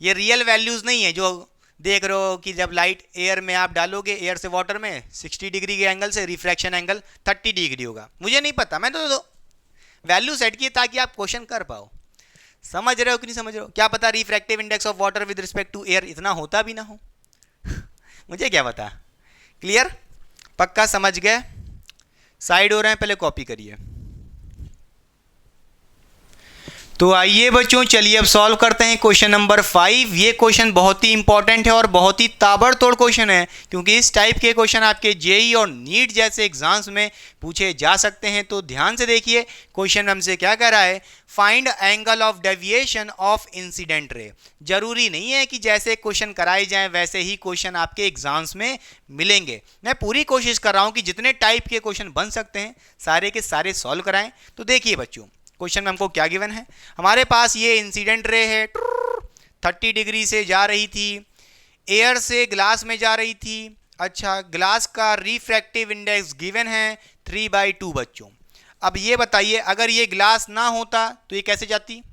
ये रियल वैल्यूज नहीं है जो देख रहे हो कि जब लाइट एयर में आप डालोगे, एयर से वाटर में 60 डिग्री के एंगल से रिफ्रैक्शन एंगल 30 डिग्री होगा, मुझे नहीं पता, मैंने तो वैल्यू सेट की ताकि आप क्वेश्चन कर पाओ। समझ रहे हो कि नहीं समझ रहे हो? क्या पता refractive index of water with respect to air इतना होता भी ना हो मुझे क्या पता। क्लियर? पक्का समझ गए? साइड हो रहे हैं, पहले कॉपी करिए। तो आइए बच्चों, चलिए अब सॉल्व करते हैं क्वेश्चन नंबर 5। ये क्वेश्चन बहुत ही इंपॉर्टेंट है और बहुत ही ताबड़तोड़ क्वेश्चन है, क्योंकि इस टाइप के क्वेश्चन आपके जेई और नीट जैसे एग्जाम्स में पूछे जा सकते हैं। तो ध्यान से देखिए, क्वेश्चन हमसे क्या कह रहा है, find angle of deviation of incident ray. जरूरी नहीं है कि जैसे क्वेश्चन कराए जाएं वैसे ही क्वेश्चन आपके एग्जाम्स में मिलेंगे। मैं पूरी कोशिश कर रहा हूं कि जितने टाइप के क्वेश्चन बन सकते हैं सारे के सारे सॉल्व कराएं। तो देखिए बच्चों, क्वेश्चन में हमको क्या गिवन है, हमारे पास ये इंसिडेंट रे है 30 डिग्री से जा रही थी, एयर से ग्लास में जा रही थी। अच्छा, ग्लास का रिफ्रैक्टिव इंडेक्स गिवन है 3/2 बच्चों। अब ये बताइए अगर ये ग्लास ना होता तो ये कैसे जाती,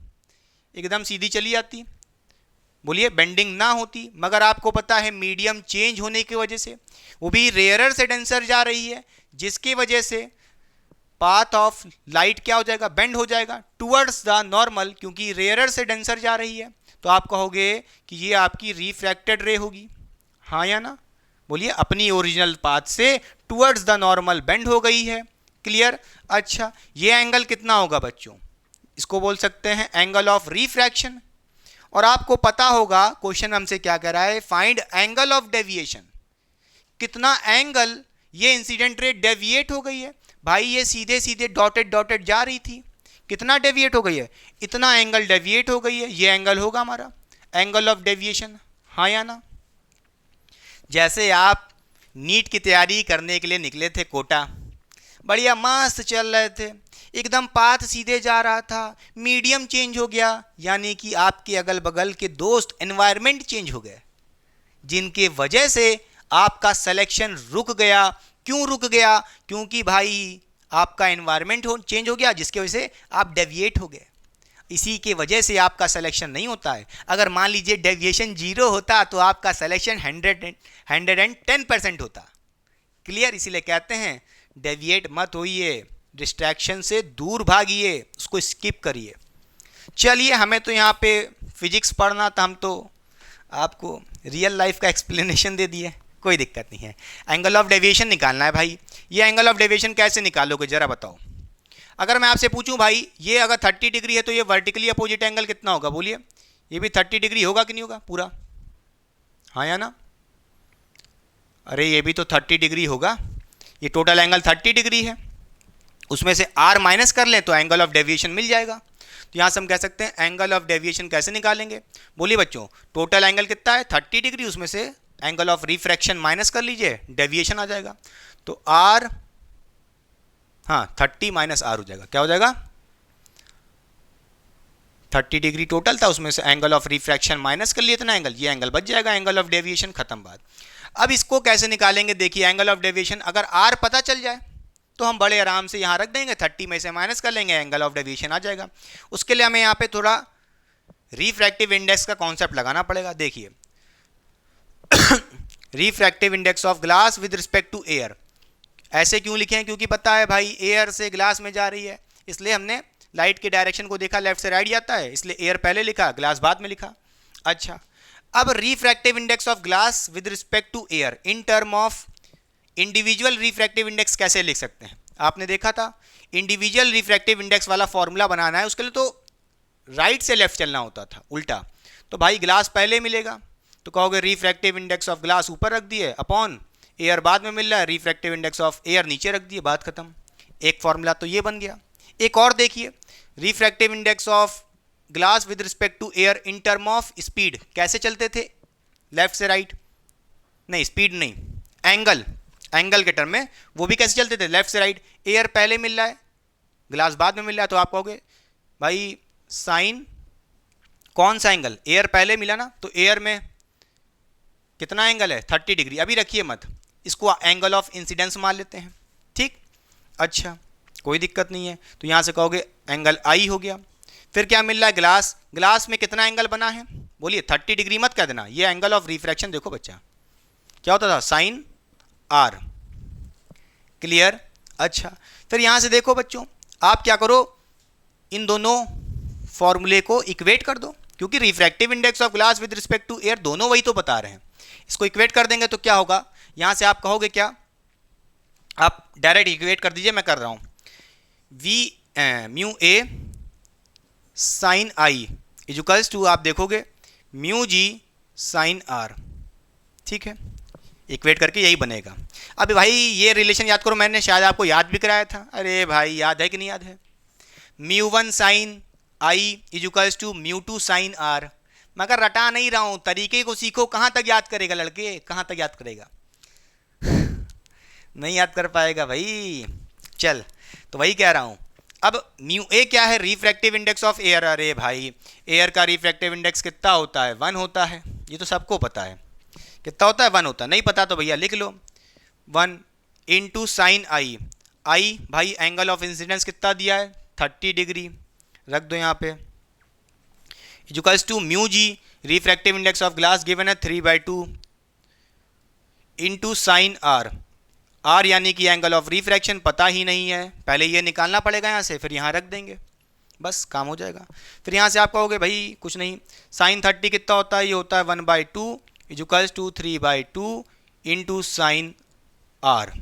एकदम सीधी चली जाती, बोलिए, बेंडिंग ना होती। मगर आपको पता है मीडियम चेंज होने की वजह से, वो भी रेयरर से डेंसर जा रही है, जिसकी वजह से पाथ ऑफ लाइट क्या हो जाएगा, बेंड हो जाएगा टुवर्ड्स द नॉर्मल, क्योंकि रेयरर से डेंसर जा रही है। तो आप कहोगे कि ये आपकी रिफ्रैक्टेड रे होगी, हाँ या ना, बोलिए, अपनी ओरिजिनल पाथ से टुवर्ड्स द नॉर्मल बेंड हो गई है। क्लियर। अच्छा, ये एंगल कितना होगा बच्चों, इसको बोल सकते हैं एंगल ऑफ रिफ्रैक्शन। और आपको पता होगा क्वेश्चन हमसे क्या कह रहा है, फाइंड एंगल ऑफ डेविएशन, कितना एंगल ये इंसिडेंट रे डेविएट हो गई है। भाई ये सीधे सीधे डॉटेड डॉटेड जा रही थी, कितना डेविएट हो गई है, इतना एंगल डेविएट हो गई है, ये एंगल होगा हमारा एंगल ऑफ डेविएशन, हाँ या ना। जैसे आप नीट की तैयारी करने के लिए निकले थे कोटा, बढ़िया मस्त चल रहे थे, एकदम पाथ सीधे जा रहा था, मीडियम चेंज हो गया, यानी कि आपके अगल बगल के दोस्त, एनवायरनमेंट चेंज हो गए, जिनके वजह से आपका सिलेक्शन रुक गया। क्यों रुक गया, क्योंकि भाई आपका एनवायरनमेंट चेंज हो गया, जिसकी वजह से आप डेविएट हो गए, इसी के वजह से आपका सिलेक्शन नहीं होता है। अगर मान लीजिए डेविएशन 0 होता तो आपका सिलेक्शन 110% होता। क्लियर। इसीलिए कहते हैं डेविएट मत होइए, डिस्ट्रैक्शन से दूर भागिए, उसको स्किप करिए। चलिए, हमें तो यहाँ पे फिजिक्स पढ़ना था, हम तो आपको रियल लाइफ का एक्सप्लेनेशन दे दिए, कोई दिक्कत नहीं है। एंगल ऑफ डेविएशन निकालना है भाई। ये एंगल ऑफ डेविएशन कैसे निकालोगे जरा बताओ। अगर मैं आपसे पूछूं भाई ये अगर 30 डिग्री है तो ये वर्टिकली अपोजिट एंगल कितना होगा, बोलिए, ये भी 30 डिग्री होगा कि नहीं होगा पूरा, हाँ या ना। अरे ये भी तो 30 डिग्री होगा, ये टोटल एंगल 30 डिग्री है, उसमें से r माइनस कर लें तो एंगल ऑफ डेविएशन मिल जाएगा। तो यहाँ से हम कह सकते हैं एंगल ऑफ डेविएशन कैसे निकालेंगे, बोलिए बच्चों, टोटल एंगल कितना है 30 डिग्री, उसमें से एंगल ऑफ रिफ्रैक्शन माइनस कर लीजिए, डेविएशन आ जाएगा। तो r, हाँ 30 माइनस r हो जाएगा, क्या हो जाएगा, 30 डिग्री टोटल था, उसमें से एंगल ऑफ रिफ्रैक्शन माइनस कर लिए इतना एंगल, ये एंगल बच जाएगा, एंगल ऑफ डेविएशन, खत्म बात। अब इसको कैसे निकालेंगे, देखिए एंगल ऑफ डेविएशन अगर r पता चल जाए तो हम बड़े आराम से यहाँ रख देंगे, 30 में से माइनस कर लेंगे, एंगल ऑफ डेविएशन आ जाएगा। उसके लिए हमें यहाँ पे थोड़ा रिफ्रैक्टिव इंडेक्स का कॉन्सेप्ट लगाना पड़ेगा। देखिए refractive index of glass with respect to air, ऐसे क्यों लिखे हैं, क्योंकि पता है भाई एयर से ग्लास में जा रही है, इसलिए हमने लाइट के डायरेक्शन को देखा, लेफ्ट से राइट जाता है, इसलिए एयर पहले लिखा, ग्लास बाद में लिखा। अच्छा, अब refractive index of glass with respect to air in term of individual refractive index कैसे लिख सकते हैं, आपने देखा था इंडिविजुअल रिफ्रैक्टिव इंडेक्स वाला फॉर्मूला बनाना है, उसके लिए तो राइट से लेफ्ट चलना होता था, उल्टा। तो भाई ग्लास पहले मिलेगा तो कहोगे रिफ्रैक्टिव इंडेक्स ऑफ ग्लास ऊपर रख दिए अपॉन एयर बाद में मिल रहा है, रिफ्रैक्टिव इंडेक्स ऑफ एयर नीचे रख दिए, बात खत्म। एक फॉर्मूला तो ये बन गया। एक और देखिए, refractive index of glass with respect to air in term of speed, कैसे चलते थे, लेफ्ट से राइट, नहीं स्पीड नहीं, एंगल, एंगल के टर्म में वो भी कैसे चलते थे, लेफ्ट से राइट, एयर पहले मिल रहा है ग्लास बाद में मिल रहा है, तो आप कहोगे भाई साइन, कौन सा एंगल, एयर पहले मिला ना, तो एयर में कितना एंगल है 30 डिग्री, अभी रखिए मत, इसको एंगल ऑफ इंसिडेंस मान लेते हैं, ठीक। अच्छा, कोई दिक्कत नहीं है, तो यहाँ से कहोगे एंगल आई हो गया। फिर क्या मिल रहा है, ग्लास, ग्लास में कितना एंगल बना है, बोलिए 30 डिग्री मत कह देना, ये एंगल ऑफ रिफ्रैक्शन देखो बच्चा क्या होता था, साइन आर। क्लियर। अच्छा, फिर यहाँ से देखो बच्चों, आप क्या करो, इन दोनों फॉर्मूले को इक्वेट कर दो, क्योंकि refractive index of glass with respect to air दोनों वही तो बता रहे हैं, इसको इक्वेट कर देंगे तो क्या होगा, यहाँ से आप कहोगे क्या, आप डायरेक्ट इक्वेट कर दीजिए, मैं कर रहा हूँ, V mu A sine I equals to, आप देखोगे म्यू जी साइन आर, ठीक है, इक्वेट करके यही बनेगा। अब भाई ये रिलेशन याद करो, मैंने शायद आपको याद भी कराया था, अरे भाई याद है कि नहीं याद है, mu one sine I equals to mu two sine R, मगर रटा नहीं रहा हूँ, तरीके को सीखो, कहाँ तक याद करेगा लड़के, कहाँ तक याद करेगा नहीं याद कर पाएगा भाई। चल, तो वही कह रहा हूँ, अब म्यू ए क्या है? Refractive index of air. अरे भाई, एयर का रिफ्रैक्टिव इंडेक्स कितना होता है? 1 होता है, ये तो सबको पता है। कितना होता है? 1 होता है। नहीं पता तो भैया लिख लो, 1 इंटू साइन आई। आई भाई एंगल ऑफ इंसिडेंस कितना दिया है? 30 डिग्री, रख दो यहाँ पे। Equals to mu G, refractive index of glass given है 3/2 इंटू साइन आर। आर यानी कि एंगल ऑफ रिफ्रैक्शन पता ही नहीं है, पहले ये निकालना पड़ेगा यहाँ से, फिर यहाँ रख देंगे, बस काम हो जाएगा। फिर यहाँ से आप कहोगे भाई कुछ नहीं, साइन 30 कितना होता है? ये होता है 1/2 equals to 3/2 into sine R.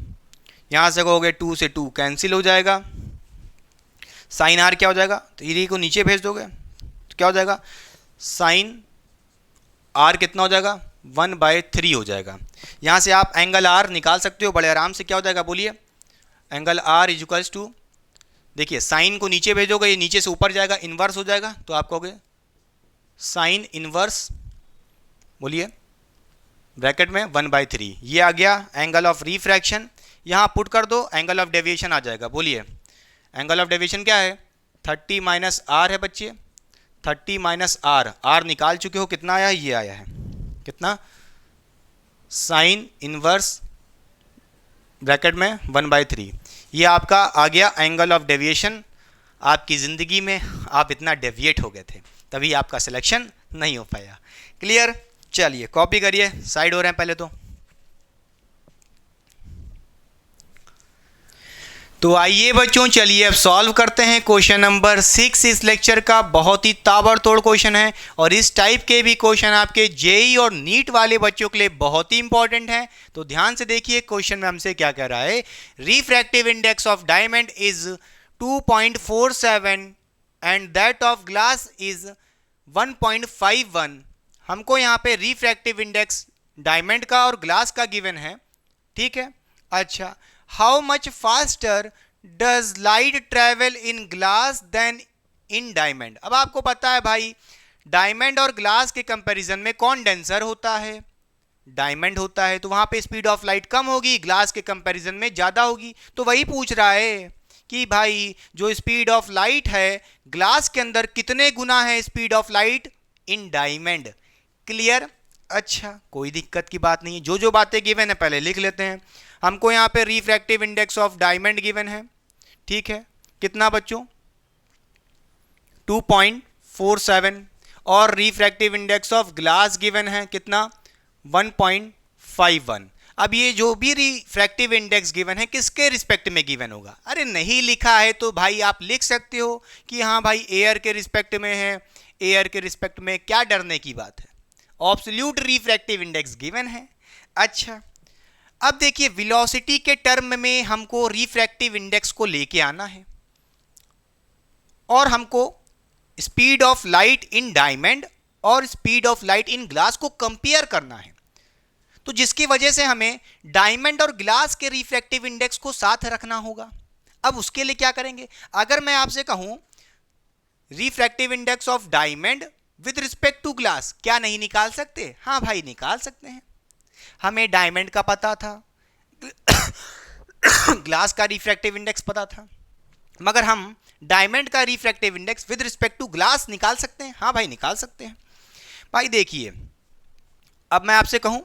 यहाँ से कहोगे 2 से 2 कैंसिल हो जाएगा, साइन आर क्या हो जाएगा? 3 को नीचे भेज दोगे तो क्या हो जाएगा? साइन आर कितना हो जाएगा? 1/3 हो जाएगा। यहाँ से आप एंगल आर निकाल सकते हो बड़े आराम से। क्या हो जाएगा बोलिए? एंगल आर इक्वल्स टू, देखिए साइन को नीचे भेजोगे, ये नीचे से ऊपर जाएगा, इन्वर्स हो जाएगा, तो आप कहोगे साइन इन्वर्स, बोलिए ब्रैकेट में 1/3। ये आ गया एंगल ऑफ रिफ्रैक्शन। यहाँ पुट कर दो, एंगल ऑफ डेविएशन आ जाएगा। बोलिए एंगल ऑफ डेविएशन क्या है? 30 माइनस आर है बच्चे, 30 माइनस आर। आर निकाल चुके हो, कितना आया? ये आया है, कितना? साइन इनवर्स ब्रैकेट में 1/3। ये आपका आ गया एंगल ऑफ डेविएशन। आपकी ज़िंदगी में आप इतना डेविएट हो गए थे, तभी आपका सिलेक्शन नहीं हो पाया। क्लियर? चलिए कॉपी करिए, साइड हो रहे हैं पहले तो आइए बच्चों, चलिए अब सॉल्व करते हैं क्वेश्चन नंबर 6 इस लेक्चर का। बहुत ही ताबड़तोड़ क्वेश्चन है और इस टाइप के भी क्वेश्चन आपके जेई और नीट वाले बच्चों के लिए बहुत ही इंपॉर्टेंट हैं। तो ध्यान से देखिए क्वेश्चन में हमसे क्या कह रहा है। Refractive index of diamond is 2.47 and that of glass is 1.51। हमको यहाँ पे रिफ्रैक्टिव इंडेक्स डायमंड का और ग्लास का गिवन है, ठीक है। अच्छा, how much faster does light travel in glass than in diamond. अब आपको पता है भाई, डायमंड और ग्लास के कंपैरिजन में कौन डेंसर होता है? डायमंड होता है, तो वहां पे स्पीड ऑफ लाइट कम होगी, ग्लास के कंपैरिजन में ज्यादा होगी। तो वही पूछ रहा है कि भाई जो स्पीड ऑफ लाइट है ग्लास के अंदर, कितने गुना है speed of light in diamond. Clear? अच्छा, कोई दिक्कत की बात नहीं है। जो जो बातें गिवन है पहले लिख लेते हैं। हमको यहाँ पे refractive index of diamond given है, ठीक है, कितना बच्चों? 2.47। और refractive index of glass given है कितना? 1.51। अब ये जो भी रिफ्रैक्टिव इंडेक्स गिवन है किसके रिस्पेक्ट में गिवन होगा? अरे नहीं लिखा है तो भाई आप लिख सकते हो कि हाँ भाई एयर के रिस्पेक्ट में है। एयर के रिस्पेक्ट में क्या डरने की बात है? एब्सोल्यूट रिफ्रैक्टिव इंडेक्स गिवन है। अच्छा, अब देखिए वेलोसिटी के टर्म में हमको रिफ्रैक्टिव इंडेक्स को लेके आना है और हमको speed of light in diamond और speed of light in glass को कंपेयर करना है। तो जिसकी वजह से हमें डायमंड और ग्लास के रिफ्रैक्टिव इंडेक्स को साथ रखना होगा। अब उसके लिए क्या करेंगे? अगर मैं आपसे कहूं refractive index of diamond with respect to glass, क्या नहीं निकाल सकते? हाँ भाई निकाल सकते हैं। हमें डायमंड का पता था, ग्लास का रिफ्रैक्टिव इंडेक्स पता था, मगर हम डायमंड का refractive index with respect to glass निकाल सकते हैं। हाँ भाई निकाल सकते हैं। भाई देखिए, अब मैं आपसे कहूं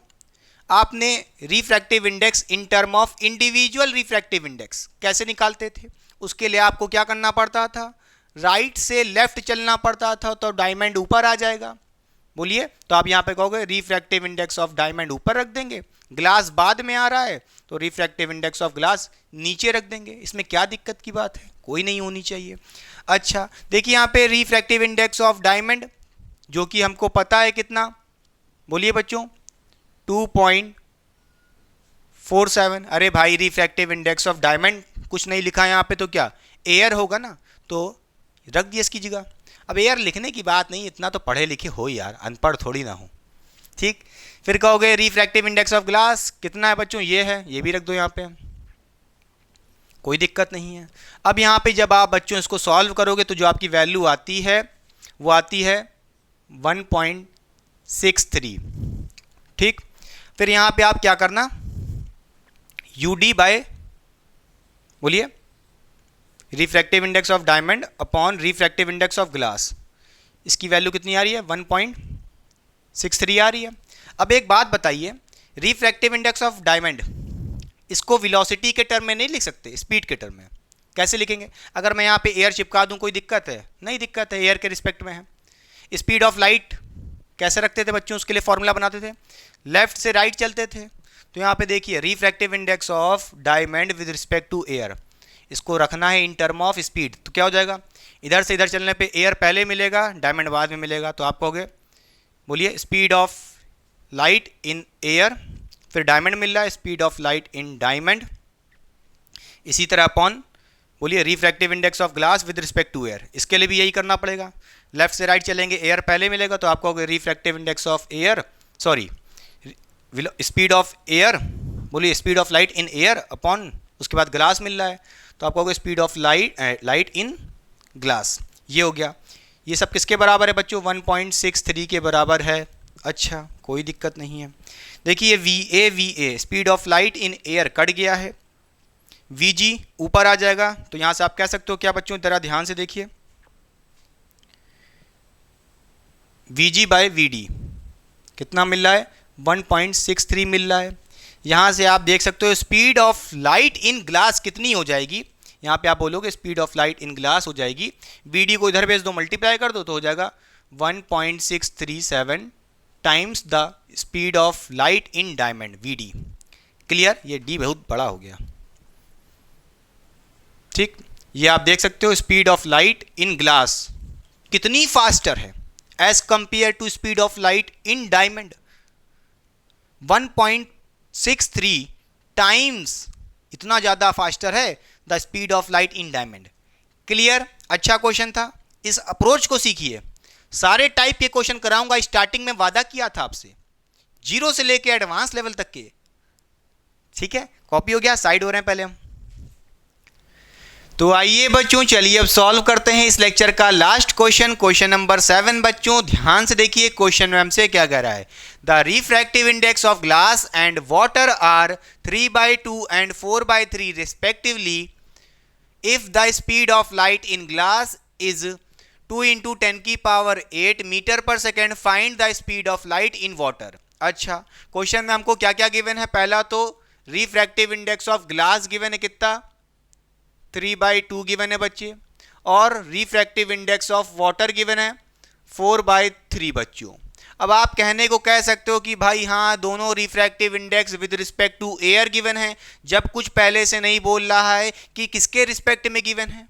आपने refractive index in term of individual refractive index कैसे निकालते थे? उसके लिए आपको क्या करना पड़ता था? राइट से लेफ्ट चलना पड़ता था, तो डायमंड ऊपर आ जाएगा। बोलिए, तो आप यहाँ पे कहोगे रिफ्रैक्टिव इंडेक्स ऑफ डायमंड ऊपर रख देंगे, ग्लास बाद में आ रहा है तो रिफ्रैक्टिव इंडेक्स ऑफ ग्लास नीचे रख देंगे। इसमें क्या दिक्कत की बात है? कोई नहीं होनी चाहिए। अच्छा देखिए, यहाँ पे रिफ्रैक्टिव इंडेक्स ऑफ डायमंड जो कि हमको पता है कितना, बोलिए बच्चों, 2.47। अरे भाई रिफ्रैक्टिव इंडेक्स ऑफ डायमंड कुछ नहीं लिखा यहाँ पे, तो क्या एयर होगा ना, तो रख दिया इसकी जगह। अब एयर लिखने की बात नहीं, इतना तो पढ़े लिखे हो यार, अनपढ़ थोड़ी ना हो, ठीक। फिर कहोगे रिफ्रैक्टिव इंडेक्स ऑफ ग्लास कितना है बच्चों? ये है, ये भी रख दो यहाँ पे, कोई दिक्कत नहीं है। अब यहाँ पे जब आप बच्चों इसको सॉल्व करोगे तो जो आपकी वैल्यू आती है वो आती है 1.63, ठीक। फिर यहाँ पे आप क्या करना, UD बाय, बोलिए refractive index of diamond upon refractive index of glass, इसकी वैल्यू कितनी आ रही है? 1.63 आ रही है। अब एक बात बताइए, रिफ्रैक्टिव इंडेक्स ऑफ डायमंड इसको वेलोसिटी के टर्म में नहीं लिख सकते, स्पीड के टर्म में कैसे लिखेंगे? अगर मैं यहाँ पे एयर चिपका दूँ कोई दिक्कत है? नहीं दिक्कत है, एयर के रिस्पेक्ट में है। स्पीड ऑफ लाइट कैसे रखते थे बच्चों? उसके लिए फॉर्मूला बनाते थे, लेफ्ट से राइट चलते थे। तो यहाँ पे देखिए refractive index of diamond with respect to air, इसको रखना है इन टर्म ऑफ स्पीड। तो क्या हो जाएगा? इधर से इधर चलने पे एयर पहले मिलेगा, डायमंड बाद में मिलेगा। तो आप कहोगे, बोलिए speed of light in air, फिर डायमंड मिल रहा है, speed of light in diamond. इसी तरह अपॉन बोलिए refractive index of glass with respect to air, इसके लिए भी यही करना पड़ेगा। लेफ्ट से राइट चलेंगे, एयर पहले मिलेगा, तो आप कहोगे refractive index of air, sorry speed of air, बोलिए speed of light in air upon उसके बाद ग्लास मिल रहा है, तो आप कहोगे speed of light in glass. ये हो गया। ये सब किसके बराबर है बच्चों? 1.63 के बराबर है। अच्छा, कोई दिक्कत नहीं है। देखिए V A speed of light in air cut गया है, Vg ऊपर आ जाएगा। तो यहाँ से आप कह सकते हो क्या बच्चों? जरा ध्यान से देखिए, Vg बाय Vd कितना मिल रहा है? 1.63 मिल रहा है। यहाँ से आप देख सकते हो speed of light in glass कितनी हो जाएगी? यहाँ पे आप बोलोगे speed of light in glass हो जाएगी, Vd को इधर भेज दो, मल्टीप्लाई कर दो, तो हो जाएगा 1.637 times the speed of light in diamond Vd। Clear? ये D बहुत बड़ा हो गया। ठीक, ये आप देख सकते हो speed of light in glass कितनी फास्टर है as compare to speed of light in diamond. 1.63 times इतना ज़्यादा फास्टर है the speed of light in diamond. Clear? अच्छा क्वेश्चन था, इस अप्रोच को सीखिए। सारे टाइप के क्वेश्चन कराऊंगा, स्टार्टिंग में वादा किया था आपसे, जीरो से लेके एडवांस लेवल तक के। ठीक है, कॉपी हो गया, साइड हो रहे हैं पहले हम। तो आइए बच्चों, चलिए अब सॉल्व करते हैं इस लेक्चर का लास्ट क्वेश्चन, क्वेश्चन नंबर 7। बच्चों ध्यान से देखिए क्वेश्चन में हमसे क्या कह रहा है। The refractive index of glass and water are 3/2 and 4/3 respectively if the speed of light in glass is 2 × 10⁸ metre पर second, find the speed of light in water. अच्छा, क्वेश्चन में हमको क्या क्या गिवन है? पहला तो refractive index of glass given है, कितना? 3/2 गिवन है बच्चे, और refractive index of water given है 4/3 बच्चों। अब आप कहने को कह सकते हो कि भाई हाँ, दोनों refractive index with respect to air given है, जब कुछ पहले से नहीं बोल रहा है कि किसके रिस्पेक्ट में गिवन है।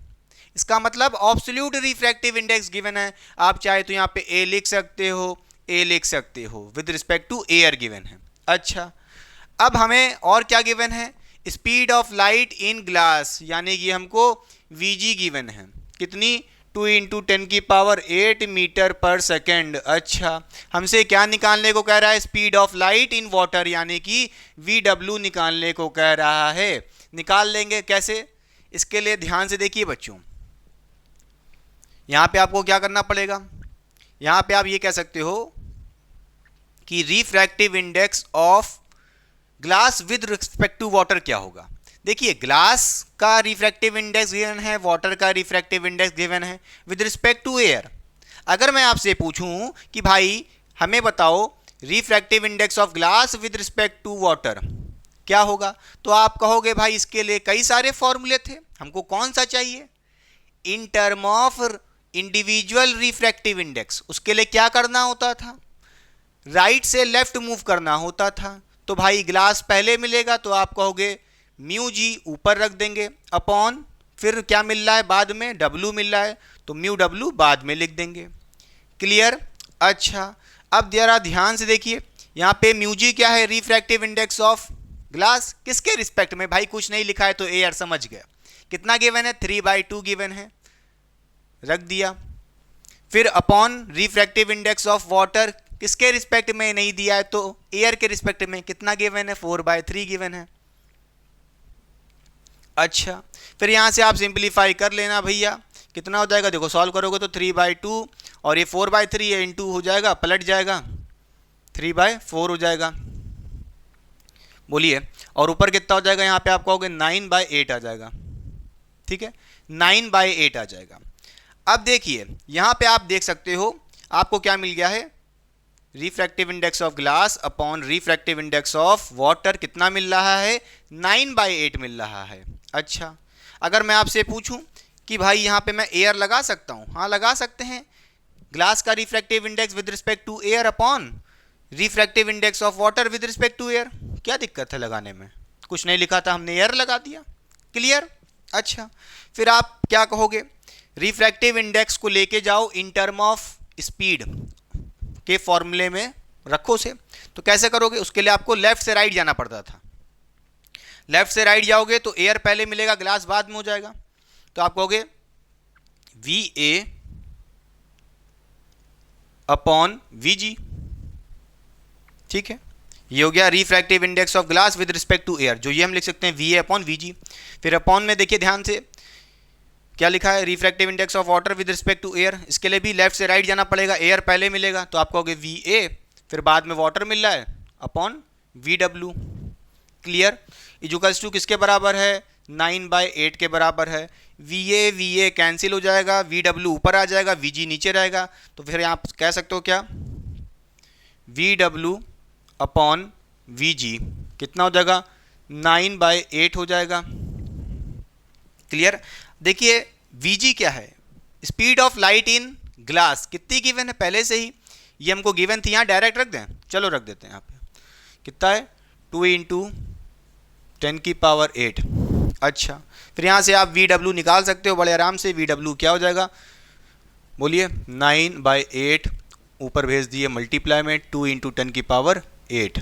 इसका मतलब ऑब्सोल्यूट रिफ्रैक्टिव इंडेक्स गिवन है। आप चाहे तो यहाँ पे ए लिख सकते हो, ए लिख सकते हो, with respect to air given है। अच्छा, अब हमें और क्या गिवन है? Speed of light in glass, यानी कि हमको Vg गिवन है, कितनी? 2 × 10⁸ मीटर पर सेकेंड। अच्छा, हमसे क्या निकालने को कह रहा है? Speed of light in water, यानी कि Vw निकालने को कह रहा है। निकाल लेंगे कैसे? इसके लिए ध्यान से देखिए बच्चों, यहाँ पे आपको क्या करना पड़ेगा? यहाँ पे आप ये कह सकते हो कि refractive index of glass with respect to water क्या होगा। देखिए, ग्लास का रिफ्रैक्टिव इंडेक्स गिवन है, वाटर का रिफ्रैक्टिव इंडेक्स गिवन है विद रिस्पेक्ट टू एयर। अगर मैं आपसे पूछूं कि भाई हमें बताओ refractive index of glass with respect to water क्या होगा, तो आप कहोगे भाई इसके लिए कई सारे फॉर्मूले थे, हमको कौन सा चाहिए? इन term of individual refractive index. उसके लिए क्या करना होता था? राइट से लेफ्ट मूव करना होता था। तो भाई ग्लास पहले मिलेगा, तो आप कहोगे μg ऊपर रख देंगे, अपॉन फिर क्या मिल रहा है बाद में? W मिल रहा है, तो μw बाद में लिख देंगे। क्लियर? अच्छा, अब जरा ध्यान से देखिए, यहाँ पे μg क्या है? रिफ्रैक्टिव इंडेक्स ऑफ ग्लास, किसके रिस्पेक्ट में? भाई कुछ नहीं लिखा है तो एयर समझ गया। कितना गिवन है? 3/2 गिवन है, रख दिया। फिर upon refractive index of water, किसके रिस्पेक्ट में नहीं दिया है तो एयर के रिस्पेक्ट में, कितना गिवन है? 4/3 गिवन है। अच्छा, फिर यहाँ से आप सिंप्लीफाई कर लेना भैया, कितना हो जाएगा? देखो सॉल्व करोगे तो 3/2 और ये 4/3 है, इंटू हो जाएगा, पलट जाएगा, 3/4 हो जाएगा। बोलिए, और ऊपर कितना हो जाएगा? यहाँ पे आप कहोगे 9/8 आ जाएगा। ठीक है, 9/8 आ जाएगा। अब देखिए यहाँ पे आप देख सकते हो आपको क्या मिल गया है, refractive index of glass upon refractive index of water कितना मिल रहा है, 9/8 मिल रहा है। अच्छा, अगर मैं आपसे पूछूं कि भाई यहाँ पे मैं एयर लगा सकता हूँ, हाँ लगा सकते हैं। ग्लास का refractive index with respect to air upon refractive index of water with respect to air, क्या दिक्कत है लगाने में, कुछ नहीं लिखा था हमने एयर लगा दिया, क्लियर। अच्छा, फिर आप क्या कहोगे, रिफ्रैक्टिव इंडेक्स को लेके जाओ इन टर्म ऑफ स्पीड के फॉर्मूले में रखो से, तो कैसे करोगे, उसके लिए आपको लेफ्ट से राइट जाना पड़ता था। लेफ्ट से राइट जाओगे तो एयर पहले मिलेगा, ग्लास बाद में हो जाएगा, तो आप कहोगे VA अपॉन VG, ठीक है। ये हो गया refractive index of glass with respect to air, जो ये हम लिख सकते हैं VA अपॉन VG। फिर अपॉन में देखिए ध्यान से क्या लिखा है, refractive index of water with respect to air, इसके लिए भी लेफ्ट से राइट जाना पड़ेगा, एयर पहले मिलेगा तो आप कहोगे VA, फिर बाद में वाटर मिल रहा है upon VW, clear. Equals to किसके बराबर है, 9/8 के बराबर है। VA कैंसिल हो जाएगा, VW ऊपर आ जाएगा, VG नीचे रहेगा, तो फिर आप कह सकते हो क्या, VW अपॉन VG कितना हो जाएगा, 9/8 हो जाएगा, क्लियर। देखिए VG क्या है, speed of light in glass, कितनी गिवन है पहले से ही, ये हमको गिवन थी, यहाँ डायरेक्ट रख दें, चलो रख देते हैं यहाँ पे, कितना है 2 × 10⁸। अच्छा, फिर यहाँ से आप VW निकाल सकते हो बड़े आराम से, VW क्या हो जाएगा बोलिए, 9/8 ऊपर भेज दिए मल्टीप्लाई में 2 × 10⁸।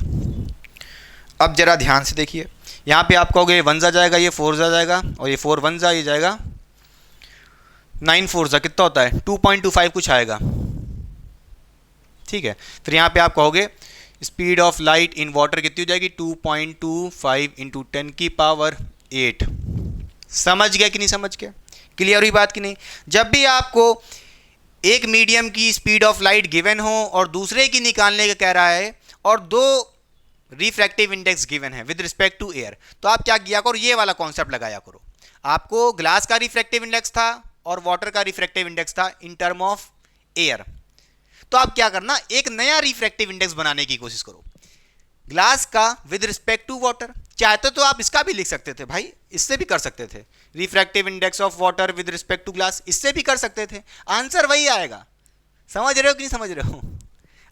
अब जरा ध्यान से देखिए, यहाँ पे आप कहोगे 1 जाएगा, ये 4 जाएगा, और ये 4 1 ये जाएगा, 9 4 कितना होता है 2.25 कुछ आएगा, ठीक है। फिर यहाँ पे आप कहोगे speed of light in water कितनी हो जाएगी, 2.25 × 10⁸। समझ गया कि नहीं समझ गया, क्लियर हुई बात कि नहीं। जब भी आपको एक मीडियम की स्पीड ऑफ लाइट गिवन हो और दूसरे की निकालने का कह रहा है, और दो रिफ्रैक्टिव इंडेक्स गिवन है विद रिस्पेक्ट टू एयर, तो आप क्या किया करो, ये वाला कॉन्सेप्ट लगाया करो। आपको ग्लास का रिफ्रैक्टिव इंडेक्स था और वाटर का रिफ्रैक्टिव इंडेक्स था इन टर्म ऑफ एयर, तो आप क्या करना, एक नया रिफ्रैक्टिव इंडेक्स बनाने की कोशिश करो, ग्लास का विद रिस्पेक्ट टू वाटर। चाहते तो आप इसका भी लिख सकते थे भाई, इससे भी कर सकते थे, refractive index of water with respect to glass, इससे भी कर सकते थे, आंसर वही आएगा। समझ रहे हो कि नहीं समझ रहे हो,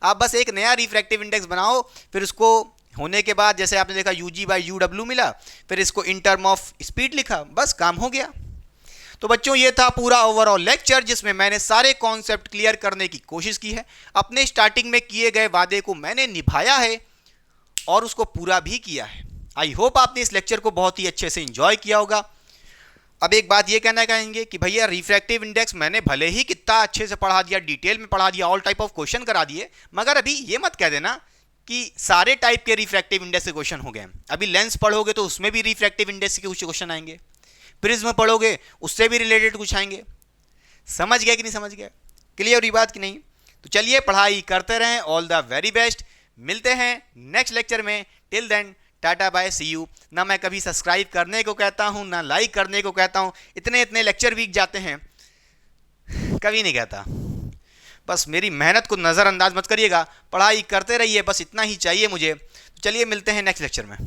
आप बस एक नया रिफ्रैक्टिव इंडेक्स बनाओ, फिर उसको होने के बाद जैसे आपने देखा UG/UW मिला, फिर इसको इन टर्म ऑफ स्पीड लिखा, बस काम हो गया। तो बच्चों ये था पूरा ओवरऑल लेक्चर, जिसमें मैंने सारे कॉन्सेप्ट क्लियर करने की कोशिश की है। अपने स्टार्टिंग में किए गए वादे को मैंने निभाया है और उसको पूरा भी किया है। आई होप आपने इस लेक्चर को बहुत ही अच्छे से एंजॉय किया होगा। अब एक बात ये कहना चाहेंगे कि भैया रिफ्रैक्टिव इंडेक्स मैंने भले ही कितना अच्छे से पढ़ा दिया, डिटेल में पढ़ा दिया, ऑल टाइप ऑफ क्वेश्चन करा दिए, मगर अभी ये मत कह देना कि सारे टाइप के रिफ्रैक्टिव इंडेक्स के क्वेश्चन हो गए। अभी लेंस पढ़ोगे तो उसमें भी रिफ्रैक्टिव इंडेक्स के कुछ क्वेश्चन आएंगे, प्रिज्म पढ़ोगे उससे भी रिलेटेड कुछ आएंगे। समझ गया कि नहीं समझ गया, क्लियर हुई बात कि नहीं। तो चलिए पढ़ाई करते रहें, ऑल द वेरी बेस्ट, मिलते हैं नेक्स्ट लेक्चर में। Till then tata bye see you. ना मैं कभी सब्सक्राइब करने को कहता हूँ ना लाइक करने को कहता हूँ, इतने लेक्चर वीक जाते हैं कभी नहीं कहता। बस मेरी मेहनत को नज़रअंदाज मत करिएगा, पढ़ाई करते रहिए, बस इतना ही चाहिए मुझे। तो चलिए मिलते हैं नेक्स्ट लेक्चर में।